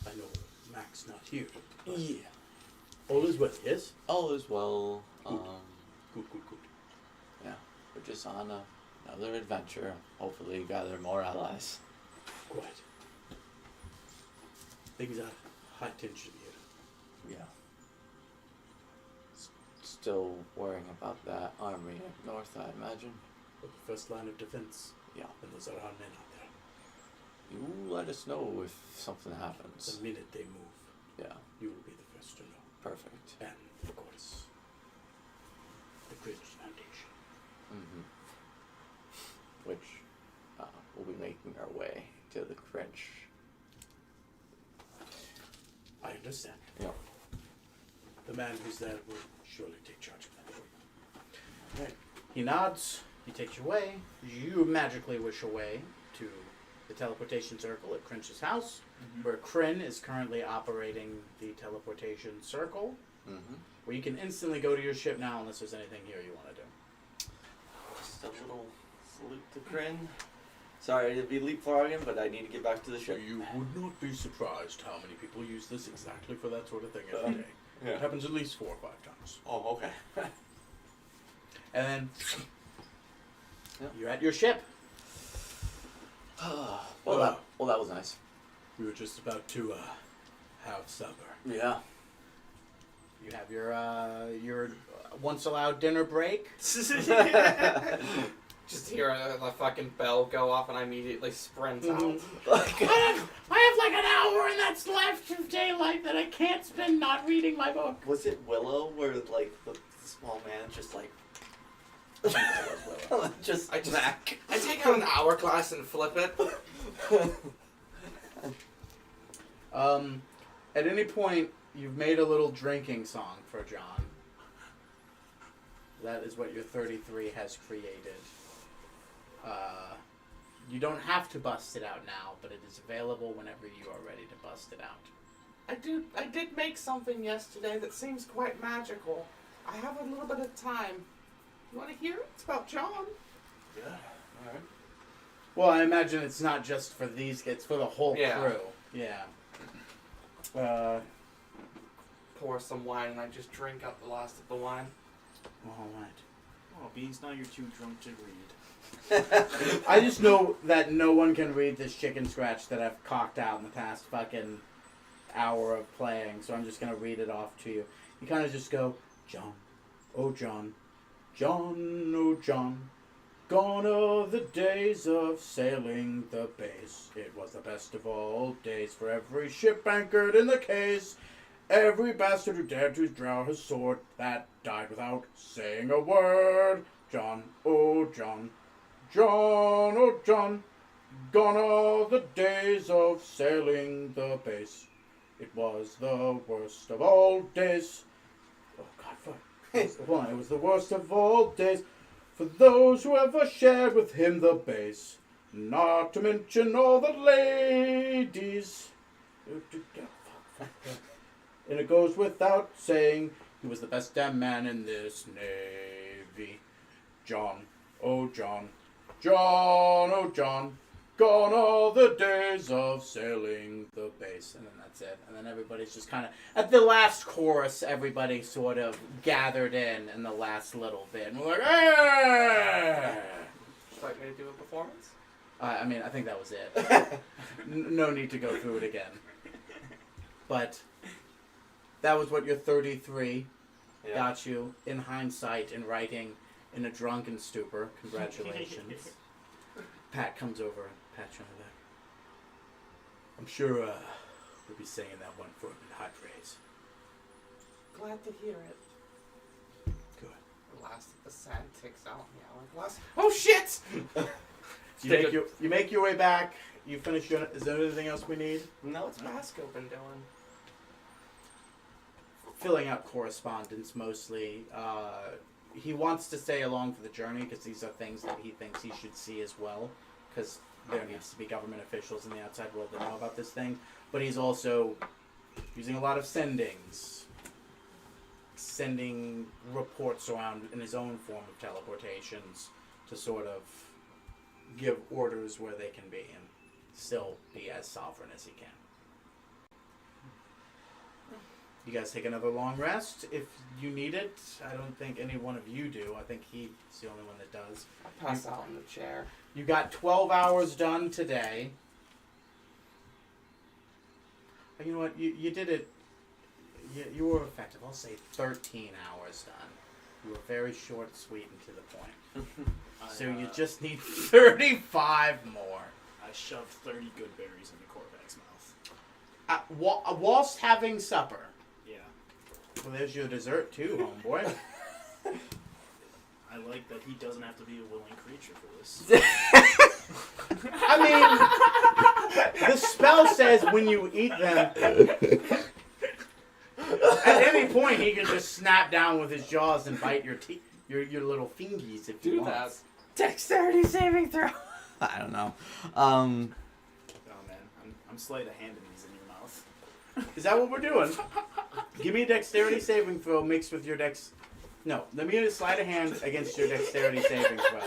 S5: I know Mac's not here.
S1: Yeah.
S5: All is well, yes?
S1: All is well.
S5: Good.
S1: Yeah, we're just on another adventure. Hopefully gather more allies.
S5: Quite. Things are high tension here.
S1: Yeah. still worrying about that army up north, I imagine.
S5: But the first line of defense.
S1: Yeah.
S5: And those are our men out there.
S1: You let us know if something happens.
S5: The minute they move,
S1: Yeah,
S5: you will be the first to know.
S1: perfect.
S5: And, of course, the Cringe Foundation.
S1: Mm-hmm. Which we'll be making our way to the Cringe.
S5: I understand.
S1: Yeah.
S5: The man who's there will surely take charge of that for you. Right. He nods. He takes you away. You magically wish away to the teleportation circle at Cringe's house, where Kryn is currently operating the teleportation circle,
S1: Mm-hmm.
S5: where you can instantly go to your ship now unless there's anything here you want to do.
S1: Just a little salute to Kryn. Sorry to be leapfrogging, but I need to get back to the ship.
S6: You would not be surprised how many people use this exactly for that sort of thing every day.
S1: Yeah.
S6: It happens at least 4 or 5 times.
S1: Oh, okay.
S5: And then
S1: Yep.
S5: you're at your ship.
S1: Well, that was nice.
S6: We were just about to have supper.
S1: Yeah.
S5: You have your once allowed dinner break.
S2: Just hear the fucking bell go off and I immediately sprint out.
S5: I have like an hour and that's left of daylight that I can't spend not reading my book.
S1: Was it Willow where like the small man just like just
S2: I just-
S1: smack?
S2: I take out an hourglass and flip it.
S5: At any point, you've made a little drinking song for John. That is what your 33 has created. You don't have to bust it out now, but it is available whenever you are ready to bust it out.
S2: I did make something yesterday that seems quite magical. I have a little bit of time. You want to hear it? It's about John.
S1: Yeah. All right.
S5: Well, I imagine it's not just for these, it's for the whole
S2: Yeah.
S5: crew. Yeah.
S2: Pour some wine and I just drink up the last of the wine.
S5: Alright.
S3: Oh, Beans, now you're too drunk to read.
S5: I just know that no one can read this chicken scratch that I've cocked out in the past fucking hour of playing, so I'm just gonna read it off to you. You kind of just go, John, oh John, John, oh John, gone are the days of sailing the base. It was the best of all days for every ship anchored in the case. Every bastard who dared to draw his sword that died without saying a word. John, oh John, John, oh John, gone are the days of sailing the base. It was the worst of all days. Oh God, fuck. Hold on, it was the worst of all days for those who ever shared with him the base. Not to mention all the ladies. And it goes without saying, he was the best damn man in this navy. John, oh John, John, oh John, gone all the days of sailing the base. And then that's it. And then everybody's just kind of, at the last chorus, everybody sort of gathered in the last little bit. And we're like, hey!
S2: Would you like me to do a performance?
S5: I mean, I think that was it. No need to go through it again. But that was what your 33 got you, in hindsight, in writing, in a drunken stupor. Congratulations. Pat comes over and pats you on the back. I'm sure we'll be singing that one for him in high praise.
S2: Glad to hear it.
S5: Good.
S2: The last of the sand takes out the hourglass. Oh shit!
S5: You make your way back. You finish your... Is there anything else we need?
S2: No, what's Basco been doing?
S5: Filling out correspondence mostly. He wants to stay along for the journey because these are things that he thinks he should see as well. Because there needs to be government officials in the outside world that know about this thing. But he's also using a lot of sending reports around in his own form of teleportations to sort of give orders where they can be and still be as sovereign as he can. You guys take another long rest if you need it. I don't think any one of you do. I think he's the only one that does.
S2: I pass out in the chair.
S5: You got 12 hours done today. You know what? You did it. You were effective. I'll say 13 hours done. You were very short, sweet, and to the point. So
S3: I,
S5: you just need 35 more.
S3: I shoved 30 good berries into Korvac's mouth.
S5: Whilst having supper.
S3: Yeah.
S5: Well, there's your dessert too, homeboy.
S3: I like that he doesn't have to be a willing creature for this.
S5: I mean, the spell says when you eat them, at any point he can just snap down with his jaws and bite your teeth, your little fingies if he
S2: Do
S5: wants.
S1: Dexterity saving throw. I don't know.
S3: Oh man, I'm sleight of handing these in your mouth.
S5: Is that what we're doing? Give me a dexterity saving throw mixed with your dex. No, let me get a sleight of hand against your dexterity saving throw.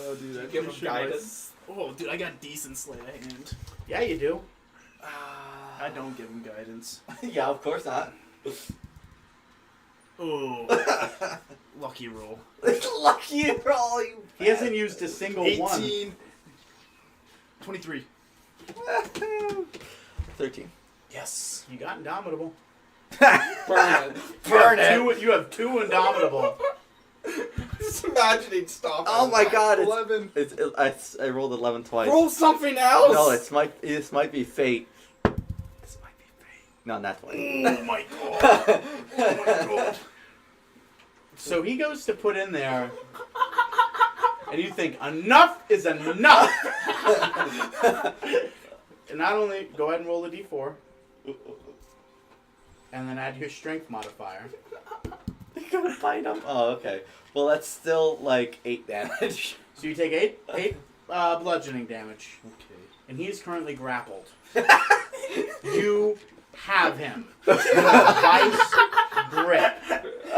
S7: Oh, dude, I
S2: Give him guidance.
S3: Oh, dude, I got decent sleight of hand.
S5: Yeah, you do.
S3: I don't give him guidance.
S1: Yeah, of course not.
S3: Oh, lucky roll.
S1: Lucky roll, you.
S5: He hasn't used a single
S3: 18. 23.
S1: 13.
S3: Yes.
S5: one. You got indomitable.
S2: Burn it.
S1: Burn it.
S5: You have 2 indomitable.
S2: Just imagining stopping.
S1: Oh my god,
S7: 11.
S1: I rolled 11 twice.
S2: Roll something else.
S1: No, this might be fate. This might be fate. No, not 20.
S3: Oh my god. Oh my god.
S5: So he goes to put in there, and you think, enough is enough! And not only, go ahead and roll a d4, and then add your strength modifier.
S1: You're gonna bite him. Oh, okay. Well, that's still like 8 damage.
S5: So you take 8 bludgeoning damage,
S3: Okay.
S5: and he is currently grappled. You have him. Vice grip.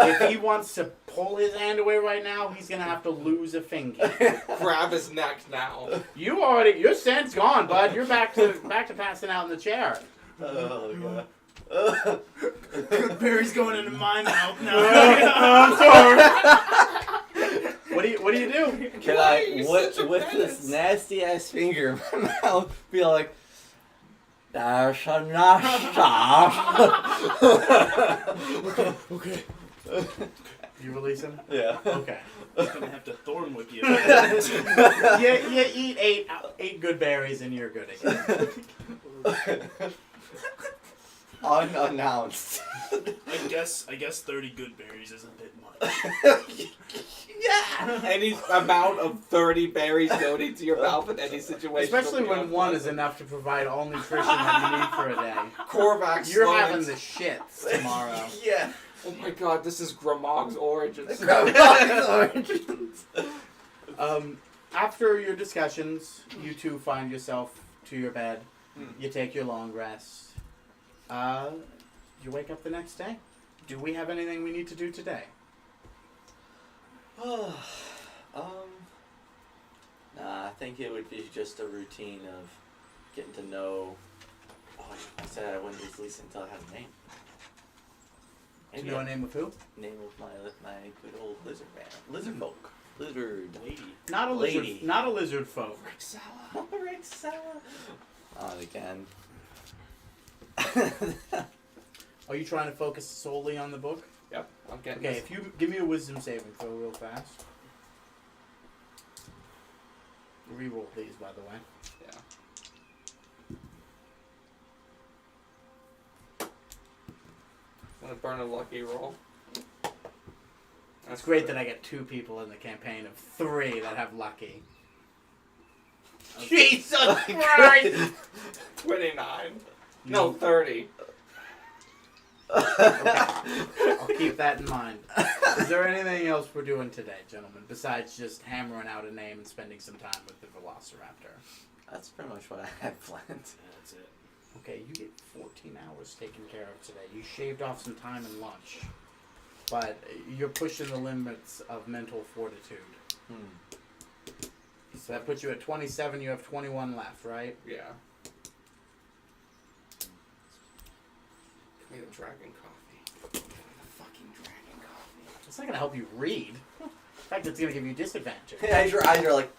S5: If he wants to pull his hand away right now, he's gonna have to lose a finger.
S2: Grab his neck now.
S5: Your scent's gone, bud. You're back to passing out in the chair.
S1: Oh god.
S3: Good berries going into my mouth now.
S5: I'm sorry. What do you do?
S1: Can I, with this nasty ass finger in my mouth, be like, "There's a nasta."
S3: Okay.
S5: You release him?
S1: Yeah.
S5: Okay.
S3: I'm gonna have to thorn whip you.
S5: You eat eight good berries and you're good again.
S1: Unannounced.
S3: I guess 30 good berries is a bit much.
S1: Yeah.
S2: Any amount of 30 berries going into your mouth in any situation.
S5: Especially
S2: will be
S5: when one is
S2: unpleasant.
S5: enough to provide all nutrition that you need for a day.
S2: Korvac's
S5: You're
S2: lines.
S5: having the shits tomorrow.
S1: Yeah.
S2: Oh my god, this is Gramog's origins.
S5: After your discussions, you two find yourself to your bed. You take your long rest. You wake up the next day. Do we have anything we need to do today?
S1: Nah, I think it would be just a routine of getting to know. Oh, I said I wouldn't release it until I had a name.
S5: Do you know a name of who?
S1: Name of my good old lizard man. Lizard folk. Lizard
S3: Lady.
S5: Not a lizard.
S1: Lady.
S5: Not a lizard folk.
S1: Rexella. On again.
S5: Are you trying to focus solely on the book?
S2: Yep, I'm getting
S5: Okay,
S2: this.
S5: if you give me a wisdom saving throw real fast. Reroll these, by the way.
S2: Yeah. I'm gonna burn a lucky roll.
S5: It's great that I get 2 people in the campaign of 3 that have lucky. Jesus Christ!
S2: 29. No, 30.
S5: I'll keep that in mind. Is there anything else we're doing today, gentlemen, besides just hammering out a name and spending some time with the Velociraptor?
S1: That's pretty much what I had planned.
S3: That's it.
S5: Okay, you get 14 hours taken care of today. You shaved off some time and lunch. But you're pushing the limits of mental fortitude. So that puts you at 27, you have 21 left, right?
S2: Yeah. Give me the dragon coffee.
S5: The fucking dragon coffee. It's not going to help you read. In fact, it's going to give you disadvantage.
S1: As your eyes are like.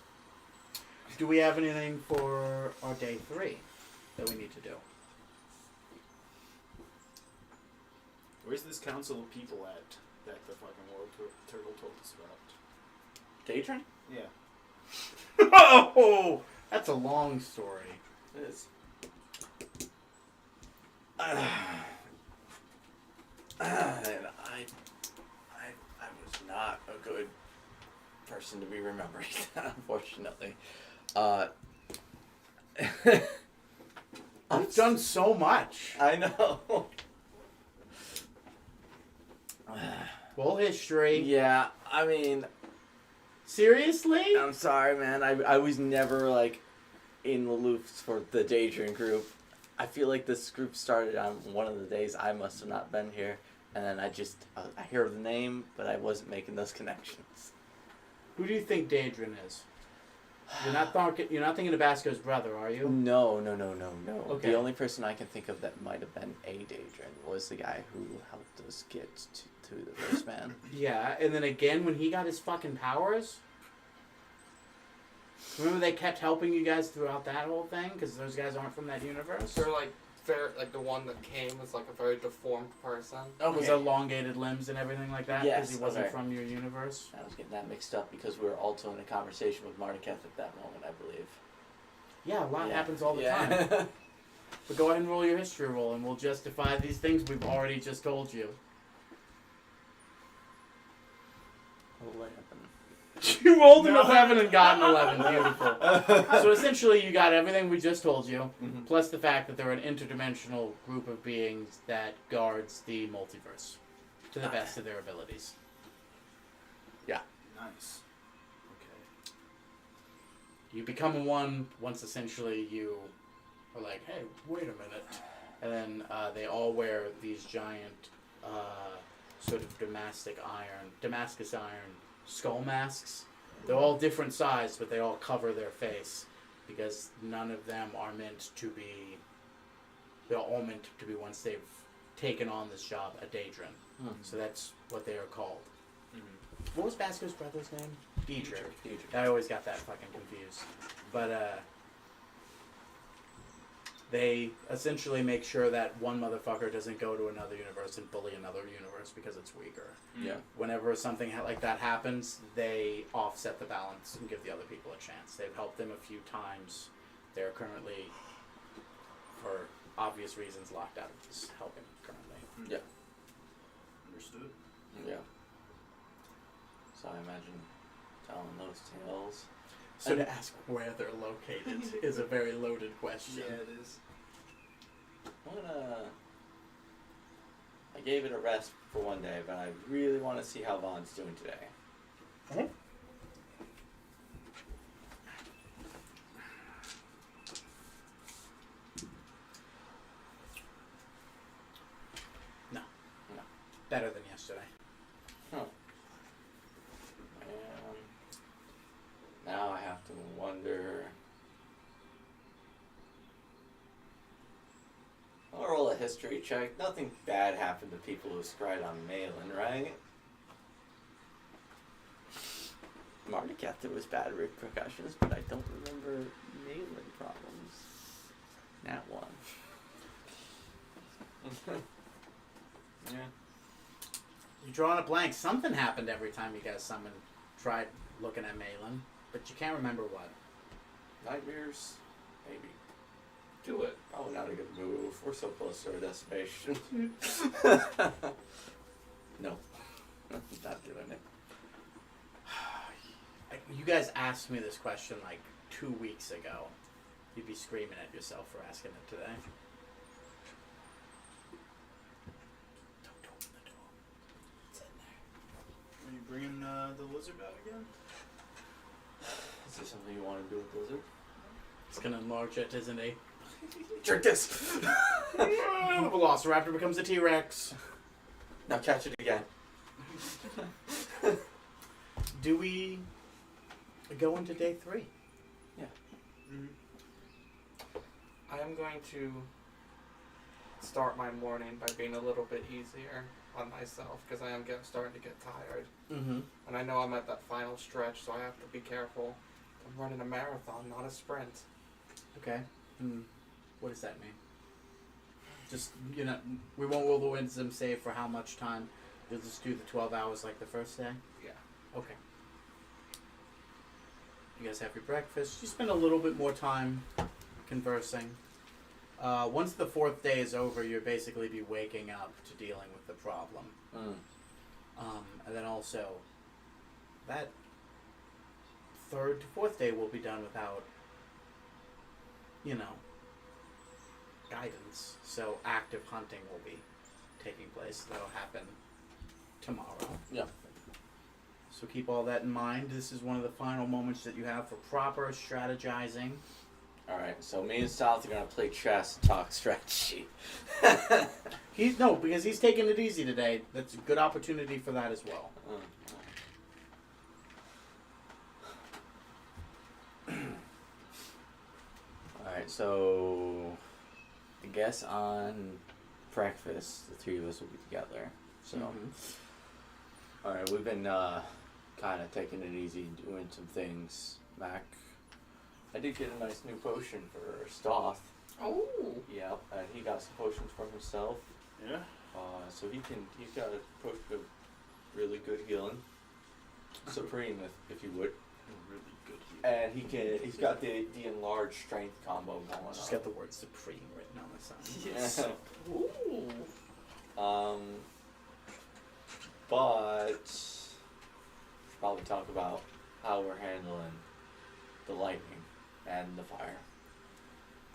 S5: Do we have anything for our day 3 that we need to do?
S3: Where's this council of people at that the fucking World Turtle told us about?
S1: Daedrin?
S3: Yeah.
S5: Oh, that's a long story.
S1: It is. And I was not a good person to be remembering that, unfortunately.
S5: I've done so much.
S1: I know.
S5: Full history.
S1: Yeah, I mean,
S5: Seriously?
S1: I'm sorry, man. I was never, like, in the loops for the Daedrin group. I feel like this group started on one of the days I must have not been here. And then I hear the name, but I wasn't making those connections.
S5: Who do you think Daedrin is? You're not thinking of Basco's brother, are you?
S1: No.
S5: Okay.
S1: The only person I can think of that might have been a Daedrin was the guy who helped us get to the first man.
S5: Yeah, and then again when he got his fucking powers. Remember they kept helping you guys throughout that whole thing because those guys aren't from that universe.
S2: They're like very like the one that came was like a very deformed person.
S5: Was elongated limbs and everything like that because
S1: Yes,
S5: he wasn't
S1: okay.
S5: from your universe.
S1: I was getting that mixed up because we were also in a conversation with Marduketh at that moment, I believe.
S5: Yeah, a lot
S1: Yeah.
S5: happens all the time. But go ahead and roll your history roll, and we'll justify these things we've already just told you.
S1: 11.
S5: You rolled an 11 and got an 11. Beautiful. So essentially, you got everything we just told you,
S1: Mhm.
S5: plus the fact that they're an interdimensional group of beings that guards the multiverse to the best of their abilities.
S3: Nice. Okay.
S5: You become one once essentially you are like, hey, wait a minute. And then they all wear these giant sort of Damascus iron skull masks. They're all different size, but they all cover their face because none of them are meant to be, they're all meant to be once they've taken on this job, a Daedrin. So that's what they are called. What was Basco's brother's name? Diedrich. I always got that fucking confused. But they essentially make sure that one motherfucker doesn't go to another universe and bully another universe because it's weaker.
S1: Yeah.
S5: Whenever something like that happens, they offset the balance and give the other people a chance. They've helped them a few times. They're currently, for obvious reasons, locked out of this helping currently.
S1: Yeah.
S3: Understood.
S1: Yeah. So I imagine telling those tales.
S5: So to ask where they're located is a very loaded question.
S3: Yeah, it is.
S1: I gave it a rest for one day, but I really want to see how Vaughn's doing today.
S5: Better than yesterday.
S1: Now I have to wonder. I'll roll a history check. Nothing bad happened to people who scryed on Malin, right? Marduketh, there was bad repercussions, but I don't remember Malin problems. That one. Yeah.
S5: You're drawing a blank. Something happened every time you guys tried looking at Malin, but you can't remember what.
S1: Nightmares? Maybe.
S2: Do it.
S1: Probably not a good move. We're so close to our destination. No. Not doing it.
S5: You guys asked me this question like 2 weeks ago. You'd be screaming at yourself for asking it today. Don't open the door. It's in there.
S3: Are you bringing the lizard out again?
S1: Is there something you want to do with Blizzard?
S5: It's gonna enlarge it, isn't he?
S1: Drink this!
S5: The Velociraptor becomes a T-Rex.
S1: Now catch it again.
S5: Do we go into day 3?
S1: Yeah.
S2: I am going to start my morning by being a little bit easier on myself because I am starting to get tired.
S5: Mm-hmm.
S2: And I know I'm at that final stretch, so I have to be careful. I'm running a marathon, not a sprint.
S5: Okay. What does that mean? Just, we won't roll the wisdom save for how much time. You'll just do the 12 hours like the first day?
S2: Yeah.
S5: Okay. You guys have your breakfast. You spend a little bit more time conversing. Once the 4th day is over, you'll basically be waking up to dealing with the problem. And then also, that 3rd to 4th day will be done without, guidance. So active hunting will be taking place. That'll happen tomorrow.
S1: Yeah.
S5: So keep all that in mind. This is one of the final moments that you have for proper strategizing.
S1: Alright, so me and South are gonna play chess and talk strategy.
S5: Because he's taking it easy today. That's a good opportunity for that as well.
S1: Alright, so I guess on breakfast the 3 of us will be together. So alright, we've been kinda taking it easy, doing some things. Mac, I did get a nice new potion for Stoth.
S2: Oh.
S1: Yep, and he got some potions for himself.
S3: Yeah.
S1: So he's got a potion of really good healing. Supreme, if you would.
S3: Really good healing.
S1: And he's got the enlarged strength combo going on.
S5: Just got the word supreme written on the side.
S3: Yes.
S2: Ooh.
S1: But probably talk about how we're handling the lightning and the fire.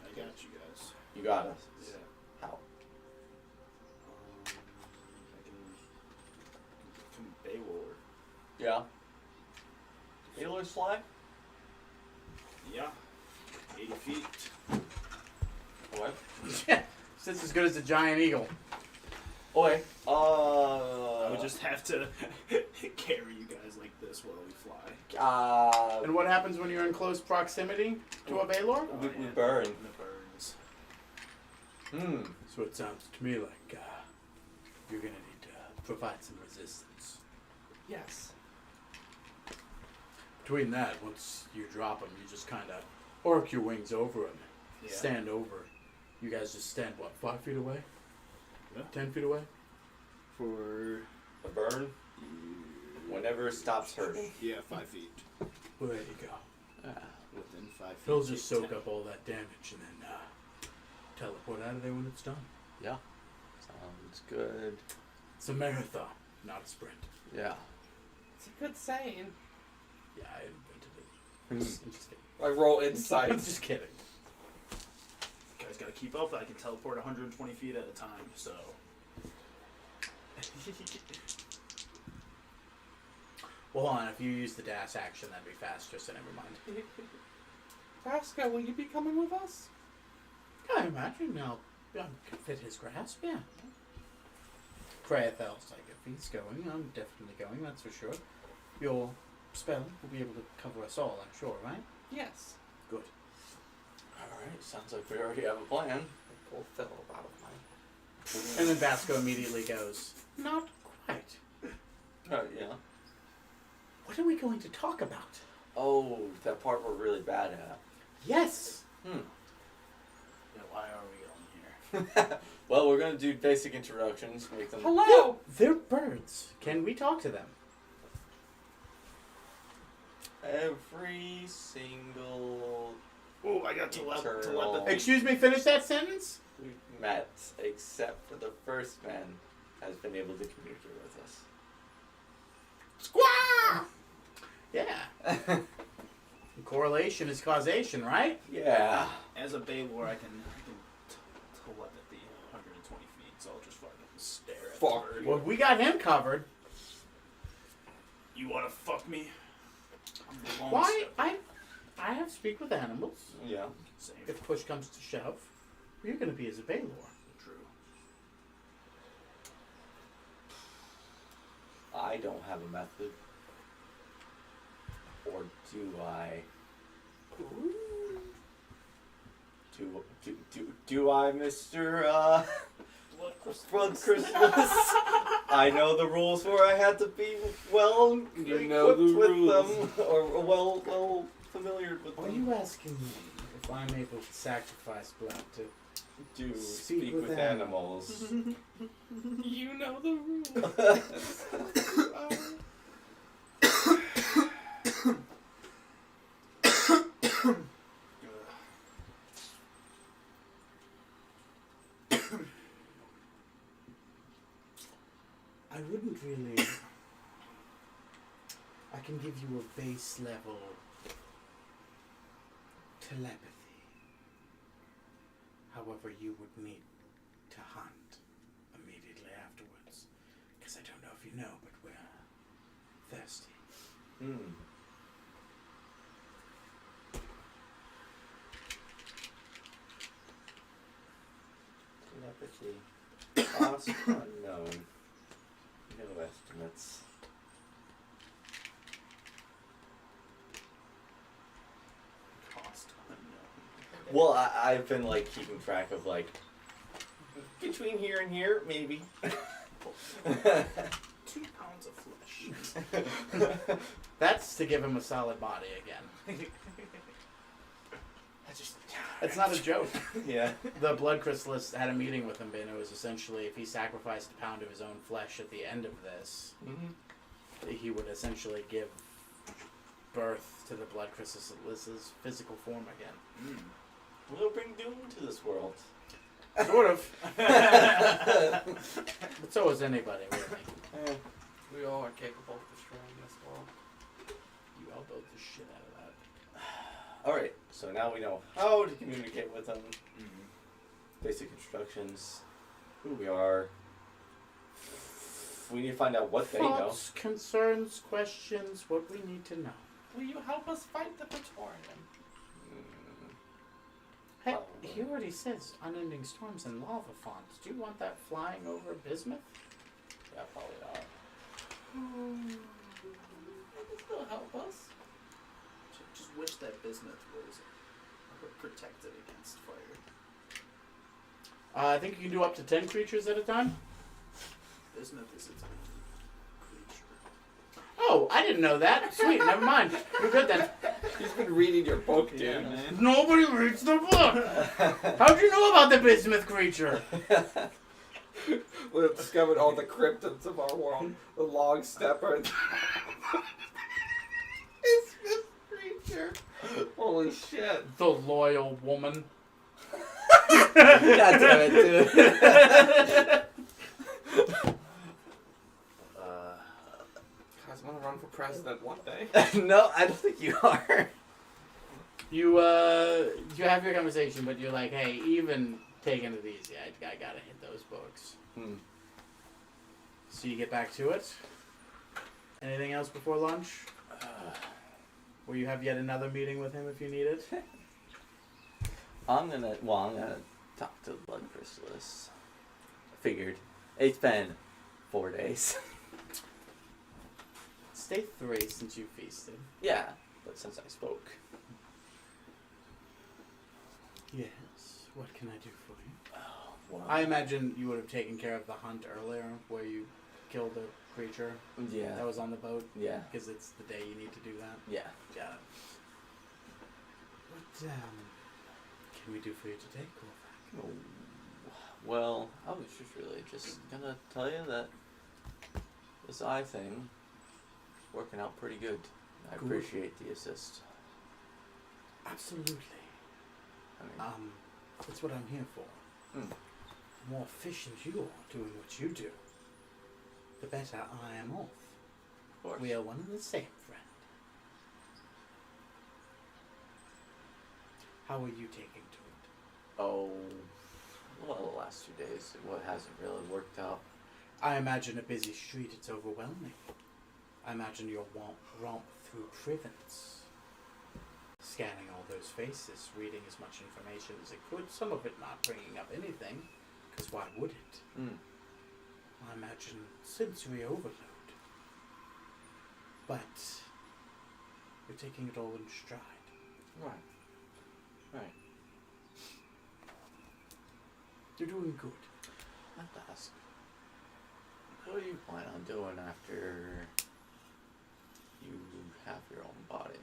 S3: I got you guys.
S1: You got us.
S3: Yeah.
S1: How?
S3: I can Baylor.
S1: Yeah. Baylor's flag?
S3: Yeah. 80 feet.
S1: What?
S5: Yeah, it's just as good as a giant eagle.
S1: Oi.
S3: I would just have to carry you guys like this while we fly.
S5: And what happens when you're in close proximity to a Baylor?
S1: We burn.
S3: And it burns.
S6: So it sounds to me like you're gonna need to provide some resistance.
S2: Yes.
S6: Between that, once you drop them, you just kind of arc your wings over them,
S3: Yeah.
S6: stand over. You guys just stand, 5 feet away?
S3: Yeah.
S6: 10 feet away?
S3: For
S1: The burn. Whenever it stops hurting.
S3: 5 feet.
S6: Well, there you go.
S3: Within 5 feet.
S6: He'll just soak up all that damage and then teleport out of there when it's done.
S1: Yeah. Sounds good.
S6: It's a marathon, not a sprint.
S1: Yeah.
S2: It's a good saying.
S6: Yeah, I invented it. I'm just kidding.
S2: I roll
S6: I'm
S2: insight.
S6: just kidding.
S3: You guys gotta keep up. I can teleport 120 feet at a time, so.
S5: Well, hold on. If you use the dash action, that'd be faster, so never mind.
S2: Vasco, will you be coming with us?
S5: I imagine I'll fit his grasp, yeah. Kraethel's like, if he's going, I'm definitely going, that's for sure. Your spell will be able to cover us all, I'm sure, right?
S2: Yes.
S5: Good.
S1: Alright, sounds like we already have a plan.
S2: I pull Philip out of mine.
S5: And then Vasco immediately goes, not quite.
S1: Yeah.
S5: What are we going to talk about?
S1: Oh, that part we're really bad at.
S5: Yes!
S3: Yeah, why are we going here?
S1: Well, we're gonna do basic introductions, make them.
S2: Hello!
S5: They're birds. Can we talk to them?
S1: Every single
S3: Oh, I got
S1: Eternal.
S3: telepathy.
S5: Excuse me, finish that sentence?
S1: we've met, except for the first man, has been able to communicate with us.
S5: Squaw! Yeah. Correlation is causation, right?
S1: Yeah.
S3: As a Baylor, I can telepathy 120 feet, so I'll just fucking stare at
S2: Fuck.
S3: the bird.
S5: Well, we got him covered.
S3: You wanna fuck me? I'm the long
S5: Why?
S3: step.
S5: I have speak with animals.
S1: Yeah.
S3: Same.
S5: If push comes to shove, you're going to be as a Baylor.
S3: True.
S1: I don't have a method. Or do I? Do I, Mr.
S3: Blood crystal.
S1: Blood Christmas? I know the rules where I had to be well
S2: You know
S1: equipped
S2: the
S1: with
S2: rules.
S1: them, or well familiar with
S5: Are
S1: them.
S5: you asking me if I'm able to sacrifice blood to
S1: Do
S5: Speak
S1: speak
S5: with
S1: with animals.
S2: You know the rules.
S5: I wouldn't really. I can give you a base level telepathy. However, you would need to hunt immediately afterwards. Because I don't know if you know, but we're thirsty.
S1: Telepathy. Cost unknown. No estimates.
S3: Cost unknown.
S1: Well, I've been like keeping track of like between here and here, maybe.
S3: 2 pounds of flesh.
S5: That's to give him a solid body again. It's not a joke.
S1: Yeah.
S5: The blood crystalist had a meeting with him, and it was essentially if he sacrificed a pound of his own flesh at the end of this, he would essentially give birth to the blood crystalist's physical form again.
S1: We'll bring doom to this world.
S5: Sort of. But so is anybody, really.
S2: We all are capable of destroying this world.
S5: You all built the shit out of that.
S1: Alright, so now we know how to communicate with them. Basic instructions. Who we are. We need to find out what they know.
S5: Thoughts, concerns, questions, what we need to know.
S2: Will you help us fight the Praetorian?
S5: Hey,
S1: Probably.
S5: he already says unending storms and lava fonts. Do you want that flying over bismuth?
S1: Yeah, probably not.
S2: Will help us.
S3: Just wish that bismuth was protected against fire.
S5: I think you can do up to 10 creatures at a time.
S3: Bismuth is its own creature.
S5: Oh, I didn't know that. Sweet, never mind. You're good then.
S1: He's been reading your book, dude.
S3: Yeah, man.
S5: Nobody reads the book. How'd you know about the bismuth creature?
S2: We have discovered all the cryptids of our world. The log stepper. It's this creature. Holy shit.
S5: The loyal woman.
S1: God damn it, dude.
S2: Guys, want to run for president one day?
S1: No, I don't think you are.
S5: You have your conversation, but you're like, hey, even taking it easy, I gotta hit those books. So you get back to it. Anything else before lunch? Will you have yet another meeting with him if you need it?
S1: I'm gonna talk to the blood crystalist. Figured. It's been 4 days.
S5: It's day 3 since you feasted.
S1: Yeah, but since I spoke.
S5: Yes. What can I do for you?
S1: Oh, well.
S5: I imagine you would have taken care of the hunt earlier, where you killed the creature
S1: Yeah.
S5: that was on the boat,
S1: Yeah.
S5: because it's the day you need to do that.
S1: Yeah.
S5: Got it. What can we do for you today, Korvac?
S1: Oh, well, I was just gonna tell you that this eye thing is working out pretty good. I
S5: Good.
S1: appreciate the assist.
S5: Absolutely.
S1: I mean,
S5: That's what I'm here for.
S1: Hmm.
S5: The more efficient you are doing what you do, the better I am off.
S1: of course.
S5: We are one and the same, friend. How are you taking to it?
S1: Oh, well, the last 2 days, what hasn't really worked out.
S5: I imagine a busy street, it's overwhelming. I imagine you'll romp through Privence, scanning all those faces, reading as much information as it could, some of it not bringing up anything, because why would it? I imagine sensory overload. But you're taking it all in stride.
S1: Right. Right.
S5: You're doing good.
S1: I have to ask, what do you plan on doing after you have your own body?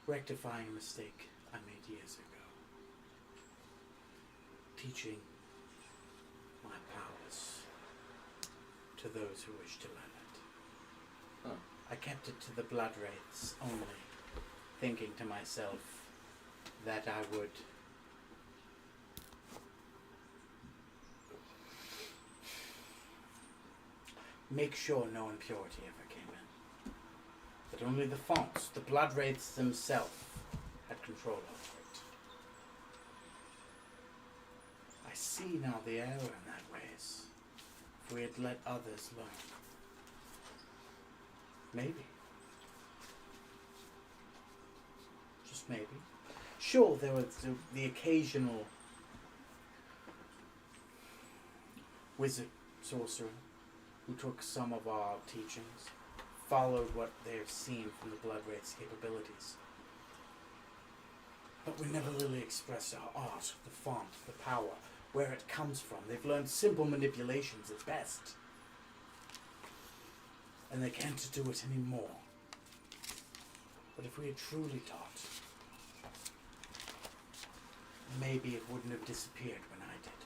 S5: Rectifying a mistake I made years ago, teaching my powers to those who wish to learn it.
S1: Huh.
S5: I kept it to the blood wraiths only, thinking to myself that I would make sure no impurity ever came in. That only the fonts, the blood wraiths themselves, had control over it. I see now the error in that ways. If we had let others learn. Maybe. Just maybe. Sure, there was the occasional wizard, sorcerer, who took some of our teachings, followed what they've seen from the Blood Wraith's capabilities. But we never really expressed our art, the font, the power, where it comes from. They've learned simple manipulations at best. And they can't do it anymore. But if we had truly taught, maybe it wouldn't have disappeared when I did.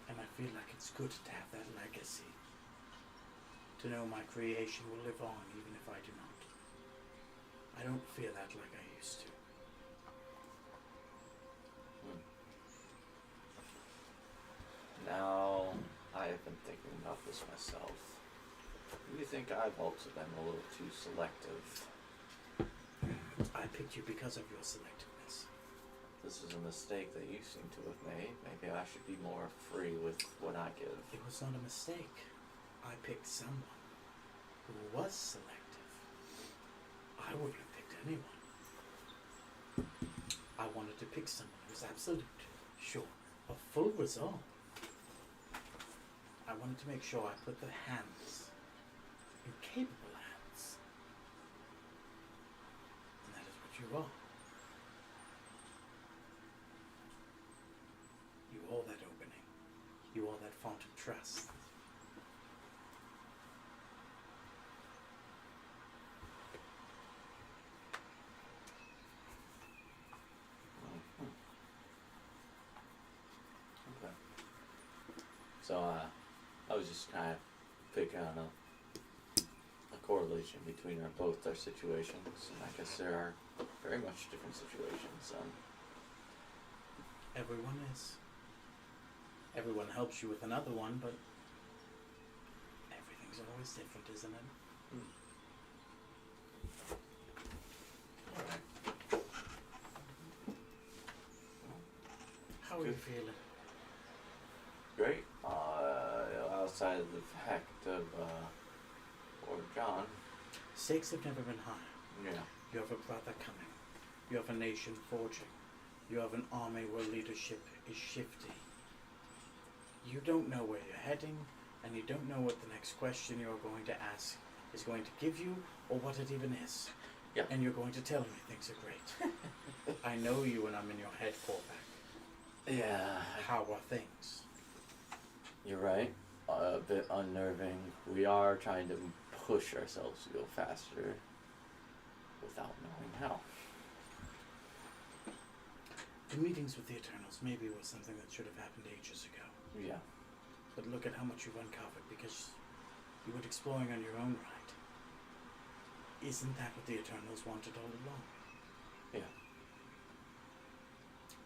S5: And I feel like it's good to have that legacy. To know my creation will live on even if I do not. I don't feel that like I used to.
S1: Now, I have been thinking about this myself. Do you think I've also been a little too selective?
S5: I picked you because of your selectiveness.
S1: This is a mistake that you seem to have made. Maybe I should be more free with what I give.
S5: It was not a mistake. I picked someone who was selective. I wouldn't have picked anyone. I wanted to pick someone who was absolute, sure, of full resolve. I wanted to make sure I put the hands in capable hands. And that is what you are. You are that opening. You are that font of trust.
S1: Okay. So, I was just kind of picking on a correlation between both our situations, and I guess there are very much different situations.
S5: Everyone is. Everyone helps you with another one, but everything's always different, isn't it?
S1: Alright.
S5: How are you feeling?
S1: Great. Outside of the fact of, or John.
S5: Stakes have never been higher.
S1: Yeah.
S5: You have a brother coming. You have a nation forging. You have an army where leadership is shifting. You don't know where you're heading, and you don't know what the next question you're going to ask is going to give you, or what it even is.
S1: Yeah.
S5: And you're going to tell me things are great. I know you when I'm in your head quarterback.
S1: Yeah.
S5: How are things?
S1: You're right. A bit unnerving. We are trying to push ourselves to go faster without knowing how.
S5: The meetings with the Eternals maybe was something that should have happened ages ago.
S1: Yeah.
S5: But look at how much you've uncovered because you went exploring on your own right. Isn't that what the Eternals wanted all along?
S1: Yeah.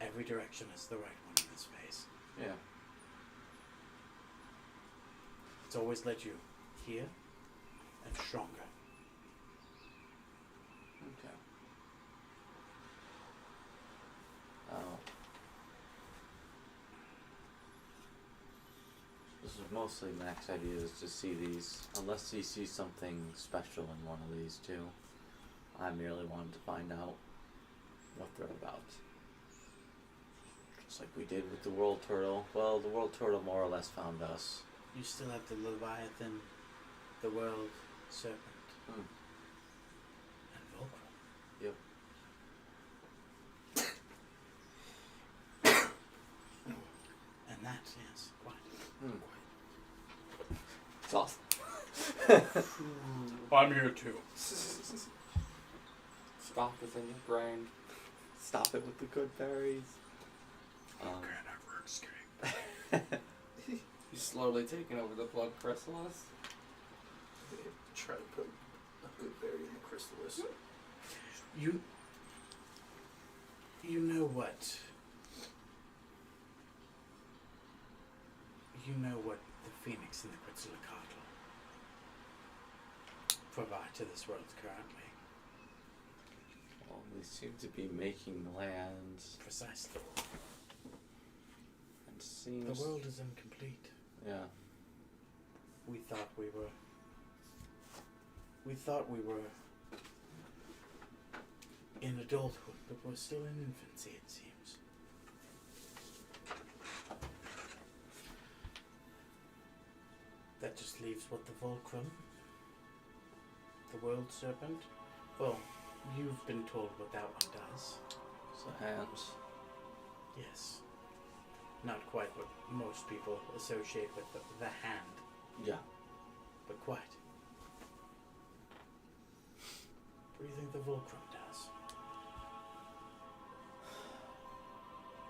S5: Every direction is the right one in this phase.
S1: Yeah.
S5: It's always led you here and stronger.
S1: Okay. Oh. This is mostly Mac's idea is to see these, unless he sees something special in one of these two. I merely wanted to find out what they're about. Just like we did with the World Turtle. Well, the World Turtle more or less found us.
S5: You still have the Leviathan, the World Serpent,
S1: Hmm.
S5: and Volcrum.
S1: Yep.
S5: And that, yes, quite.
S1: Hmm. It's awesome.
S6: I'm here too.
S2: Stop within your brain.
S1: Stop it with the good berries.
S6: Never escape.
S2: He's slowly taking over the blood chrysalis.
S3: Try to put a good berry in the chrysalis.
S4: You know what? You know what the Phoenix and the Quetzalcoatl provide to this world currently.
S1: Well, we seem to be making lands.
S4: Precisely.
S1: And seems.
S4: The world is incomplete.
S1: Yeah.
S4: We thought we were in adulthood, but we're still in infancy, it seems. That just leaves what, the Fulcrum? The World Serpent? Well, you've been told what that one does.
S1: So hands.
S4: Yes. Not quite what most people associate with the hand,
S1: Yeah.
S4: but quite. What do you think the Fulcrum does?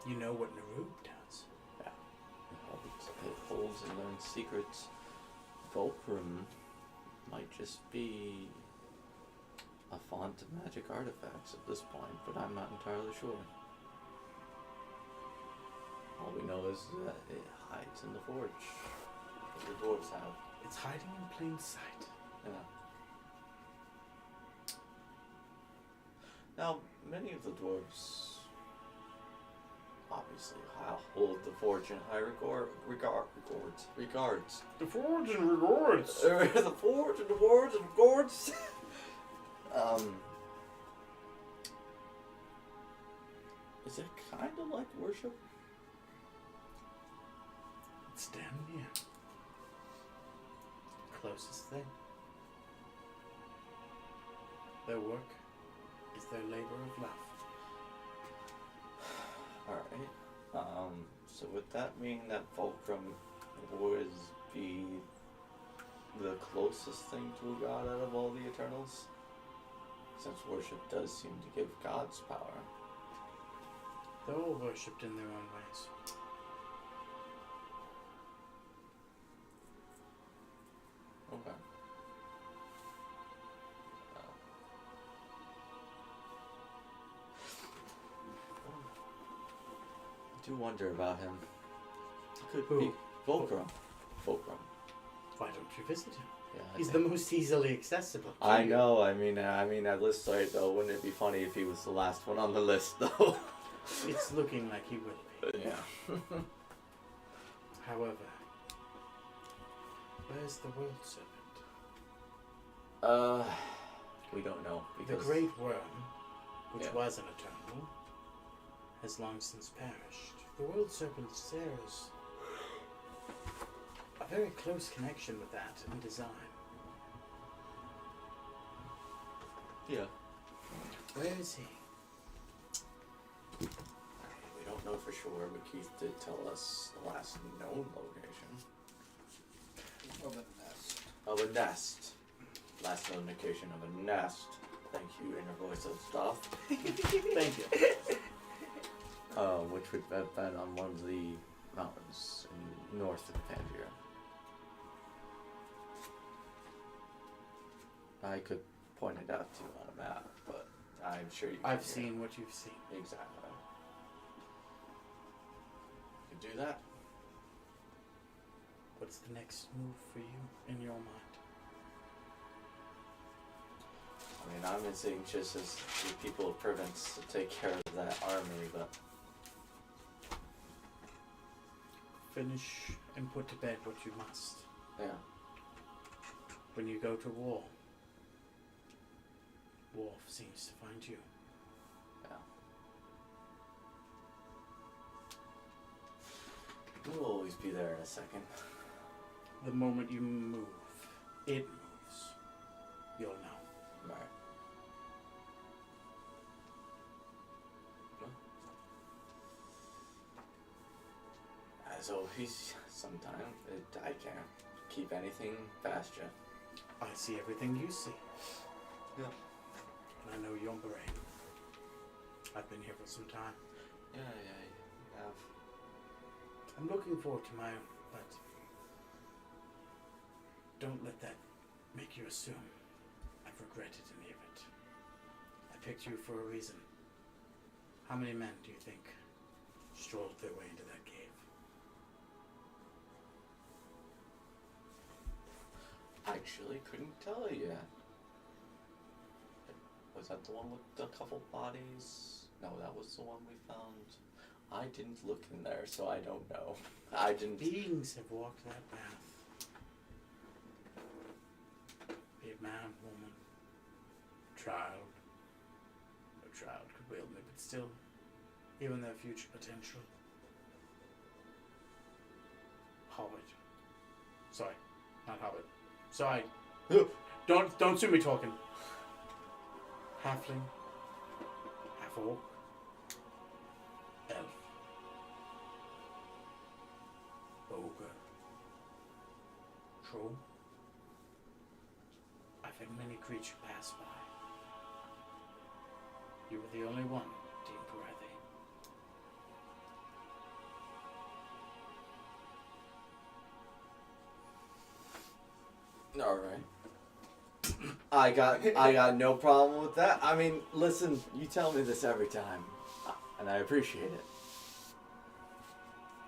S4: You know what Narub does.
S1: It holds and learns secrets. Fulcrum might just be a font of magic artifacts at this point, but I'm not entirely sure. All we know is that it hides in the forge that the dwarves have.
S4: It's hiding in plain sight.
S1: Yeah. Now, many of the dwarves obviously hold the forge in high regards.
S6: The forge and rewards.
S1: The forge and the rewards and regards. Is it kind of like worship?
S4: It's damn near. Closest thing. Their work is their labor of love.
S1: Alright. So would that mean that Fulcrum would be the closest thing to a god out of all the Eternals? Since worship does seem to give gods power.
S4: They're all worshipped in their own ways.
S1: Okay. I do wonder about him. He could
S4: Who?
S1: be Fulcrum. Fulcrum.
S4: Why don't you visit him?
S1: Yeah,
S4: He's the most easily accessible. to
S1: I
S4: you.
S1: know. I mean, that list right though. Wouldn't it be funny if he was the last one on the list though?
S4: It's looking like he will be.
S1: Yeah.
S4: However, where's the World Serpent?
S1: We don't know
S4: The
S1: because
S4: Great Worm, which
S1: Yeah.
S4: was an Eternal, has long since perished. The World Serpent shares a very close connection with that in design.
S1: yeah.
S4: Where is he?
S1: We don't know for sure, but Keith did tell us the last known location
S7: Of a nest.
S1: of a nest. Last known location of a nest. Thank you, inner voice of stuff.
S4: Thank you.
S1: Which would have been on one of the mountains north of Pangaea. I could point it out to you on a map, but I'm sure you can
S4: I've
S1: hear
S4: seen what you've seen.
S1: it. Exactly. You could do that.
S4: What's the next move for you in your mind?
S1: I mean, I'm as anxious as the people of Province to take care of that army, but
S4: Finish and put to bed what you must.
S1: yeah.
S4: When you go to war, Wolf seems to find you.
S1: We'll always be there in a second.
S4: The moment you move, it moves. You'll know.
S1: Right. As always, sometimes I can't keep anything past you.
S4: I see everything you see.
S1: Yeah.
S4: And I know your brain.
S5: I've been here for some time.
S1: Yeah, you have.
S5: I'm looking forward to my own, but don't let that make you assume I've regretted any of it. I picked you for a reason. How many men do you think strolled their way into that cave?
S1: Actually, couldn't tell you yet. Was that the one with a couple bodies? No, that was the one we found. I didn't look in there, so I don't know. I didn't.
S5: Beings have walked that path. Be it man, woman, child. No child could wield me, but still, even their future potential. Hobbit. Sorry, not Hobbit. Sorry. Don't see me talking. Halfling. Half-orc. Elf. Ogre. Troll. I've had many creatures pass by. You were the only one deemed worthy.
S1: All right. I got no problem with that. I mean, listen, you tell me this every time, and I appreciate it.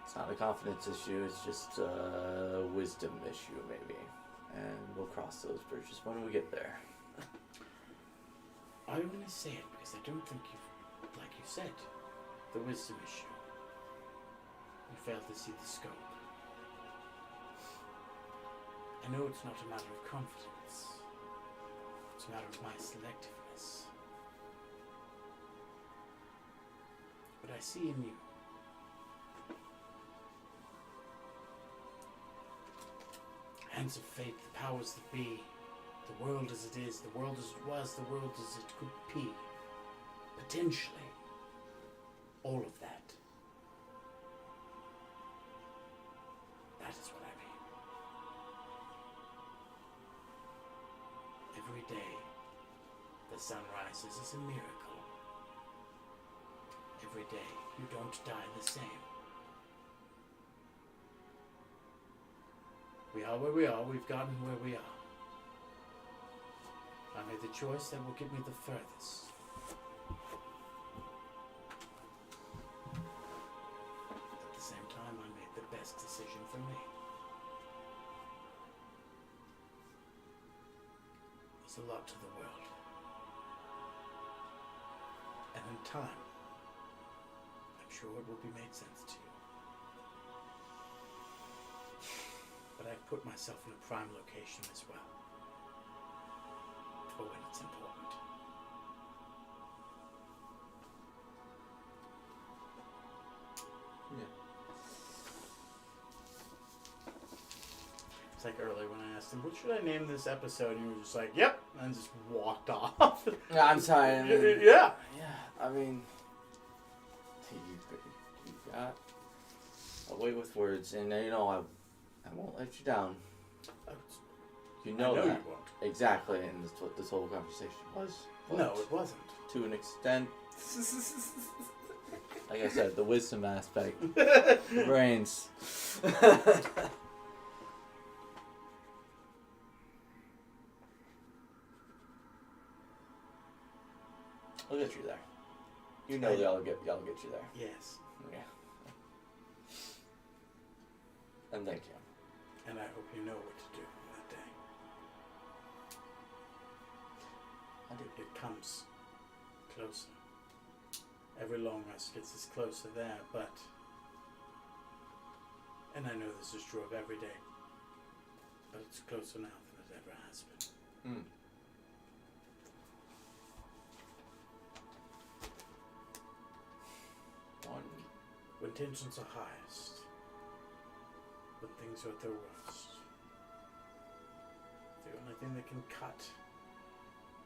S1: It's not a confidence issue. It's just a wisdom issue, maybe, and we'll cross those bridges when we get there.
S5: I only say it because I don't think like you said, the wisdom issue. You failed to see the scope. I know it's not a matter of confidence. It's a matter of my selectiveness. But I see in you hands of fate, the powers that be, the world as it is, the world as it was, the world as it could be. Potentially, all of that. That is what I mean. Every day, the sun rises is a miracle. Every day, you don't die the same. We are where we are, we've gotten where we are. I made the choice that will get me the furthest. At the same time, I made the best decision for me. There's a lot to the world. And in time, I'm sure it will be made sense to you. But I've put myself in a prime location as well. For when it's important.
S1: Yeah.
S5: It's like earlier when I asked him, what should I name this episode? And he was just like, yep, and just walked off.
S1: Yeah, I'm sorry. I mean,
S5: Yeah.
S1: I mean, you got a way with words, and you know I won't let you down. You know,
S5: I know
S1: that.
S5: you won't.
S1: Exactly, and that's what this whole conversation was. But
S5: No, it wasn't.
S1: to an extent, like I said, the wisdom aspect, brains. I'll get you there. You know that I'll get you there.
S5: Yes.
S1: Yeah. And thank you.
S5: And I hope you know what to do on that day.
S1: I do.
S5: It comes closer. Every long rest gets us closer there, but... And I know this is true of every day. But it's closer now than it ever has been.
S1: Mm.
S5: When tensions are highest, when things are at their worst, the only thing that can cut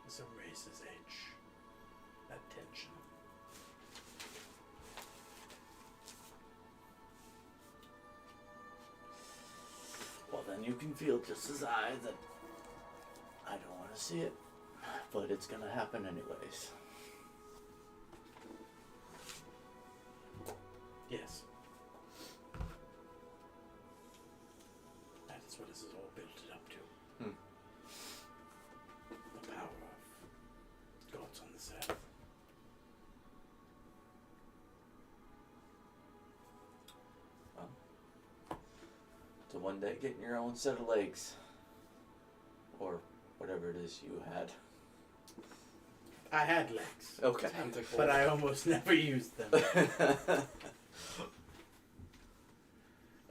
S5: is a razor's edge. That tension.
S1: Well, then you can feel just as I that I don't want to see it, but it's gonna happen anyways.
S5: Yes. That is what this is all built up to. The power of gods on this earth.
S1: To one day getting your own set of legs. Or whatever it is you had.
S5: I had legs,
S1: Okay.
S2: Tentacle.
S5: but I almost never used them.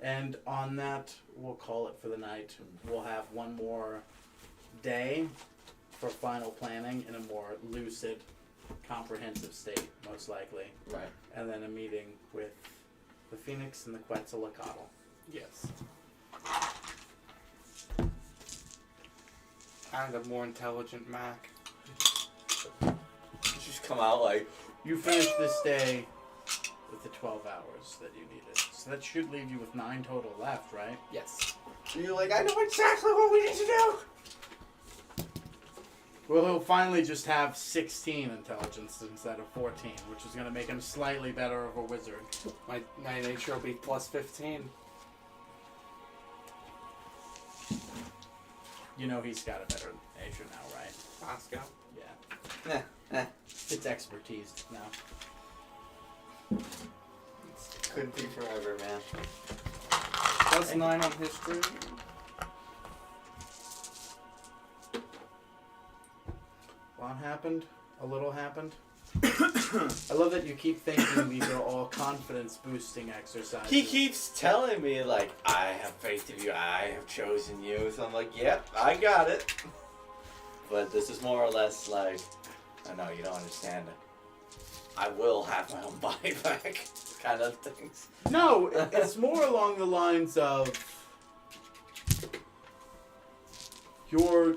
S5: And on that, we'll call it for the night. We'll have one more day for final planning in a more lucid, comprehensive state, most likely.
S1: Right.
S5: And then a meeting with the Phoenix and the Quetzalcoatl.
S2: Yes. And a more intelligent Mac.
S1: You just come out like,
S5: You finish this day with the 12 hours that you needed. So that should leave you with 9 total left, right?
S2: Yes.
S1: you're like, I know exactly what we need to do.
S5: Well, he'll finally just have 16 intelligence instead of 14, which is going to make him slightly better of a wizard.
S2: My nature will be plus 15.
S5: You know he's got a better nature now, right?
S2: Pascal.
S5: Yeah. It's expertise now.
S1: Couldn't be forever, man.
S2: Plus 9 on history.
S5: A lot happened. A little happened. I love that you keep thinking these are all confidence-boosting exercises.
S1: He keeps telling me, like, I have faith in you, I have chosen you. So I'm like, yep, I got it. But this is more or less like, I know, you don't understand it. I will have my own body back, kind of things.
S5: No, it's more along the lines of you're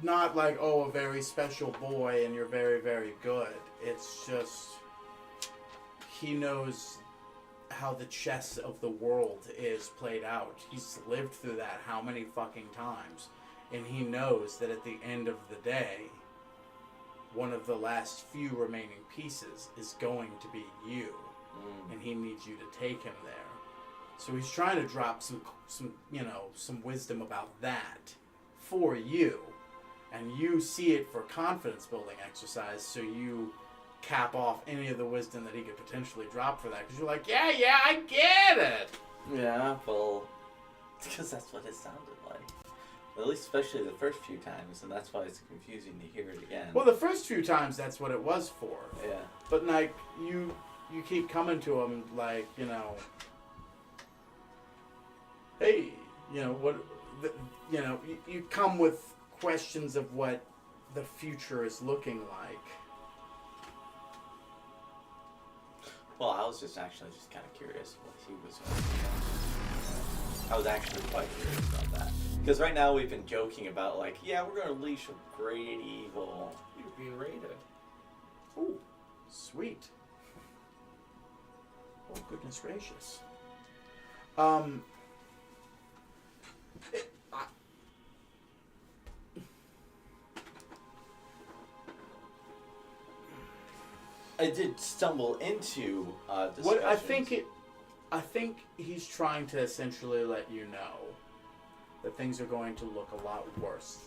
S5: not like, oh, a very special boy and you're very, very good. It's just he knows how the chess of the world is played out. He's lived through that how many fucking times. And he knows that at the end of the day, one of the last few remaining pieces is going to be you. And he needs you to take him there. So he's trying to drop some wisdom about that for you. And you see it for confidence building exercise, so you cap off any of the wisdom that he could potentially drop for that. Because you're like, yeah, I get it.
S1: Yeah, well, because that's what it sounded like. At least especially the first few times, and that's why it's confusing to hear it again.
S5: Well, the first few times, that's what it was for.
S1: Yeah.
S5: But, like, you keep coming to him, like, hey, you come with questions of what the future is looking like.
S1: Well, I was just kind of curious what he was going to do. I was actually quite curious about that. Because right now we've been joking about, like, yeah, we're going to unleash a great evil.
S2: You're being raided.
S5: Ooh, sweet. Oh, goodness gracious.
S1: I did stumble into discussions.
S5: What I think he's trying to essentially let you know that things are going to look a lot worse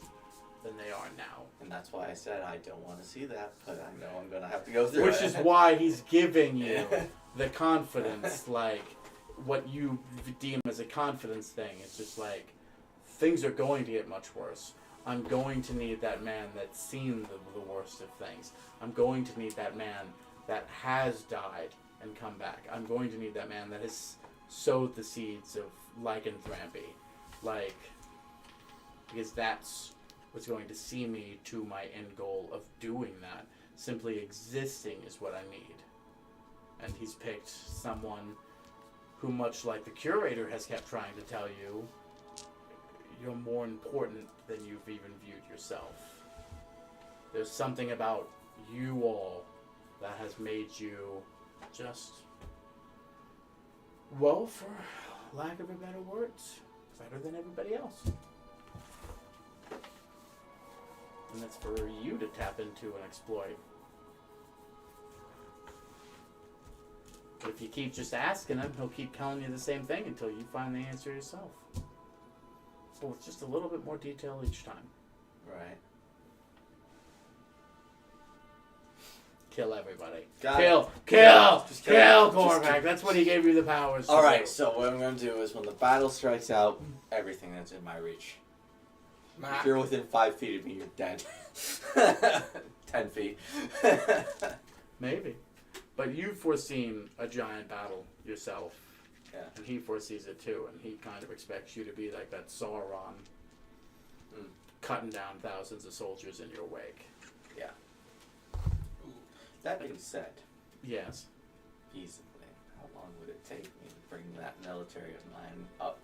S5: than they are now.
S1: And that's why I said I don't want to see that, but I know I'm going to have to go through
S5: Which
S1: it.
S5: is why he's giving you the confidence, like, what you deem as a confidence thing. It's just like, things are going to get much worse. I'm going to need that man that's seen the worst of things. I'm going to need that man that has died and come back. I'm going to need that man that has sowed the seeds of lycanthropy. Like, because that's what's going to see me to my end goal of doing that. Simply existing is what I need. And he's picked someone who, much like the curator has kept trying to tell you, you're more important than you've even viewed yourself. There's something about you all that has made you just, well, for lack of a better words, better than everybody else. And that's for you to tap into and exploit.
S4: If you keep just asking him, he'll keep telling you the same thing until you find the answer yourself. But with just a little bit more detail each time.
S1: Right.
S4: Kill everybody.
S1: Got
S4: Kill!
S1: it.
S4: Kill!
S1: Just
S4: Kill,
S1: Just
S4: Cormac! That's what he gave you the powers to
S1: Alright,
S4: do.
S1: so what I'm going to do is when the battle strikes out, everything that's in my reach. If you're within 5 feet of me, you're dead. 10 feet.
S4: Maybe. But you've foreseen a giant battle yourself.
S1: Yeah.
S4: And he foresees it too, and he kind of expects you to be like that Sauron, cutting down thousands of soldiers in your wake.
S1: Yeah. That being said,
S4: Yes.
S1: feasibly, how long would it take me to bring that military of mine up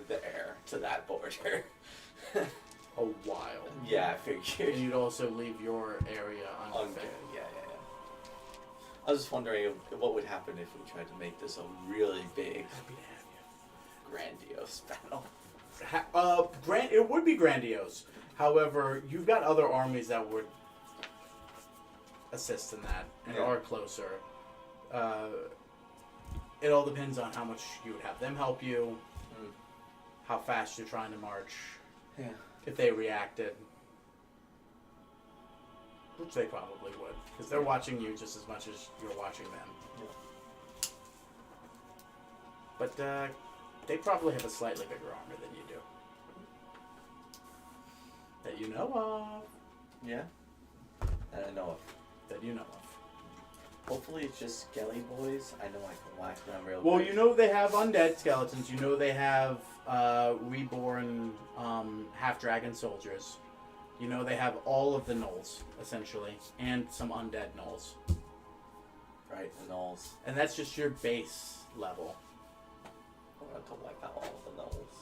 S1: there to that border?
S4: A while.
S1: Yeah, I figured.
S4: And you'd also leave your area
S1: Yeah,
S4: unfed.
S1: yeah. I was just wondering what would happen if we tried to make this a really big,
S4: Happy to have
S1: grandiose battle.
S4: you. It would be grandiose. However, you've got other armies that would assist in that and
S1: Yeah.
S4: are closer. It all depends on how much you would have them help you, how fast you're trying to march,
S1: Yeah.
S4: if they reacted. Which they probably would, because they're watching you just as much as you're watching them.
S1: Yeah.
S4: But they probably have a slightly bigger army than you do. That you know of.
S1: Yeah. That I know of.
S4: That you know of.
S1: Hopefully it's just skelly boys. I know I can whack them real
S4: Well,
S1: quick.
S4: you know they have undead skeletons. You know they have reborn half-dragon soldiers. You know they have all of the gnolls, essentially, and some undead gnolls.
S1: Right, the gnolls.
S4: And that's just your base level.
S1: I want to wipe out all of the gnolls.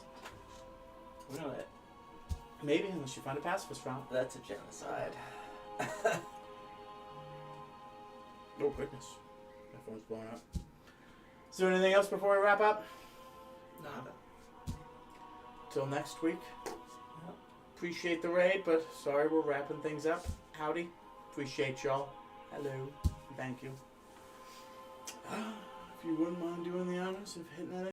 S1: We know it.
S4: Maybe, unless you find a pacifist route.
S1: That's a genocide.
S4: Oh, goodness. My phone's blowing up. Is there anything else before we wrap up?
S2: Nada.
S4: Till next week. Appreciate the raid, but sorry we're wrapping things up. Howdy. Appreciate y'all. Hello. Thank you. If you wouldn't mind doing the honors of hitting that